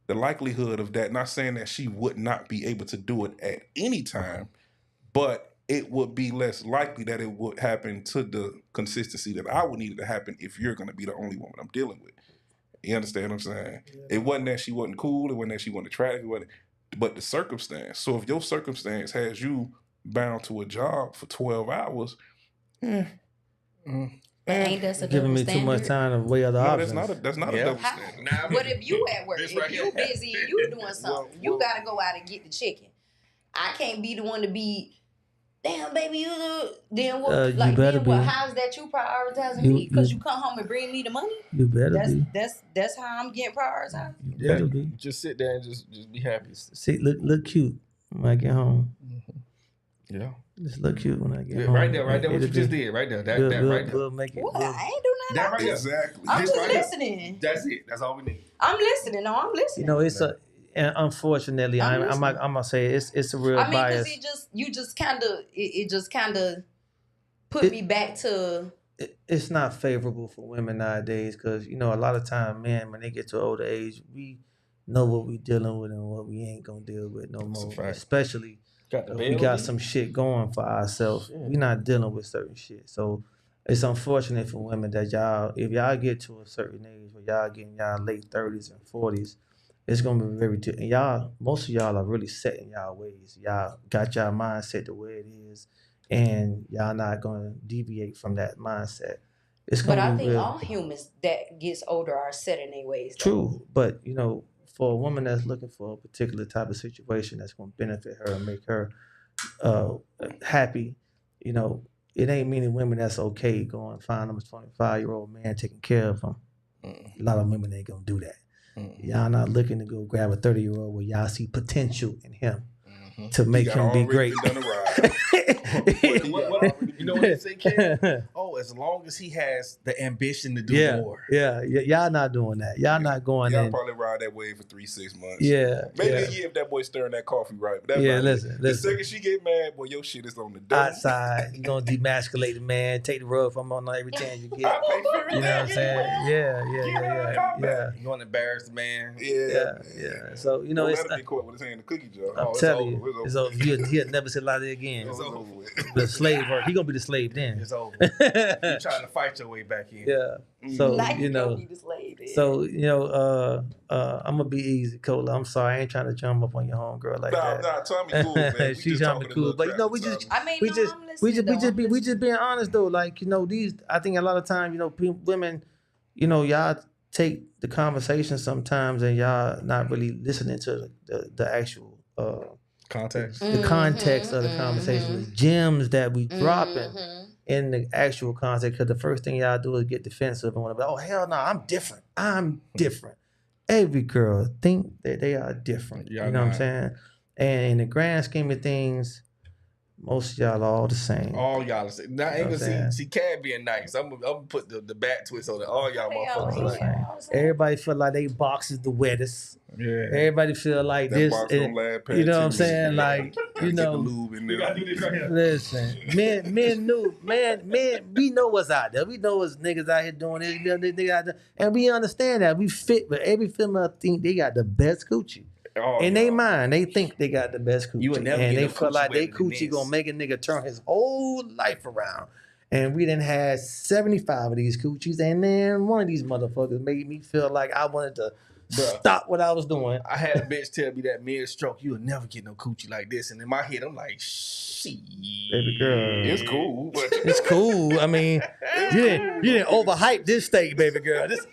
the likelihood of that, not saying that she would not be able to do it at any time, but it would be less likely that it would happen to the consistency that I would need it to happen if you're going to be the only woman I'm dealing with. You understand what I'm saying? Yeah. It wasn't that she wasn't cool. It wasn't that she wasn't attractive. But the circumstance. So if your circumstance has you bound to a job for 12 hours, Ain't that a giving double me standard? too much time to weigh other options. That's not a double standard. Nah, what if you at work? If you busy and you doing something, you gotta go out and get the chicken. I can't be the one to be, damn baby, you do. Then what? You better then what? be. How's that you prioritizing me? Because you come home and bring me the money. You better be. That's how I'm getting prioritized. You better be. Just sit there and just be happy. See, look cute when I get home. Yeah. Just look cute when I get home. Right there. What you just did. Right there. That right there. We'll make it. What? I ain't do nothing. That right there. Exactly. I'm just right listening. That's it. That's all we need. I'm listening. No, I'm listening. It's and unfortunately, I'm gonna say it's a real I mean, bias. because it just kind of put me back to. It's not favorable for women nowadays because a lot of time, men, when they get to older age, we know what we dealing with and what we ain't gonna deal with no more. Especially if we got some shit going for ourselves. We're not dealing with certain shit. So it's unfortunate for women that if y'all get to a certain age where y'all getting y'all late 30s and 40s, it's gonna be very and most of y'all are really set in y'all ways. Y'all got y'all mindset the way it is, and y'all not gonna deviate from that mindset. But I think all humans that gets older are set in their ways. Though. True, but for a woman that's looking for a particular type of situation that's gonna benefit her and make her happy, it ain't many women that's okay going find them a 25-year-old man taking care of them. A lot of women ain't gonna do that. Y'all not looking to go grab a 30-year-old where y'all see potential in him to make him be great. You know what they say, Ken? Oh, as long as he has the ambition to do more. Yeah. Y'all not doing that. Y'all not going in. Y'all probably ride that wave for 3-6 months. Yeah. Maybe a year if that boy stirring that coffee right. But listen. The second she get mad, boy, your shit is on the door. Outside, you gonna demasculate the man, take the rug from him on every chance you get. I pay for it. You know what I'm saying? Yeah. You want to embarrass the man? Yeah. So Don't let him be caught with his hand in the cookie jar. I'm telling you, it's over. He'll never sit like that again. It's over with. The slave work. He gonna be the slave then. It's over. You're trying to fight your way back in. Yeah. So Like you gonna be the slave then. So I'm gonna be easy, Cola. I'm sorry, I ain't trying to jump up on your homegirl like that. Nah, Tommy cool, man. She's trying to be cool, but we just I mean, we just being honest though. Like these, I think a lot of times women, y'all take the conversation sometimes and y'all not really listening to the actual context, the context of the conversation, the gems that we dropping in the actual context. Because the first thing y'all do is get defensive and want to be, oh hell no, I'm different. Every girl think that they are different. You know what I'm saying? And in the grand scheme of things, Most of y'all are all the same. All y'all are saying. Now, I ain't You know what gonna I'm see Cad being nice. I'm gonna put the back twist on it. All y'all They all motherfuckers. the same. Everybody feel like they box is the wettest. Yeah. Everybody feel like That this. box don't last past You know what I'm 10 saying? minutes. Like, Gotta you get the know, lube in We gotta there. do this right here. listen, men, we know what's out there. We know what's niggas out here doing this, niggas out there, and we understand that we fit. But every female think they got the best coochie. Oh, In their mind, they think they got the best coochie, You would never and get they no feel coochie like they better than coochie this. gonna make a nigga turn his whole life around. And we done had 75 of these coochies, and then one of these motherfuckers made me feel like I wanted to stop what I was doing. I had a bitch tell me that mid-stroke, you'll never get no coochie like this. And in my head, I'm like, shit. Baby girl, It's cool, but it's cool. I mean, you didn't overhype this steak, baby girl. This,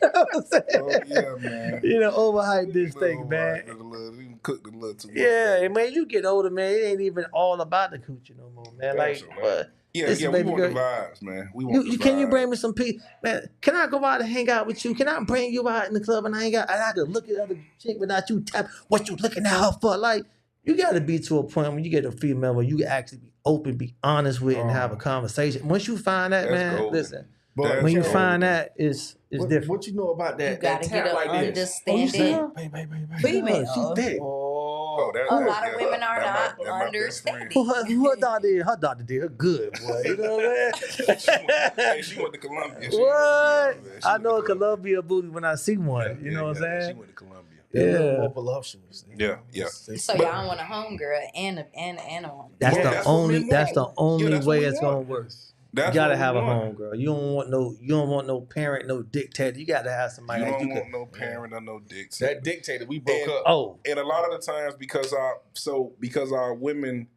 you know what I'm saying? oh, yeah, man. You didn't overhype this steak, You man. You cooked a little too much. Yeah, man, you get older, man. It ain't even all about the coochie no more, man. Like, Absolutely. what? Yeah, Listen, we baby want girl, the vibes, man. We want the can you vibes. bring me some peace, man? Can I go out and hang out with you? Can I bring you out in the club and I could look at other chick without you tap? What you looking at her for? Like, you got to be to a point when you get a female where you can actually be open, be honest with, and have a conversation. Once you find that, That's man, golden. listen. But When you That's find golden. that, it's different. What you know about that? You gotta that get tap an like this? Oh, you see understanding. her? Baby. Female. She thick. Oh, that- A that- lot of yeah, women are that not my- that my best friend. understanding. Who her daughter did? Her daughter did her good, boy. You know what I'm saying? Hey, she went to Columbia. She What? went to Columbia. She I went know to a Columbia booty when I see one. You know what I'm She saying? went to Columbia. they're a little Yeah. more voluptuous. Yeah, yeah. So y'all want a homegirl and a woman. That's Yeah, the that's what only. men That's the want. only Yeah, that's way what we it's want. gonna work. That's You gotta what we have a want. home girl. You don't want no parent, no dictator. You gotta have somebody You that don't you want can. no parent or no dick. That dictator, we broke And- up. Oh, And a lot of the times because our women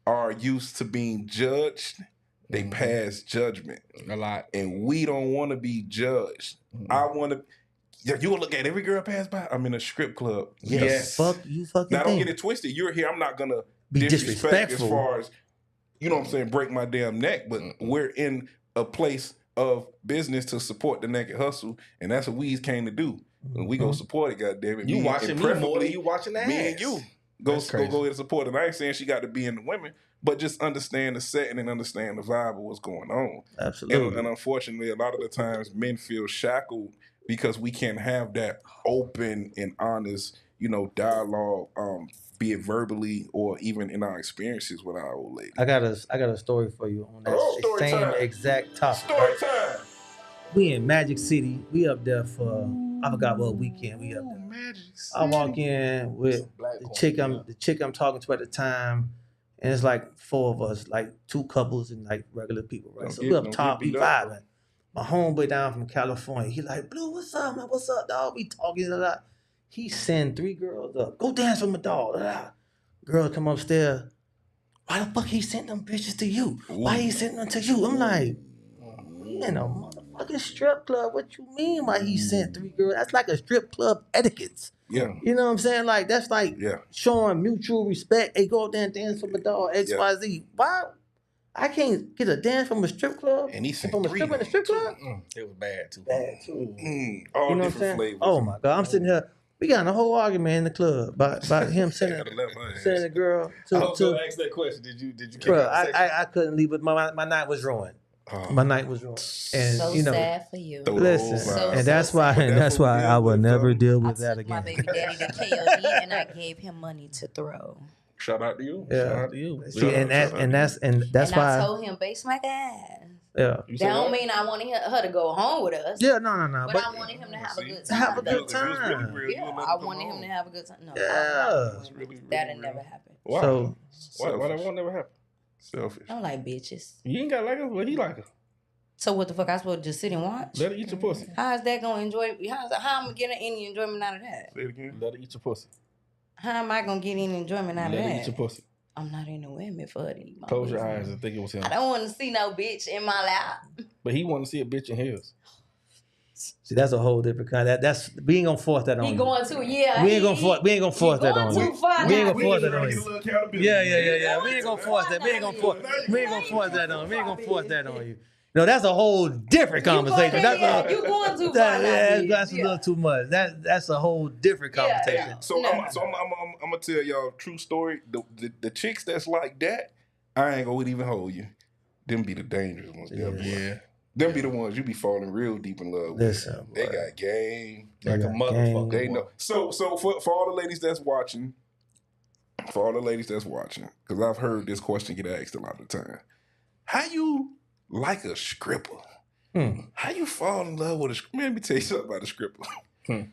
are used to being judged, they Mhm. pass judgment. A lot. And we don't want to be judged. Mhm. I want to. Yeah, you will look at every girl pass by. I'm in a strip club. Yes. fuck you, fucking Now don't think. get it twisted. You're here. I'm not gonna Be disrespect as disrespectful. far as you know what I'm saying, break my damn neck. But we're in a place of business to support the naked hustle, and that's what we came to do. And we go support it, goddammit. You Me watching and me more preferably than you watching the me ass. and you go That's crazy. ahead and support it. And I ain't saying she got to be in the women, but just understand the setting and understand the vibe of what's going on. Absolutely. And unfortunately, a lot of the times men feel shackled because we can't have that open and honest, dialogue, be it verbally or even in our experiences with our old lady. I got a story for you on that story same time. exact topic. Story time. We in Magic City. We up there for I forgot what weekend we up there. Magic I walk in with the chick I'm talking to at the time, and it's like four of us, like two couples and like regular people, right? So we up top, we vibing. My homeboy down from California, he like, Blue, what's up, man? What's up, dog? We talking a lot. He send 3 girls up. Go dance with my dog. Girl come upstairs. Why the fuck he sent them bitches to you? Why he sent them to you? I'm like, we in a motherfucking strip club. What you mean why he sent 3 girls? That's like a strip club etiquette. Yeah. You know what I'm saying? Like, that's like showing mutual respect. Hey, go out there and dance for my dog, XYZ. Why? I can't get a dance from a strip club? And he sent from a 3 strip in a strip club? It was bad too. Bad, too. All You know what I'm different saying? flavors. Oh, my God. I'm sitting here. We got a whole argument in the club about him sending a girl I was to gonna ask that question. Did you kick bro, out the section? I couldn't leave, but my night was ruined. My night was ruined. And, So sad for you. listen, So and that's sad. why That's what we I deal will with, never though. deal I with that took my again. baby daddy to KOD and I gave him money to throw. Shout out to you. Yeah. Shout out to you. See, and that's And I why told him, base my ass. yeah. You That said don't what? mean I wanted her to go home with us. Yeah, no. But I wanted him to have a good time. Have a good If it was really time. real, you Yeah, would let I him come wanted him home. to have a good time. No, Yeah. that'll never happen. Why? So Why that won't never happen? Selfish. I don't like bitches. You ain't gotta like her, but he like her. So what the fuck? I supposed to just sit and watch? Let her eat your pussy. How is that gonna enjoy? How am I getting any enjoyment out of that? Say it again. Let her eat your pussy. How am I gonna get any enjoyment out Let of her eat that? your pussy. I'm not in the women for it anymore. Close your eyes and think it was him. I don't want to see no bitch in my lap. But he want to see a bitch in his. see, that's a whole different kind. That's we ain't gonna force that on He you. going to, yeah. We ain't gonna force that on going you. too far We ain't now. gonna force that on you. Yeah. We ain't gonna too force far that. We ain't now. gonna force. We ain't gonna force that on. We ain't gonna force that on you. No, that's a whole different conversation. You going too far now, bitch. That's a little too much. That's a whole different conversation. So I'm gonna tell y'all a true story. The chicks that's like that, I ain't gonna even hold you. Them be the dangerous ones. Yeah. Them be the ones you be falling real deep in love with. Listen, They boy. got game. Like a got motherfucker. They boy. know. So for all the ladies that's watching, because I've heard this question get asked a lot of time. How you like a stripper? How you fall in love with a stripper? Let me tell you something about a stripper.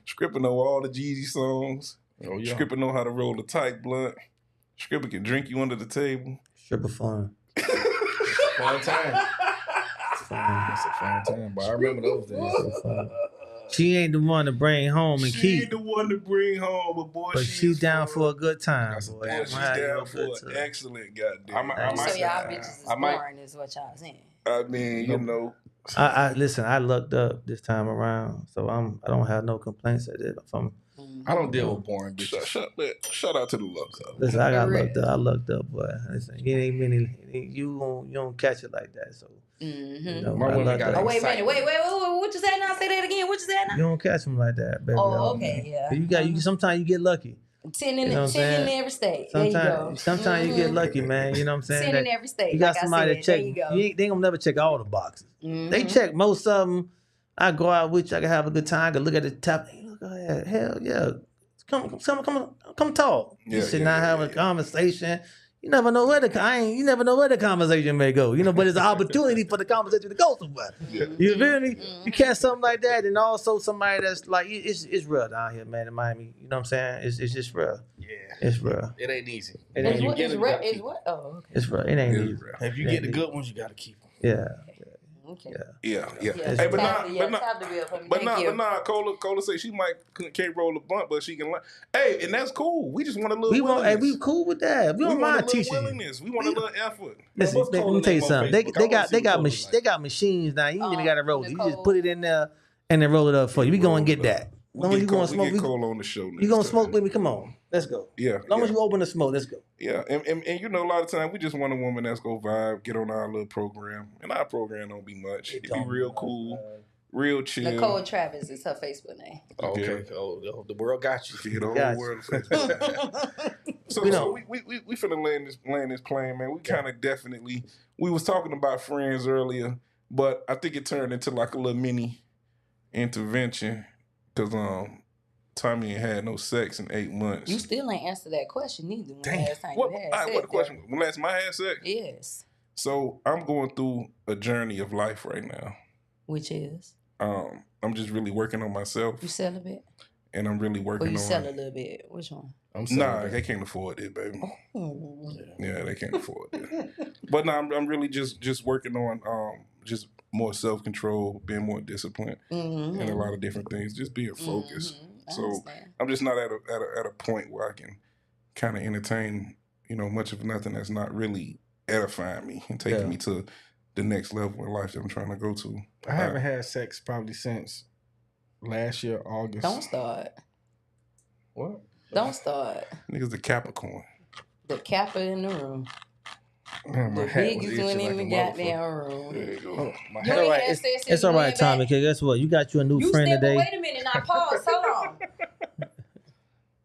Stripper know all the Jeezy songs. Oh, yeah. Stripper know how to roll a tight blunt. Stripper can drink you under the table. Stripper fun. Fun time. Fun. That's a fun time, but I remember those days. Fun. She ain't the one to bring home and She keep. ain't the one to bring home, but boy, But she's she down for a good time, That's a boy. Yeah, she's I'ma have you down a for good an time. excellent goddamn. I might So y'all say- bitches is I might- boring, is what y'all saying. I mean, you know, I listen. I looked up this time around, so I don't have no complaints at it. From I don't deal with boring bitches. shout out to the love. listen, I got For real. looked up. I looked up, boy. Listen, it ain't many. You don't catch it like that. So you know, My I women looked got up. Oh, wait a minute. Excitement. Wait. What you said now? Say that again. What you said now? You don't catch them like that, baby. Oh, okay, yeah. You got. You sometimes you get lucky. 10 in, You know what I'm 10 in saying? every state. There you go. Sometimes you get lucky, man. You know what I'm saying? 10 in That every state. you got like somebody I that said. check. There you go. They gonna never check all the boxes. They Mhm. check most of them. I go out with you. I can have a good time. I can look at the top. Hey, look at that. Hell yeah. Come talk. Yeah, You should yeah, not yeah, have yeah, a yeah. conversation. You never know where you never know where the conversation may go. You know, but it's an opportunity for the conversation to go somewhere. Yeah. You feel me? You catch something like that, and also somebody that's like it's real down here, man, in Miami. You know what I'm saying? It's just real. Yeah. It's real. It ain't easy. It Is ain't. what get is it, you re- gotta is keep what? Oh, okay. It's real. It ain't It's easy. real. If you get the good ones, you gotta keep them. Yeah. Okay. Yeah. Yeah, Hey, but tap not, the bill for me. but Thank you. not. Cola say she can't roll a blunt, but she can learn. Hey, and that's cool. We just want a little We want. Hey, willingness. we cool with that. We We don't want a mind little teaching you. willingness. We want a little effort. Listen, what's let Cola me tell you name on something. Facebook? I wanna see what Cola like. They got machines now. You ain't even got to roll it. You just Nicole. put it in there and then roll it up for you. We Roll gonna it get up. that. We Long as get you Cole, gonna smoke, we get Cole on the show next you gonna time. smoke with me? Come on, let's go. Yeah. Long yeah. as you open the smoke, let's go. Yeah, and you know, a lot of times we just want a woman that's go vibe, get on our little program, and our program don't be much. It be real cool, real chill. Nicole Travis is her Facebook name. Okay. Oh, the world got you. Yeah, the whole Gotcha. world. So we finna land this plane, man. We kind of definitely we was talking about friends earlier, but I think it turned into like a little mini intervention because Tommy ain't had no sex in 8 months. You still ain't answered that question either. When Damn. last time What? you had All right, sex, what the question? Derek. When last time I had sex? Yes. So I'm going through a journey of life right now. Which is? I'm just really working on myself, You celibate? and I'm really Or working you on. sell a little bit? Which one? I'm Nah, sorry. they can't afford it, baby. Oh. Yeah, they can't afford it. But no, I'm really just working on just more self control, being more disciplined, and a lot of different things. Just being focused. I So understand. I'm just not at a point where I can kind of entertain, much of nothing that's not really edifying me and taking me to the next level in life that I'm trying to go to. I haven't had sex probably since last year, August. Don't start. What? Don't start. Niggas the Capricorn. The Kappa in the room. Man, my The hat was biggest itching one like in the a goddamn motherfucker. room. There you go. Oh, my You hat. ain't all right. had sex since It's you all right, went Tommy. back. Cause guess what? You got you a new You friend still, but today. wait a minute, now pause, hold on.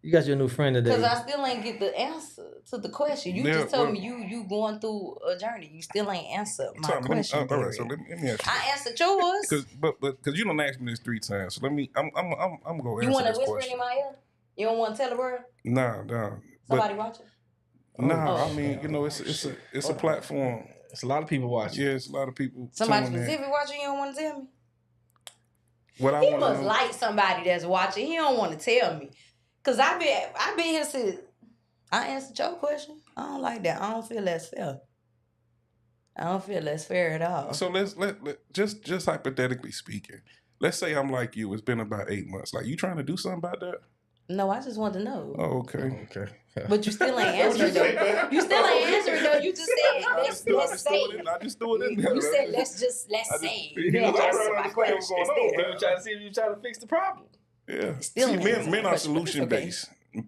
You got your new friend today. Because I still ain't get the answer to the question. You Yeah, just told well- me you going through a journey. You still ain't answered my Tommy, question. all right, so Derek. let me ask you. I answered yours. Because you don't ask me this 3 times. So let me. I'm gonna go You answer want to this whisper question. in my ear? You don't want to tell the world? Nah. Somebody watching? I mean, it's a platform. It's a lot of people watching. Yeah, it's a lot of people. Somebody tuning in. specific watching? You don't want to tell me? What I He want must to know. like somebody that's watching. He don't want to tell me. Because I been here since I answered your question. I don't like that. I don't feel that's fair. I don't feel that's fair at all. So let just hypothetically speaking. Let's say I'm like you. It's been about 8 months. Like, you trying to do something about that? No, I just want to know. Oh, okay. Okay. But you still ain't answering though. You still ain't answering though. You just said let's say. I just threw it in there. You said let's say. You didn't answer my question. What's going on, Still. man? Trying to see if you trying to fix the problem. Yeah. Still See, ain't answering men my are question, but it's solution okay. based. It's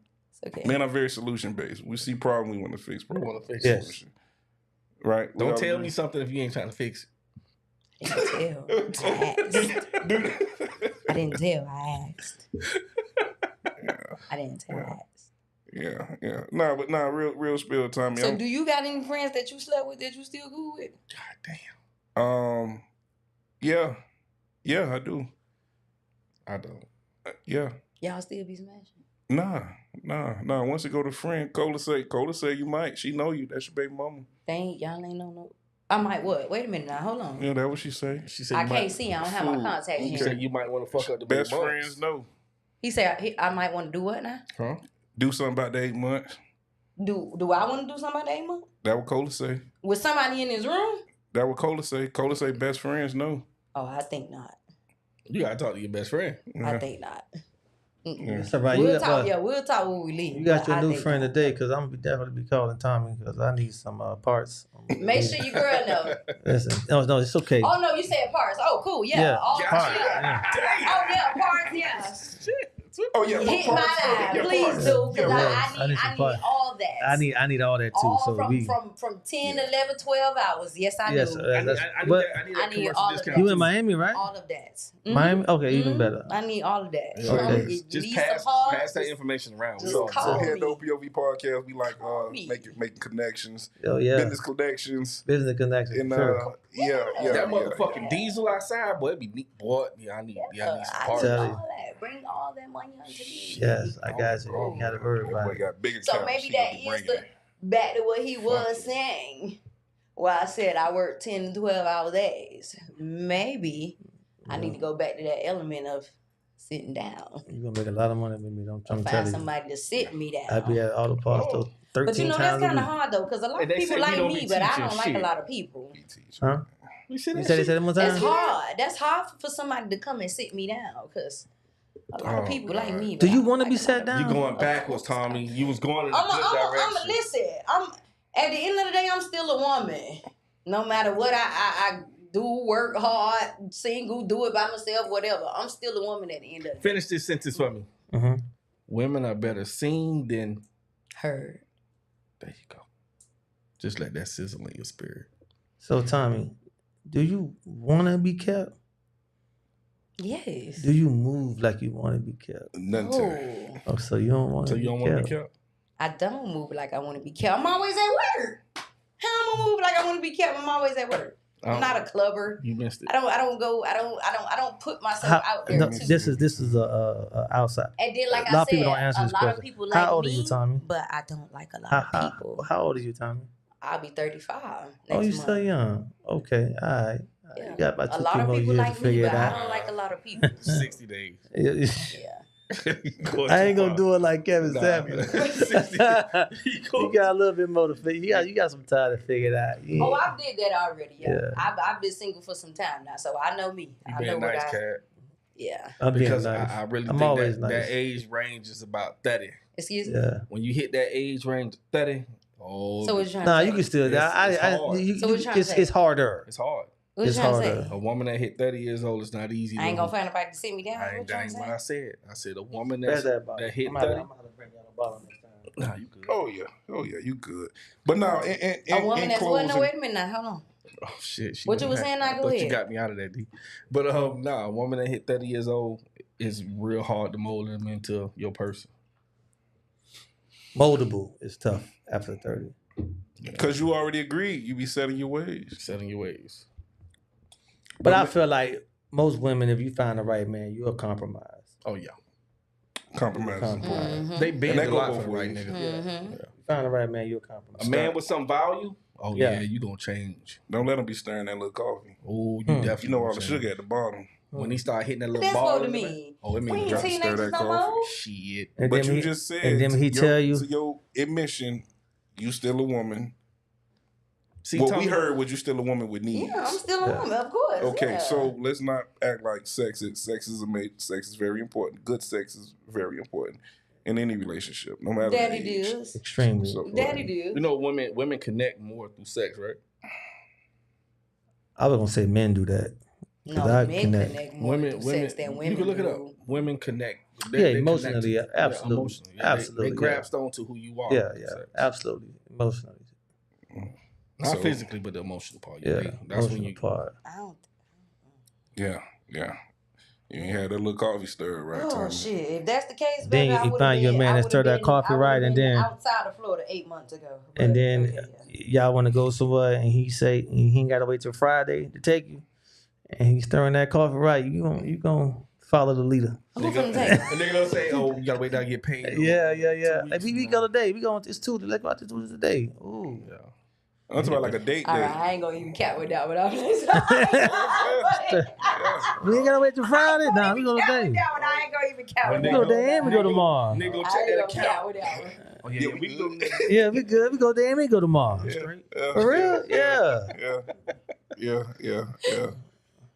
okay. Men are very solution based. We see problem, we want to fix problem. We wanna fix Yes. solution. Right? We Don't all tell agree. me something if you ain't trying to fix it. I didn't tell. I asked. I didn't tell. I asked. I didn't tell. I asked. Yeah. Nah, real spill, Tommy. So do you got any friends that you slept with that you still cool with? God damn. Yeah, I do. I don't. Yeah. Y'all still be smashing? Nah. Once it go to friend, Cola say you might. She know you. That's your baby mama. Y'all ain't know no. I might what? Wait a minute now. Hold on. Yeah, that's what she say. She said I you can't might, see. I don't have my Fool. contact She here. said you might want to fuck up the Best baby friends know. He said I might want to do what now? Huh? Do something about the 8 months. Do I want to do something about that month? That what Cola say. With somebody in his room? That what Cola say. Cola say best friends know. Oh, I think not. You gotta talk to your best friend. I think not. Yeah. So, right, We'll you talk. got, We'll talk when we leave. you got but your I new think friend not. today, because I'm gonna definitely be calling Tommy because I need some parts. Make sure your girl know. Listen, no, it's okay. Oh no, you said parts. Oh, cool. Yeah. Yeah, All parts, yeah. Oh yeah, parts. Yeah. Oh yeah. Hit my line, please do, because I need some parts. all that. I need all that too. all So from 10, 11, 12 hours. Yes, I yes, do. I need but that I need commercial all of discount you too. in Miami, right? All of that. Mhm. Miami, okay, even Mhm. better. I need all of that. Yeah. Okay. If you Just need pass some parts, that information around. just We all call know. So here me. at the OPOV podcast, we like me. making connections, Oh yeah, business connections, business connection. and Sure. That motherfucking diesel outside, boy, it be neat, boy. Yeah, I need some I parts. need Tell all you. that. Bring all that money unto me. Yes, I got you. You got to worry That about boy it. got big So accounts. maybe He that gonna be is bringing the it. back to what he was Fuck it. saying. Well, I said I work 10 and 12 hour days. Maybe I need to go back to that element of sitting down. You're gonna make a lot of money with me. I'm trying to tell Find you. somebody to sit me down. I be at Auto Parts Oh. 13 But you know, times that's a kind of week. hard though, because a lot And of they people say we like don't me, be but I teaching don't like a shit. lot of people. He teach. Huh? You see that You said shit? it one time? That's hard. That's hard for somebody to come and sit me down, because a lot of Oh, people like God. me. Do but you I don't want to like be a lot sat of down? You going Of backwards, course Tommy. You was going in a good I'm direction. listen. I'm at the end of the day, I'm still a woman. No matter what I do, work hard, single, do it by myself, whatever. I'm still a woman at the end of the day. Finish this sentence for me. Mm-hmm. Women are better seen than. Heard. There you go. Just let that sizzle in your spirit. So Tommy, do you want to be kept? Yes. Do you move like you want to be kept? Nothing to it. Oh, Oh, so you don't want So to you don't want to be kept? I don't move like I want to be kept. I'm always at work. How am I gonna move like I want to be kept? I'm always at work. I'm not a clubber. You missed it. I don't put myself out there No, too. this is a outside. And then, like A lot I of people said, don't answer a this lot question. of people How like old are me, you, Tommy? but I don't like a lot of people. How old are you, Tommy? I'll be 35 next Oh, you month. still young. Okay, all right. Yeah. You got about A 2-3 lot of more people years like to me, figure but it I out. don't like a lot of people. 60 days. Yeah. I ain't gonna do it like Kevin Samuels. 60. You got a little bit more to figure. You got some time to figure it out. Yeah. Oh, I did that already. Yeah. Yeah. I've been single for some time now, so I know me. You I know being what nice, Cat. Yeah. I'm being Because nice. I really I'm think always that, nice. that age range is about 30. Excuse me. Yeah. When you hit that age range of 30, oh, So what you trying Nah, to say? you can still. It's hard. So what you trying to say? It's harder. it's hard. What you it's trying to harder. say? A woman that hit 30 years old is not easy. I ain't gonna find nobody to sit me down. I What ain't, you that trying ain't to what say? I said. I said a woman Where's that bottle? hit I'm gonna 30. have to bring y'all a bottle next time. Nah, you good. Oh yeah, you good. But now, A woman in that's what? No, closing, wait a minute now. Hold on. Oh shit! She What you went was back. saying? Now I go thought ahead. you got me out of that, D. But nah, a woman that hit 30 years old is real hard to mold them into your person. Moldable is tough after 30. because you already agreed, you be setting your ways. Setting your ways. But I feel like most women, if you find the right man, you'll compromise. Oh yeah, Compromise. Mm-hmm. they bend that a go lot both for the right ways. nigga. Mm-hmm. You find the right man, you'll compromise. A man with some value. Oh Yeah. yeah, you gonna change. Don't let them be stirring that little coffee. Oh, you definitely. You know all gonna the change. sugar at the bottom. When he start hitting that What little that's ball. supposed to in the back- mean? Oh, it We means ain't drop drop. stir teenagers that no coffee. more. Shit. And But then you just said, and then he tell you, to your admission, you still a woman. See, What Tommy, we heard was you still a woman with needs. Yeah, I'm still a woman, of course. Okay, yeah. so let's not act like sex is sex is very important. Good sex is very important in any relationship, no matter Daddy the age. does. extremely. So- Daddy you do. know women connect more through sex, right? I was gonna say men do that. No, I men connect. connect more through sex than women You can look do. it up. Women connect. Yeah, emotionally, connect. absolutely. emotionally. Absolutely, They yeah. grasp onto who you are. Yeah, through yeah, sex. absolutely, emotionally. Not So- physically, but the emotional part. Yeah, That's when emotional you. part. I don't. Yeah. You ain't had that little coffee stir right Oh time. shit! If that's the case, Then baby, you I would have find you a been. man I that would stirred have that been. coffee I would right, have and been then outside of Florida 8 months ago. and But, then okay, yeah. y'all want to go somewhere, and he say he ain't got to wait till Friday to take you, and he's stirring that coffee right. You gonna follow the leader. Who finna take it? And they're gonna say, "Oh, you gotta wait till I get paid." Yeah. 2 Like, weeks we from go now. today. We going this Tuesday. Let's go out this Tuesday today. Ooh. Yeah. I'm talking about like a date All day. right, I ain't gonna even count with that one. I'm just We ain't gotta wait till Friday. Nah, we go count today. with that one. I ain't gonna even count with We that go one. there and we go tomorrow. Nigga, go I check ain't that gonna count account. with that one. Oh yeah, we go. Yeah, we good. We go there and we go tomorrow. Yeah, For real? Yeah. Yeah.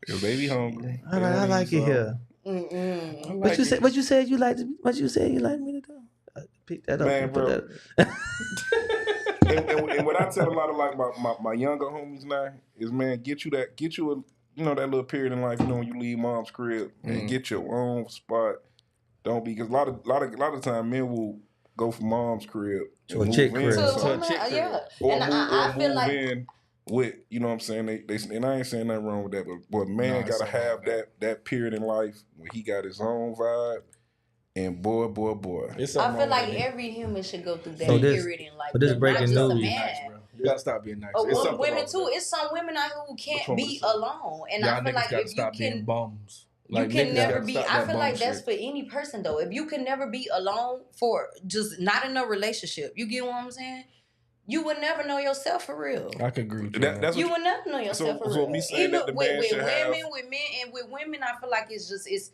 Your baby hungry. I like it here. Mm-mm. What you said? What you said you like? What you said you like me to do? Pick that up. Man, and bro. put that. and what I tell a lot of like my younger homies now is, man, get you a that little period in life, when you leave mom's crib and get your own spot. Don't be, because a lot of time men will go from mom's crib To a chick crib. To a something. woman, yeah. Or And move, I feel move like in with, you know what I'm saying? They and I ain't saying nothing wrong with that, but man No, gotta it's have all right. that period in life where he got his own vibe, and boy. It's I something feel wrong like with it. every human should go through that So this- period in life. but this Not breaking just a news. man. You gotta stop being nice. Or It's something women wrong too. with It's some women out here who Which can't one be was it? alone, and Y'all I feel niggas like gotta if you stop being can, bums. you Like, can niggas never gotta be. stop I that feel bum like that's shit. for any person though. If you can never be alone for just not in a relationship, you get what I'm saying? You would never know yourself for real. I could agree with you. That- on that's that. You what would never know yourself for so real. me saying that the man with should women, have- with men, and with women, I feel like it's.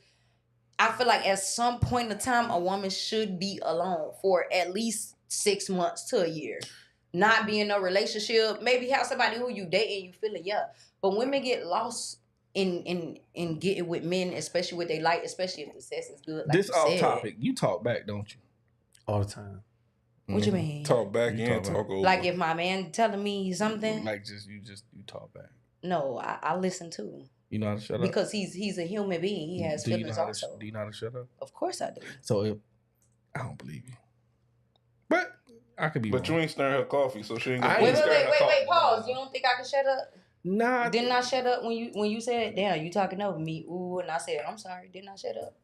I feel like at some point in time, a woman should be alone for at least 6 months to a year. Not be in a relationship. Maybe have somebody who you date and you feeling, yeah. But women get lost in getting with men, especially what they like, especially if the sex is good. Like This you off said. topic. You talk back, don't you? All the time. What you mean? Talk back You and talk talk over. Like if my man telling me something, Like you talk back. no, I listen too. You know how to shut up. Because he's a human being. He has Do you feelings know how also. do you know how to shut up? Of course I do. So if I don't believe you, but I could be But wrong. you ain't stirring her coffee, so she ain't I gonna ain't Wait, pause. You don't think I can shut up? Nah, Didn't I shut up when you said, damn, you talking over me? Ooh, and I said, I'm sorry. Didn't I shut up?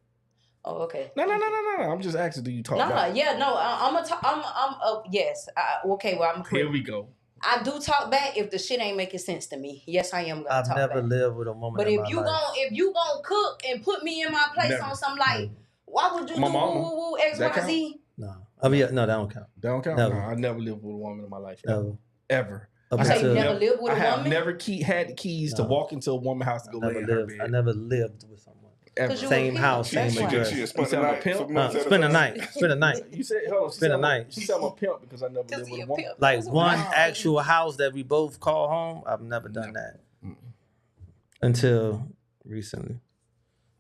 Oh, okay. no. I'm just asking. Do you talk Nah, back? yeah, no. I'm gonna talk. Yes. Okay. Well, I'm Here correct. we go. I do talk back if the shit ain't making sense to me. Yes, I am gonna I've talk never back. lived with a woman But in if my you life. gon' cook and put me in my place Never. on some like, why would you My do mama. woo X That Y Z? No. I mean, no, that don't count. That don't count. Never. No, I never lived with a woman in my life. Never. Ever. Up I You say you until- never lived with I a have woman? never had the keys to No. walk into a woman's house to go lay in her bed. I never lived with someone. Ever. 'Cause you Same a pimp. house, She same That's why. address. had You spent the said I'm a night pimp? for months at a Spend a time. night. Spend a night. You said, hold on. Spend a night. She said I'm a pimp because I never lived 'Cause with he a a woman. pimp. Like That's one why. actual house that we both call home, I've never done that Mm-mm. until recently.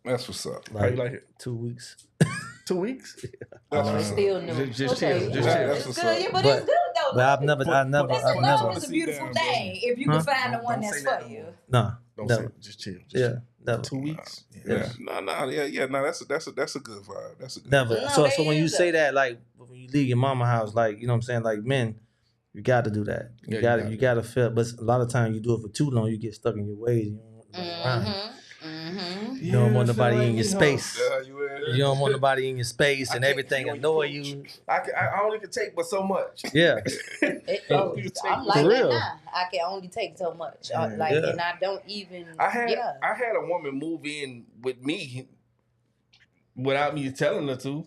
That's what's up. How you like it? 2 weeks. 2 weeks? That's Oh, what's it's up. still new. Just Okay, chill. yeah. Just chill. That's It's what's good, up. yeah, but But- it's good though. But I've never. Listen, I've love never. is a Sit beautiful down, thing if you Huh? can find the one Don't that's say that for no you. more. No. Don't Never. say it. Just chill. Just Yeah. chill. Never. 2 weeks? Yeah, no. That's a good vibe. That's a good Never. vibe. No, So they when you is say though. that, like when you leave your mama house, like you know what I'm saying, like men, you got to do that. Yeah, You got to feel. But a lot of times you do it for too long, you get stuck in your ways. You don't want nobody around. Mm-hmm. You don't want nobody in your space. Yeah, you in. You don't want nobody in your space and I can't everything feel annoy your you. I only can take but so much. Yeah. I'm like For that real. now. I can only take so much. Yeah. And I don't even. I had Yeah. a woman move in with me without me telling her to.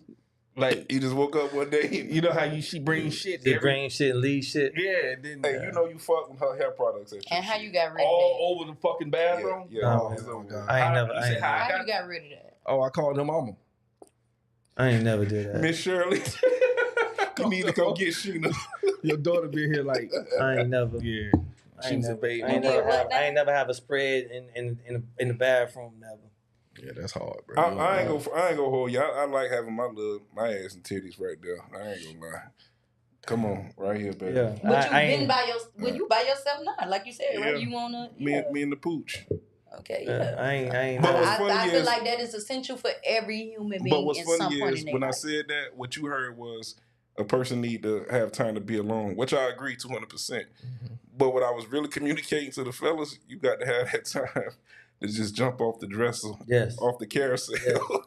Like, You just woke up one day. you know how she brings shit. They bring shit and leave shit. Yeah, and then Hey, you know you fuck with her hair products. At your And how shit. you got rid of all that? over the fucking bathroom. Yeah, Oh, it's over. God. I ain't never. You I say ain't, hi? never How you got rid of that? Oh, I called her mama. I ain't never did that. Miss Shirley, you need to come get Sheena. Your daughter been here like, I ain't never. yeah. I She ain't was a never. baby. I ain't You did never what have. now? I ain't never have a spread in the bathroom. Never. Yeah, that's hard, bro. I ain't gonna hold you. I like having my ass and titties right there. I ain't gonna lie. Come on, right here, baby. Yeah. But you I been ain't- by your. Well, you by yourself now, like you said, right? Yeah. You wanna. Me Yeah. and the pooch. Okay. Yeah, Yeah. I ain't. But what's I funny feel is- like that is essential for every human being But what's in some funny point is in their when I life. said that, what you heard was a person need to have time to be alone, which I agree 200%. But what I was really communicating to the fellas, you got to have that time to just jump off the dresser, Yes. off the carousel,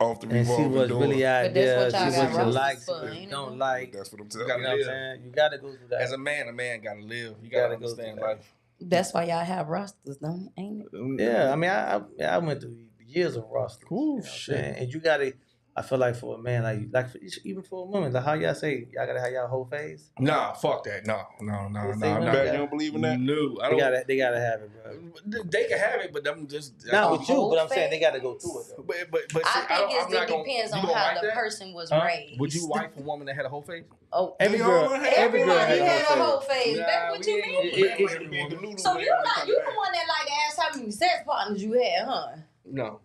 off the And see revolving what's door. really out But there. that's what y'all See got what you rosters like, for, see what ain't you it? don't like. That's what I'm You telling gotta You know you. what I'm saying? You gotta go through that. As a man gotta live. You Gotta gotta go understand through that. life. That's why y'all have rosters, don't ain't it? Yeah, I mean, I went through years of rosters. Ooh, You know what I'm shit. saying? And you gotta. I feel like for a man, like for, even for a woman, like how y'all say, y'all gotta have y'all whole phase. Nah, fuck that. No. They say women Back, got- you don't believe in that? No, I They don't. they gotta have it, bro. They can have it, but I'm just Not A with you, whole but I'm saying they phase? gotta go through it. Though. But I see, think I'm not gonna- depends you on gonna how wife the that? person was Huh? raised. Would you wife a woman that had a whole face? Oh, Every They girl, all had- every girl everybody had had a a whole whole phase. Nah, Back what we you ain't mean? gonna- Like to be in Delulu So land you when they not come you back. the one that like to ask how many sex partners you had, huh? No,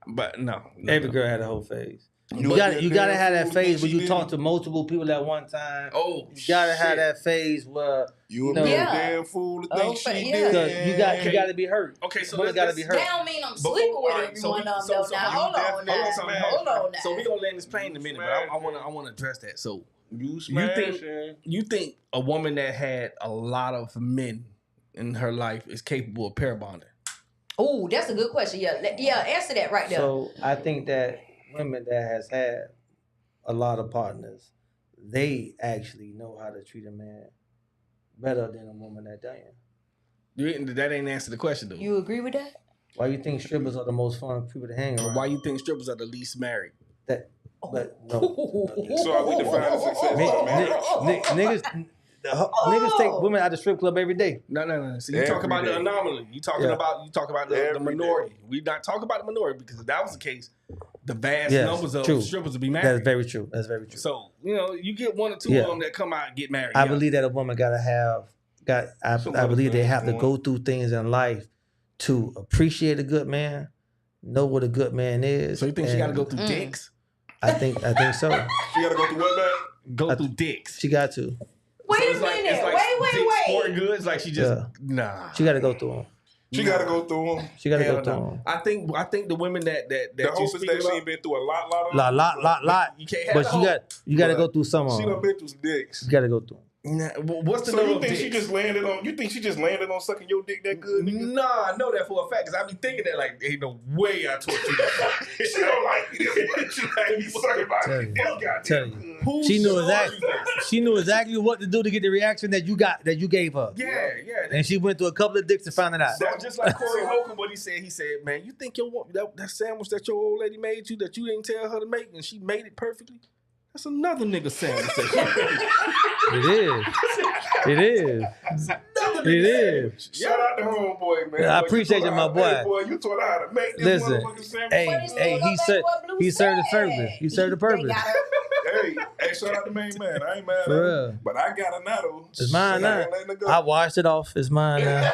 but no. Every girl had a whole phase. You But gotta that you gotta damn have that fool phase think where she you talk didn't. to multiple people at one time. Oh, You gotta have shit. that phase where You a know, big Yeah. damn fool to Oh, think but she yeah. did. because you gotta be hurt. Okay, so women let's- gotta be let's- hurt. That don't mean I'm Before- sleeping with alright, every so one we- of them so- though. so Now you hold on definitely now. smash. Hold on now. So we gonna land this plane in a minute, but I Smashing. wanna address that. So You think- smashing. you think a woman that had a lot of men in her life is capable of pair bonding? Oh, that's a good question. Yeah, answer that right there. So I think that women that has had a lot of partners, they actually know how to treat a man better than a woman that doesn't. That ain't answer the question though. You agree with that? Why you think strippers are the most fun people to hang around? Why you think strippers are the least married? That, but no. So are we defining success, man? Niggas, niggas take women out of the strip club every day. No. So you talk Every about the day. anomaly. You talking Yeah. about the Every minority. We not talking about the minority because if that was the case, the vast Yes, numbers of true. strippers would be That's married. very true. That's very true. So you get one or two Yeah. of them that come out and get married. I Yeah. believe that a woman gotta have I Some believe other they things have to going. go through things in life to appreciate a good man, know what a good man is. So you think she got to and go through dicks? I think so. She gotta go through what back? Go through dicks. She got to. Wait So a it's like- minute. it's like Wait. Dick's Sporting Goods. Like she just Yeah. nah. She got to go through them. She gotta go through them. She got to Hell go through no. them. I think the women that The you hope is speak that she about, ain't been through a lot. Lot. you can't have But the whole- you got to go But through some of She done them. been through some dicks. You got to go through them. Nah, what's the So number you of think dicks? she just landed on? You think she just landed on sucking your dick that good? Nigga? Nah, I know that for a fact because I be thinking that like ain't no way I torture you. She don't like me this much. She like me sucking my Tell dick. you. This goddamn Tell you. good. Who She knew showed exactly. you this? She knew exactly what to do to get the reaction that you gave her. Yeah. And she went through a couple of dicks to find it out. That's just like Corey Holcomb. What he said, "Man, you think that sandwich that your old lady made you that you didn't tell her to make and she made it perfectly? That's another nigga sandwich that she made. It is. It is. Another It nigga is. Shout out to homeboy, man. I Boy, appreciate taught you, her my how- boy. Hey, boy, you taught her how to make this Listen, motherfucking sandwich. hey, But it's hey, gonna he go served. back what Blue He served the said. purpose. He served the They purpose. gotta- Hey, shout out to main man. I ain't mad For at real. her. But I got her now, though. It's mine And I now. ain't letting her go. I washed it off. It's mine now.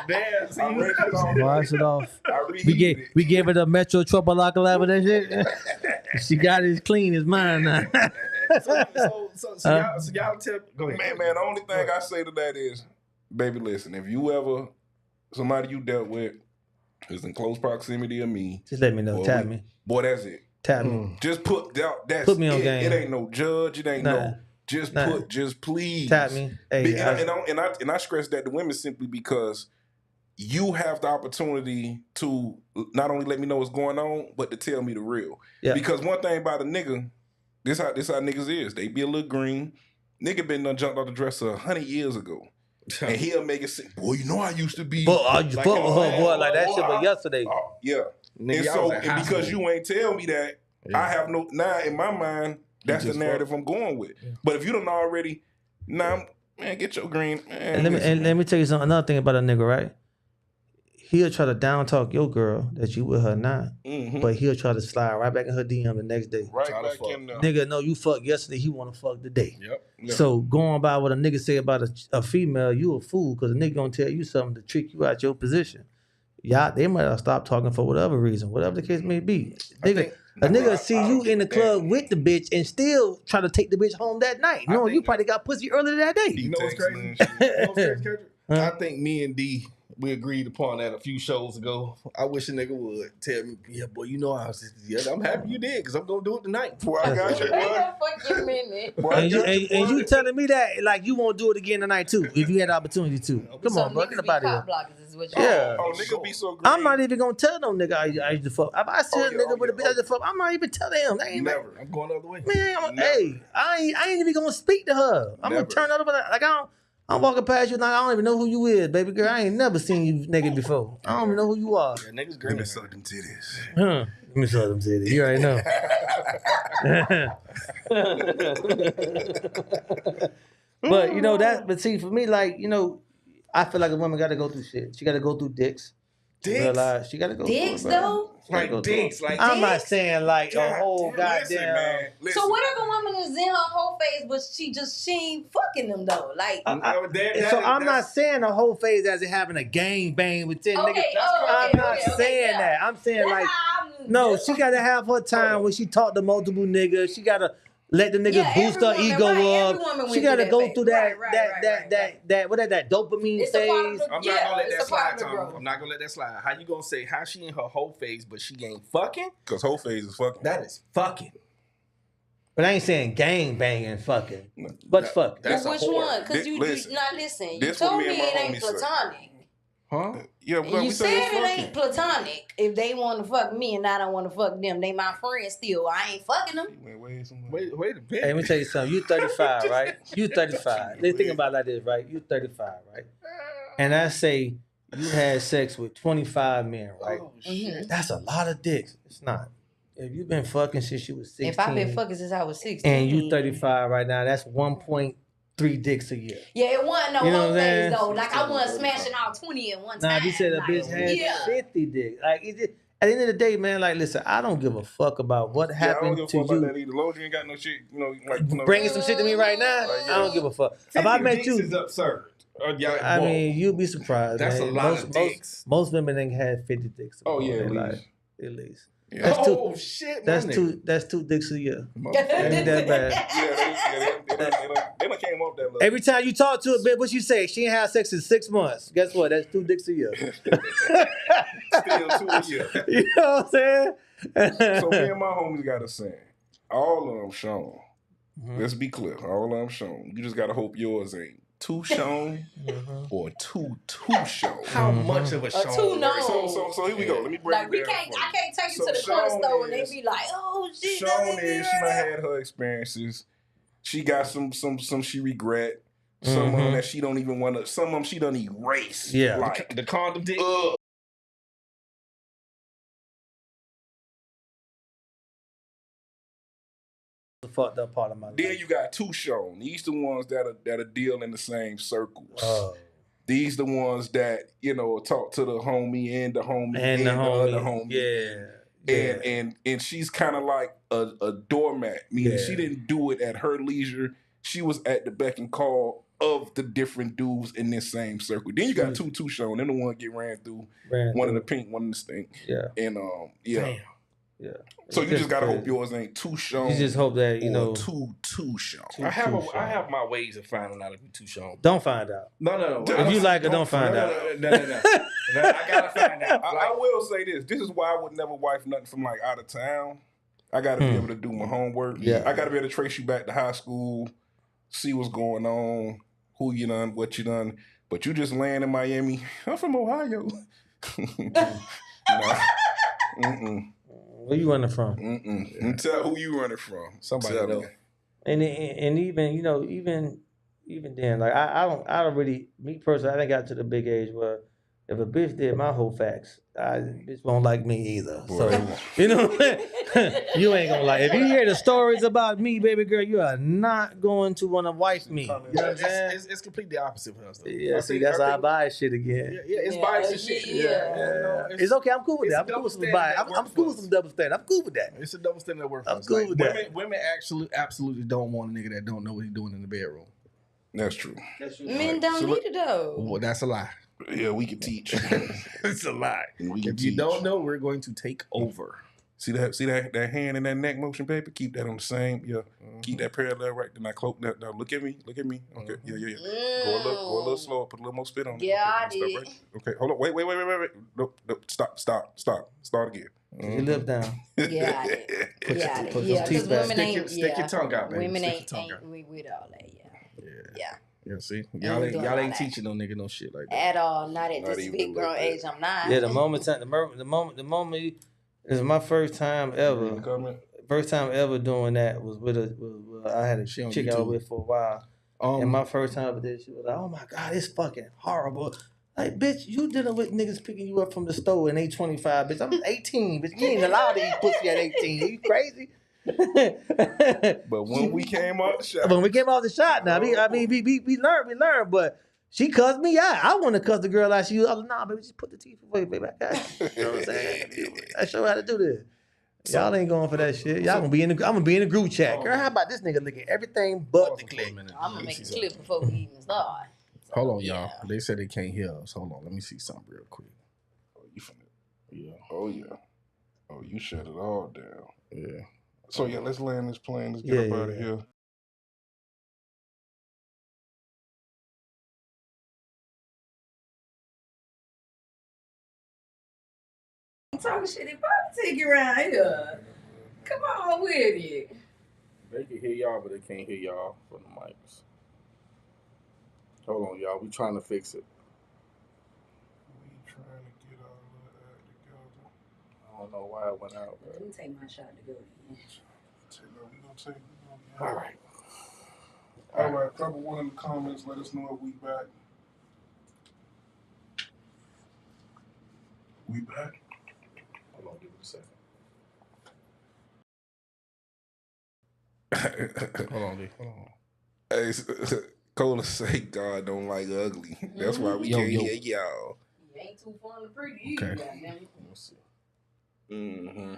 Damn, see, I rinsed it off. Washed it off. I We reheated it. gave it a Metro Trouble Lock and that shit. She got it as clean as mine now. so y'all tell. Go ahead. Man, the only thing I say to that is, baby, listen, if you ever, somebody you dealt with is in close proximity of me, Just let me know. boy, Tap me. boy, that's it. Tap me. Just put that. That's Put me on it. game. It ain't no judge. It ain't Nah. no. Just Nah. just please. Tap me. Hey, And I stress that to women simply because you have the opportunity to not only let me know what's going on, but to tell me the real. Yeah. Because one thing about a nigga, this how niggas is. They be a little green. Nigga been done jumped off the dresser 100 years ago. And he'll make it say, boy, you know I used to be. But you like, fuck with her, boy, like that boy, shit was yesterday. Yeah. Nigga, And y'all so, was in high and because school. you ain't tell me that, I have no, now in my mind, that's the just narrative I'm going with. But if you don't already, man, get your green. Man, And let me tell you something. Another thing about a nigga, right? He'll try to down talk your girl that you with her now, but he'll try to slide right back in her DM the next day. right Try to back fuck. in there. Nigga, no, you fucked yesterday. He want to fuck today. Yep. Yeah. So going by what a nigga say about a female, you a fool because a nigga gonna tell you something to trick you out your position. Y'all, they might have stopped talking for whatever reason, whatever the case may be. Nigga, a nigga see I you don't in the give a club damn. with the bitch and still try to take the bitch home that night. No, you think- probably got pussy earlier that day. You know what's texting crazy? and shit. You know what's crazy, Kendrick? I think me and D We agreed upon that a few shows ago. I wish a nigga would tell me, yeah, boy, you know I was just, yeah, I'm happy you did because I'm going to do it tonight. Boy, I got you, Wait boy. a fucking minute. Boy, I And got you, boy. telling me that like you won't do it again tonight too if you had the opportunity to. Come So on, bro, niggas get up be out of cop here. blockers is what you Yeah. Oh, nigga be so great. I'm not even gonna tell no nigga I used to fuck. If I see a nigga with a bitch I used to fuck, I'm not even telling him. That ain't Never. I'm going the other way. man. Never. Hey, I ain't even gonna speak to her. I'm Never. gonna turn other like I'm walking past you like I don't even know who you is, baby girl. I ain't never seen you naked before. I don't even know who you are. Yeah, niggas Let green. me suck them titties. Huh. Let me show them titties. You already know. But you know that. But see, for me, like I feel like a woman got to go through shit. She got to go through dicks. Dicks? Realize she got to go Dicks through it, bro. though? She gotta Like go through dicks, it. like I'm not dicks? saying like a whole Listen, goddamn. man. Listen. So what if a woman is in her whole phase, but she ain't fucking them though? Like, So I'm not saying the whole phase as in having a gang bang with 10 niggas. I'm not saying that. I'm saying like, no, she got to have her time when she talk to multiple niggas. She got to let the niggas Yeah, boost her every woman, ego right, up. every woman She went got to through that go phase. through that Right. what is that dopamine It's a part of phase. the- I'm not Yeah, gonna let it's that a part slide, of the Tom. growth. I'm not gonna let that slide. How you gonna say how she in her whole phase, but she ain't fucking? Because whole phase is fucking. That is fucking. But I ain't saying gang banging fucking. But fucking. That's Well, a which whore. one? Because you Listen. not listen. You This what told me me and my it ain't homies say. platonic. Huh? Yeah, And but you we said say it's it fucking. ain't platonic. If they want to fuck me and I don't want to fuck them, they my friends still. I ain't fucking them. Wait a minute. Wait a minute. Hey, let me tell you something. You 35, right? You 35. Let's think about it like this, right? You 35, right? And I say you had sex with 25 men, right? Oh, shit. That's a lot of dicks. It's not. If you've been fucking since you was 16 If I've been fucking since I was 16. and you 35 right now, that's 1.3 dicks a year. Yeah, it wasn't no You know whole what I'm phase saying? though. Like I wasn't smashing all 20 at one time. Now, if you said a like, bitch had yeah. 50 dicks, like, at the end of the day, man, like, listen, I don't give a fuck about what Yeah, I happened don't give to a fuck about you. that either. Long as you ain't got no shit, like, Bringing some shit to me right now, Like, yeah. I don't give a fuck. If I met you, is absurd. I mean, you'd be surprised. That's man. a lot of dicks. Most women ain't had 50 dicks. Oh, yeah, in at their least. life, at least. Yeah. That's Oh shit, That's my two. That's 2 dicks a year. Motherfucker. Ain't that bad? Yeah, they done came up that level. Every time you talk to a bitch, what you say? She ain't had sex in 6 months. Guess what? That's 2 dicks a year. Still 2 a year. You know what I'm saying? So me and my homies got a saying. All of them shown. Mhm. Let's be clear. All of them shown. You just gotta hope yours ain't too shown Mhm. or too shown. How much of a show? too known. So here we go. Let me break Like we it down. can't, for I you. can't take you So to the corner Sean store and they is- be like, oh shit. Sean is she done had her experiences. She got some she regret. Some of them Mhm. that she don't even want to. Some of them she done erase. Yeah. like The condom dick. The fucked up part of my life. then you got two shown. These the ones that are deal in the same circles. Oh. These the ones that talk to the homie and the homie And the other homie. homie. Yeah. And she's kind of like a doormat, meaning Yeah. she didn't do it at her leisure. She was at the beck and call of the different dudes in this same circle. Then you got two shown. Then the one get ran through. One in the pink, one in the stink. Yeah. And yeah. Damn. Yeah. So you just gotta crazy. hope yours ain't too shown. You just hope that, or too shown. Too I have shown. my ways of finding out if you're too shown. Don't find out. No. If you like it, don't find out. No. I gotta find out. I will say this. This is why I would never wife nothing from like out of town. I gotta be able to do my homework. Yeah. I gotta be able to trace you back to high school, see what's going on, who you done, what you done. But you just land in Miami. I'm from Ohio. Nah. Mm-mm. Where you running from? Mm-mm. And tell who you running from. Somebody Tell know. me. And even even then, like I don't really, me personally, I didn't got to the big age where if a bitch did my whole facts, bitch won't like me either. Boy, So they won't. you know, you ain't gonna like. If you hear the stories about me, baby girl, you are not going to want to wife me. You know what I'm saying? It's completely opposite for us. Though. Yeah, I see, think- that's I how I think- buy shit again. Yeah, it's bias and shit. Yeah. It's okay. I'm cool with it's that. a I'm cool double with some standard bias. that I'm works cool for with us. some double standard. I'm cool with that. It's a double standard that works. I'm for us. cool with that. Women absolutely don't want a nigga that don't know what he's doing in the bedroom. That's true. Men don't So need look- it though. Well, that's a lie. Yeah, we can teach. It's a lie. We can If you teach. don't know, we're going to take over. See that hand in that neck motion, baby? Keep that on the same. Yeah. Keep that parallel right. Then I cloak that. Now look at me. Okay. Yeah. Go a little slower. Put a little more spit on it. Yeah, Okay, I stop did. right. Okay, hold on. Wait. Nope. Stop. Start again. Put your lip down. Yeah, I did. Put Yeah, your- I put did. those Yeah, teeth because back. women ain't. Stick your tongue out, baby. Women Stick your ain't tongue out. we with all that. Yeah. Yeah, see, we y'all doing all ain't that. teaching no nigga no shit like that. At all. Not at Not this even big grown like that. age. I'm not. Yeah, the moment is my first time ever. Comment. First time ever doing that was with I had a She on chick I was YouTube. with for a while. And my first time with this, she was like, "Oh my God, it's fucking horrible." Like, bitch, you dealing with niggas picking you up from the store and they 25, bitch. I'm 18, bitch. You ain't allowed to eat pussy at 18. Are you crazy? But when we came out the shop, When we came off the shot, now we learned, but she cussed me out. I want to cuss the girl out. She was like, "Nah, baby, just put the teeth away, baby. I got you." You know what I'm saying? I show her how to do this. Y'all ain't going for that shit. Y'all gonna be in the. I'm gonna be in the group chat. Girl, how about this nigga licking everything but the click? I'm gonna make a clip before we even start. Hold on, y'all. They said they can't hear us. Hold on, let me see something real quick. Oh, you finna. Yeah, Oh yeah. Oh, you shut it all down. yeah. So yeah, let's land this plane. Let's get up out of here. I'm talking shit. They probably take you around here. Come on with it. They can hear y'all, but they can't hear y'all from the mics. Hold on, y'all. We trying to fix it. We trying to get all of that together. I don't know why it went out. Let me take my shot to go. All right. All right. Drop one in the comments. Let us know if we back. We back. Hold on, give it a second. Hold on, D. Hold on. Hey, Cola say God don't like ugly. That's why we can't hear y'all. You ain't too fun to pretty Okay. either. Let's see. Mm-hmm.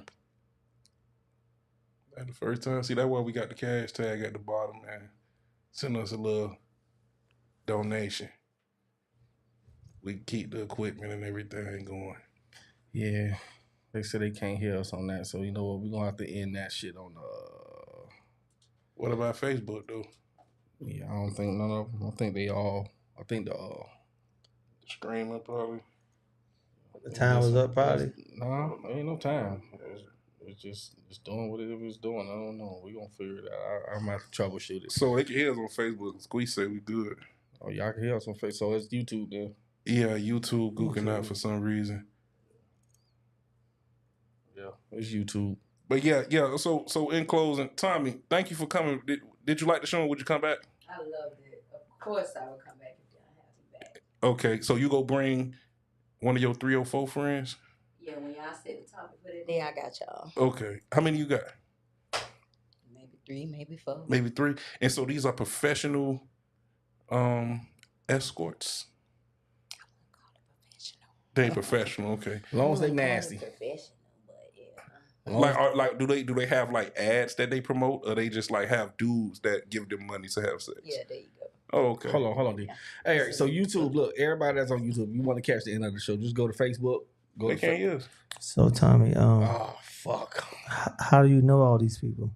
That's the first time. See, that's why we got the cash tag at the bottom, man. Send us a little donation. We can keep the equipment and everything going. Yeah. They said they can't hear us on that, so you know what? We're gonna have to end that shit on What about Facebook, though? yeah, I don't think none of them. I think they all. I think the Streaming, probably. The time was up, probably. No, there ain't no time. It's just doing what it was doing. I don't know. We gonna figure it out. I'm gonna have to troubleshoot it. So they can hear us on Facebook. Squeeze say we good. Oh, y'all can hear us on Facebook. So it's YouTube then. Yeah, YouTube gooking out for some reason. Yeah, it's YouTube. But yeah. So in closing, Tommy, thank you for coming. Did you like the show? And would you come back? I loved it. Of course, I would come back if y'all have me back. Okay, so you go bring one of your 3 or 4 friends. Yeah, when y'all said the topic for the day, I got y'all. Okay, how many you got? Maybe 3, maybe 4. Maybe 3. And so these are professional escorts. They professional, okay. As long as they nasty. Professional, but yeah. Like do they have like ads that they promote, or they just like have dudes that give them money to have sex? Yeah, there you go. Oh, okay. Hold on, D. Hey, Eric, so YouTube, look, everybody that's on YouTube, you want to catch the end of the show, just go to Facebook. Go They to can't use. So Tommy, Oh, fuck. how do you know all these people?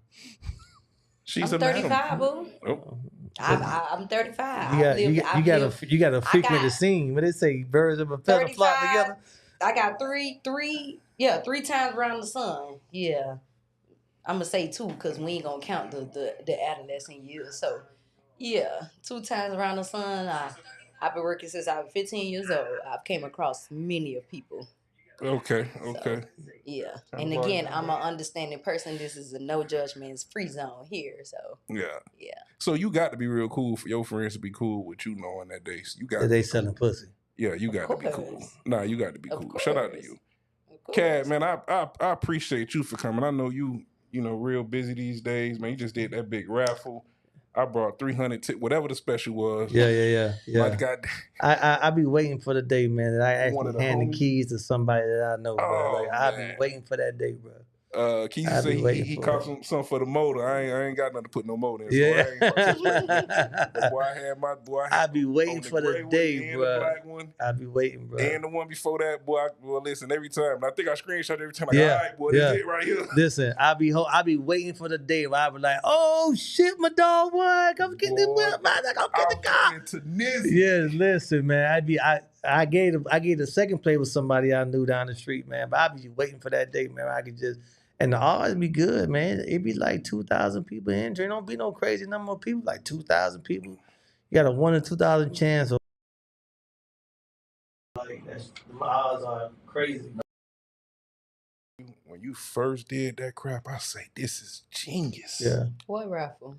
She's I'm a madam. 35, boo. Oh. I'm 35. You got to figment the scene. But they say birds of a feather flock together. I got three times around the sun. Yeah. I'm gonna say 2 because we ain't gonna count the adolescent years. So yeah, 2 times around the sun. I've been working since I was 15 years old. I've came across many of people. Okay. So, yeah. And again, I'm an understanding person. This is a no judgments free zone here. So Yeah. yeah. So you got to be real cool for your friends to be cool with you, knowing that you got. That they selling pussy. Yeah, you got to be cool. Nah, you got to be cool. Shout out to you, Of Cad. course. Man, I appreciate you for coming. I know you real busy these days, man. You just did that big raffle. I brought 300 whatever the special was. Yeah. Like, God, I be waiting for the day, man, that I One of actually the hand the homies? keys to somebody that I know, bro. Oh, Like I be man. waiting for that day, bro. Keith I said be waiting he for caught it. some for the motor. I ain't got nothing to put no motor in, so Yeah. I ain't participating. But boy, I be on waiting the for the gray one day, and the bro. black one. I be waiting, bro. And the one before that, boy, well, listen, every time. I think I screenshot every time. Like, Yeah, all right, boy, yeah. this it right here. Listen, I be waiting for the day where I be like, oh shit, my dog won. Come get the Boy, whip, man. Come get the car. Into this. Yeah, listen, man. I gave the second play with somebody I knew down the street, man. But I be waiting for that day, man. I could just and the odds be good, man. It be like 2,000 people entering. Don't be no crazy number of people, like 2,000 people. You got a 1 in 2,000 chance. Like the odds are crazy. When you first did that crap, I say, this is genius. Yeah, What raffle?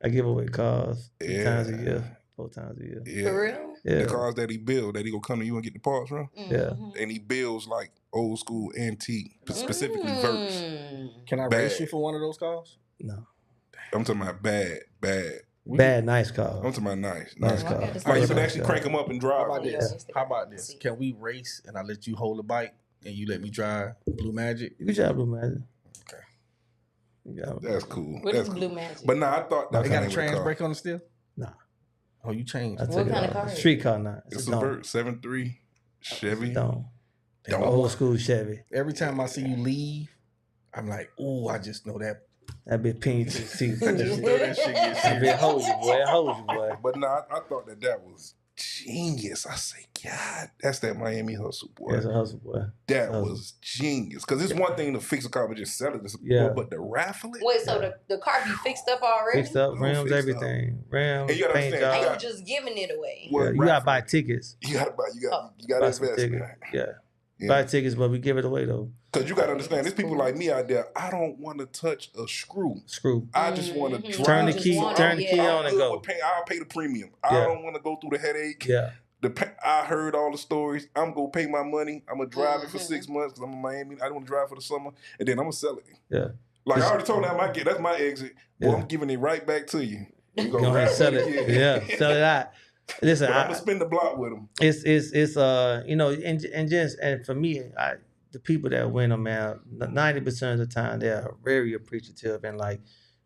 I give away cars 3 times a Yeah. year, 4 times a year. Yeah. For real? Yeah, The cars that he build, that he gonna come to you and get the parts from. Yeah. And he builds like old school antique, specifically verse. Can I race you for one of those cars? no. I'm talking about bad. Bad, nice cars. I'm talking about nice. Nice Well, I car. got to Like you see can that. actually crank them up and drive. How about Yeah. this? How about this? Can we race and I let you hold the bike and you let me drive Blue Magic? Good job, Blue Magic. Okay. Yeah. That's cool. What That's is cool. Blue Magic? But nah, I thought They that got a was trans car. brake on it still? Nah. Oh, you changed. I it. took What it kind of off. car is Street car now. It's a a dome. Vert 7.3 Chevy. Dome. Dome. Old school Chevy. Every time I see you leave, I'm like, ooh, I just know that. That bitch pin you to the seat. I just know that shit gets That bitch hold you, boy. Hold you, boy. But nah, I thought that was genius. I say, God, that's that Miami hustle, boy. That's a hustle, boy. That hustle. was genius. Because it's one thing to fix a car but just sell it. Yeah. But to raffle it? Wait, so the car be fixed up already? Fixed up, Oh, rims, fixed up. everything. Rims, And you gotta paint understand, And job. you just giving it away? Well, Yeah, you gotta raffle buy it. tickets. You gotta Buy some invest, tickets. man. Yeah. Yeah. Buy tickets, but we give it away though. Because you got to understand, there's people like me out there, I don't want to touch a screw. Screw. I just want to Mhm. drive. Turn the Just key, want turn it, the key yeah. on and go. I'll pay the premium. I Yeah. don't want to go through the headache. Yeah. I heard all the stories. I'm going to pay my money. I'm going to drive it for Mhm. 6 months because I'm in Miami. I don't want to drive for the summer. And then I'm going to sell it. Yeah. Like I already told them, that's my exit. Boy, Yeah. I'm giving it right back to you. You Go ahead and sell it. Yeah. Sell it out. Listen, But I'm going to spin the block with them. it's you know, and for me, the people that win them, man, 90% of the time they are very appreciative and like,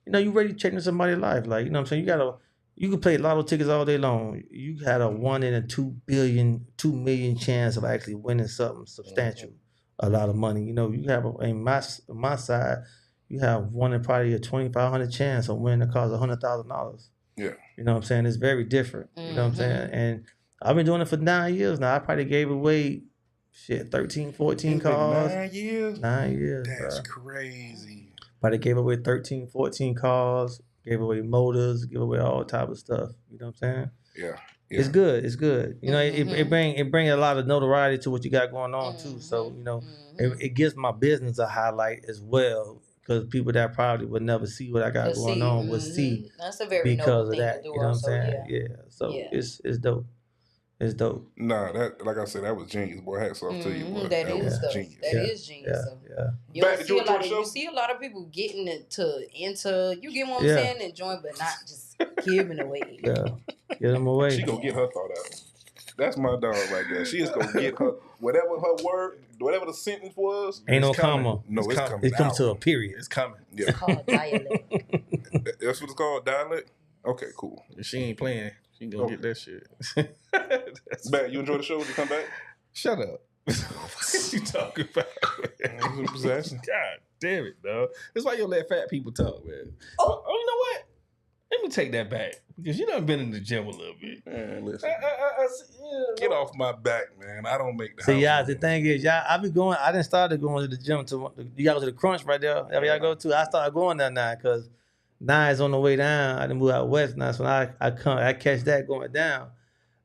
you know, you ready to change somebody's life. Like, you know what I'm saying? You can play lotto tickets all day long. You had a 1 in a 2 million chance of actually winning something substantial, a lot of money. You know, you have in my side, you have 1 in probably a 2,500 chance of winning that costs $100,000. Yeah. You know what I'm saying? It's very different. You know what I'm saying? And I've been doing it for 9 years now. I probably gave away 13, 14 It's been cars. 9 years? 9 years, That's bro. crazy. Probably gave away 13, 14 cars, gave away motors, give away all type of stuff. You know what I'm saying? Yeah. It's good. It's good. You know, Mhm. it bring a lot of notoriety to what you got going on too. So, you know, it gives my business a highlight as well. Because people that probably would never see what I got going on would see That's a very because noble of thing that. to do. You know what I'm also, saying? yeah. Yeah. So Yeah. it's dope. It's dope. Nah, that like I said, that was genius, boy. Hats off to you, boy. Mhm, that is was dope. genius. That is genius. Yeah. So. Yeah. You Back don't to see a George lot of Show? you see a lot of people getting into you get what I'm Yeah. saying, enjoying, but not just giving away. Yeah. Get them away. She gonna get her thought out. That's my dog right there. She is gonna get her whatever her word, whatever the sentence was. Ain't no It's coming. comma. No, it's coming. It comes out. to a period. It's coming. Yeah, It's called dialect. that's what it's called. Dialect. Okay, cool. If she ain't playing, she gonna get that shit. That's- Back. You enjoy the show? Did you come back? Shut up. What you talking about? I'm just asking. God damn it, dog. That's why you don't let fat people talk, man. Oh. You know what? Let me take that back. Because you done been in the gym a little bit. Man, listen. Yeah, Get off my back, man. I don't make the See, house y'all, rules. the thing is, y'all, I done started going to the gym you gotta go to the crunch right there. Wherever y'all go to, I started going there now because now it's on the way down. I done moved out west now, so now I catch that going down.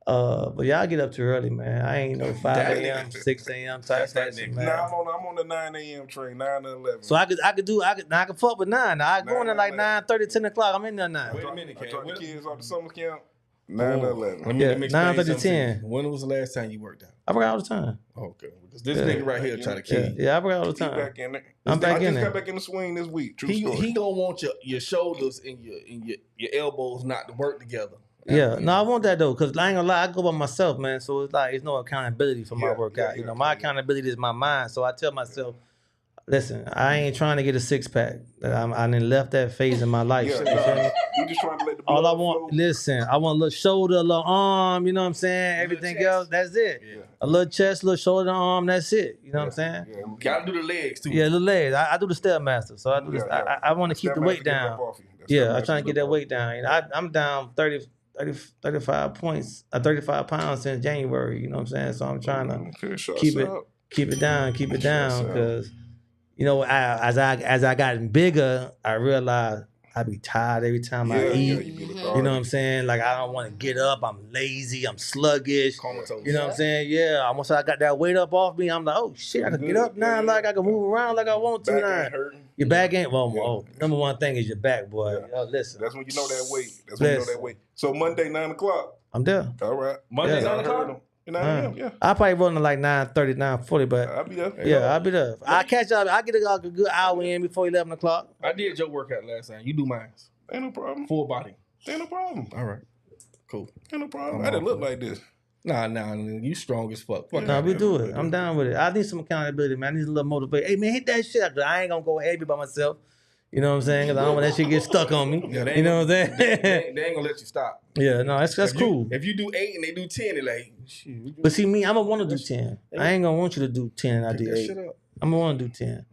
But y'all get up too early, man. I ain't no 5 That a.m., nigga. 6 a.m. type That's that person, nigga. man. Nah, I'm on the 9 a.m. train, 9 to 11. So I can fuck with 9. Now I go in there like 9:30, 10 o'clock. I'm in there now. Wait a minute, I Cam. dropped the Wait a- kids off the summer camp, 9 to 11. Let Yeah, me explain 9:30 something to you. 10. When was the last time you worked out? I work out all the time. Okay. Because this Yeah. nigga right here trying to kill Yeah, you. yeah, I work out all the He time. back in there. I'm back I in just there. got back in the swing this week. True He story. gonna want your shoulders and your elbows not to work together. Yeah, no, I want that though, cause I ain't gonna lie, I go by myself, man. So it's like it's no accountability for my Yeah, workout. yeah, You know, my yeah. accountability is my mind. So I tell myself, Listen, I ain't trying to get a six pack. I done left that phase in my life. Yeah, You feel me? we just trying to let the All I blood want, flow. listen, I want a little shoulder, a little arm, you know what I'm saying? Everything chest. else, that's it. Yeah. A little chest, a little shoulder, arm, that's it. You know what I'm saying? Yeah, Gotta do the legs too. Yeah, little legs. I do the Stairmaster, so I do this. Yeah, I want to keep the weight down. Yeah, I'm trying to get that weight down. You know, I'm down 35 points, 35 pounds since January. You know what I'm saying? So I'm trying to keep it down, because you know, as I gotten bigger, I realized I be tired every time I eat. You know what I'm saying? Like I don't want to get up. I'm lazy. I'm sluggish. Comatose. You know what I'm saying? Yeah. Once I got that weight up off me, I'm like, oh shit, I can get up now. Like I can move around like I want to now. Your back ain't number one thing is your back, boy. Yeah. Yo, listen. That's when you know that weight. That's when you know that weight. So Monday 9 o'clock. I'm there. All right. Monday Yeah. 9 o'clock. 9 a.m. Yeah. I probably run to like 9:30, 9:40, but I'll be there. yeah, I'll be there. I catch up. I get a good hour in before 11 o'clock. I did your workout last time. You do mine. Ain't no problem. Full body. Ain't no problem. All right. Cool. Ain't no problem. I'm I didn't all look for like this. Nah, you strong as fuck. Fuck No, we that. do it. I'm down with it. I need some accountability, man. I need a little motivation. Hey, man, hit that shit. I ain't gonna go heavy by myself. You know what I'm saying? Because I don't want that shit get stuck on me. Yeah, You know what I'm saying? They ain't gonna let you stop. Yeah, no, that's cool. If you do 8 and they do 10, they're like, shit. But see, me, I'm gonna want to do 10. I ain't gonna want you to do 10 and I do Pick that 8. shit up. I'm gonna want to do 10.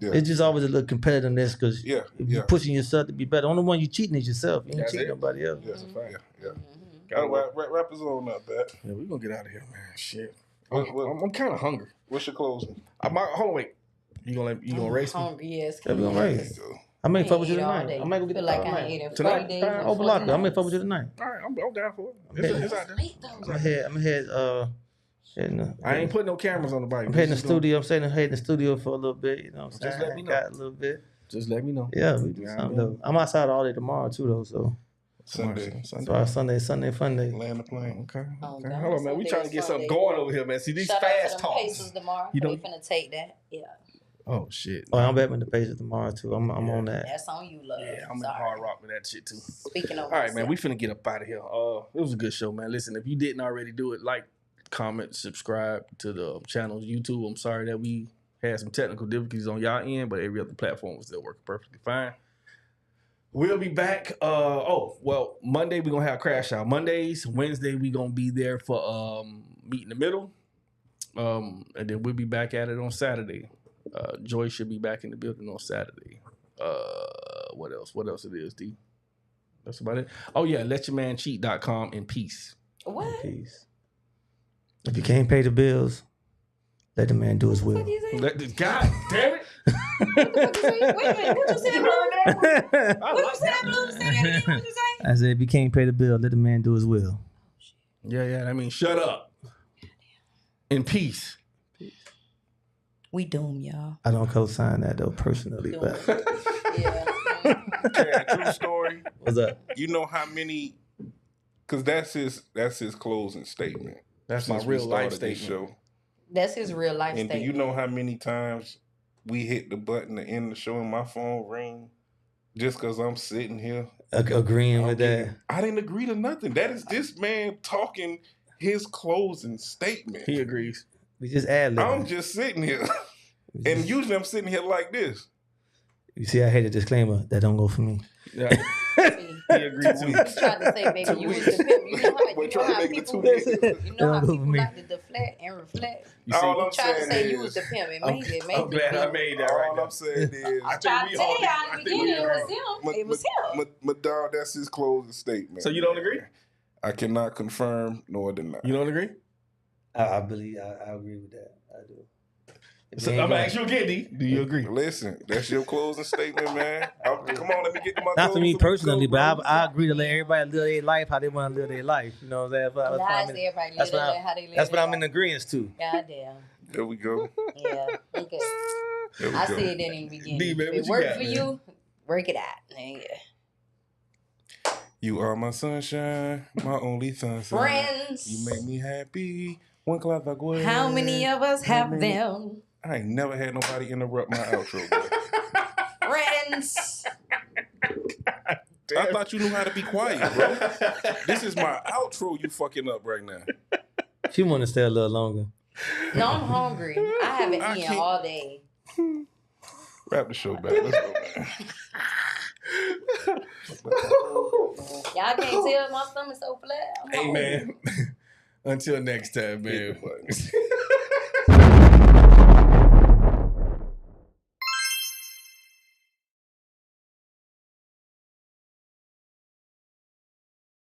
Yeah. It's just always a little competitiveness because Yeah, you're pushing yourself to be better. The only one you cheating is yourself. You ain't That's cheating it. nobody else. Yes, yeah, yeah. Gotta All right, wrap us on up, Bat. Yeah, we're gonna get out of here, man. Shit. What- I'm kind of hungry. What's your closing? Hold on, wait. You gonna race me? Hungry, yes. Yeah, we gonna race. I may fuck with you tonight. I might go get feel the like car I tonight. ain't eating Tonight? 40 days. and Overlock 40 it. I may nights. fuck with you tonight. All right, I'm down for it. Okay. It's out there. Late, though. I'm heading I ain't putting no cameras on the bike. I'm heading to the studio. I'm saying I'm heading to the studio for a little bit. You know what I'm saying? Just let me know. Got a little bit. Just let me know. Yeah, we do Yeah, something man. though. I'm outside all day tomorrow too though. So Sunday. tomorrow Sunday fun day. Land the plane. Okay. Oh, Okay. God. Hold on, man. We Sunday trying to is get something Sunday. going over here, man. See these Shout out fast to them Pacers talks. tomorrow. You They don't- finna take that. Yeah. Oh shit. Oh, I'm betting the Pacers tomorrow too. I'm on that. That's on you, love. Yeah, I'm in Sorry. hard rock with that shit too. Speaking of All right, man. We finna get up out of here. It was a good show, man. Listen, if you didn't already do it, like, comment, subscribe to the channel YouTube. I'm sorry that we had some technical difficulties on y'all end, but every other platform was still working perfectly fine. We'll be back. Monday we're gonna have Crash Out. Mondays, Wednesday we gonna be there for Meet in the Middle. And then we'll be back at it on Saturday. Joy should be back in the building on Saturday. What else? What else it is, D? That's about it. Oh yeah, letyourmancheat.com in peace. What? Peace. If you can't pay the bills, let the man do his will. What you say? God damn it! What you say? Wait a minute. What you say, Blue? What you say, Blue? Say that again. What you say? I said, if you can't pay the bill, let the man do his will. Yeah. I mean, shut up. In peace. We doomed, y'all. I don't co-sign that though personally, but Yeah. Okay, true story. what's up? You know how many? Because that's his closing statement. That's my Since we real life started this statement. show. That's his real life And do statement. you know how many times we hit the button to end the show and my phone ring just because I'm sitting here? Agreeing with that. I didn't agree to nothing. That is this man talking his closing statement. He agrees. We just ad I'm lib. just sitting here. And usually I'm sitting here like this. You see, I hate a disclaimer. That don't go for me. Yeah. See, He agreed too. I was trying to say, baby, you was the pimp. You know how, We're trying to make it people, too big. you know how Don't go for people me. like to deflect and reflect. You see, All I'm Tried to saying say is, you was the pimp. It I'm, made it. I'm glad I made that right all now. I'm saying is, I tried to tell y'all in the beginning it was him. It was him. my dog, that's his closing statement. So you don't agree? I cannot confirm nor deny. You don't agree? I believe I agree with that. I do. So I'm gonna ask you again, D. Do you agree? Listen, that's your closing statement, man. Come on, let me get to my Not for me closing personally, statement, but I agree to let everybody live their life how they want to live their life. You know what I'm saying? Now it's everybody live their life how they live That's what their I'm in life. agreement to. Goddamn. There we go. Yeah. Okay. There we I go. said that in the beginning. D, man, If what it you worked got, for man? you, work it out. Nigga. You are my sunshine, my only sunshine. Friends. You make me happy. One clap I go. How many of us have them? I ain't never had nobody interrupt my outro, bro. Friends. I thought you knew how to be quiet, bro. This is my outro you fucking up right now. She want to stay a little longer. No, I'm hungry. I haven't I eaten can't- all day. Wrap the show back. Let's go, man. Y'all can't tell my stomach's so flat. Hey, man. Until next time, Hit the man. button.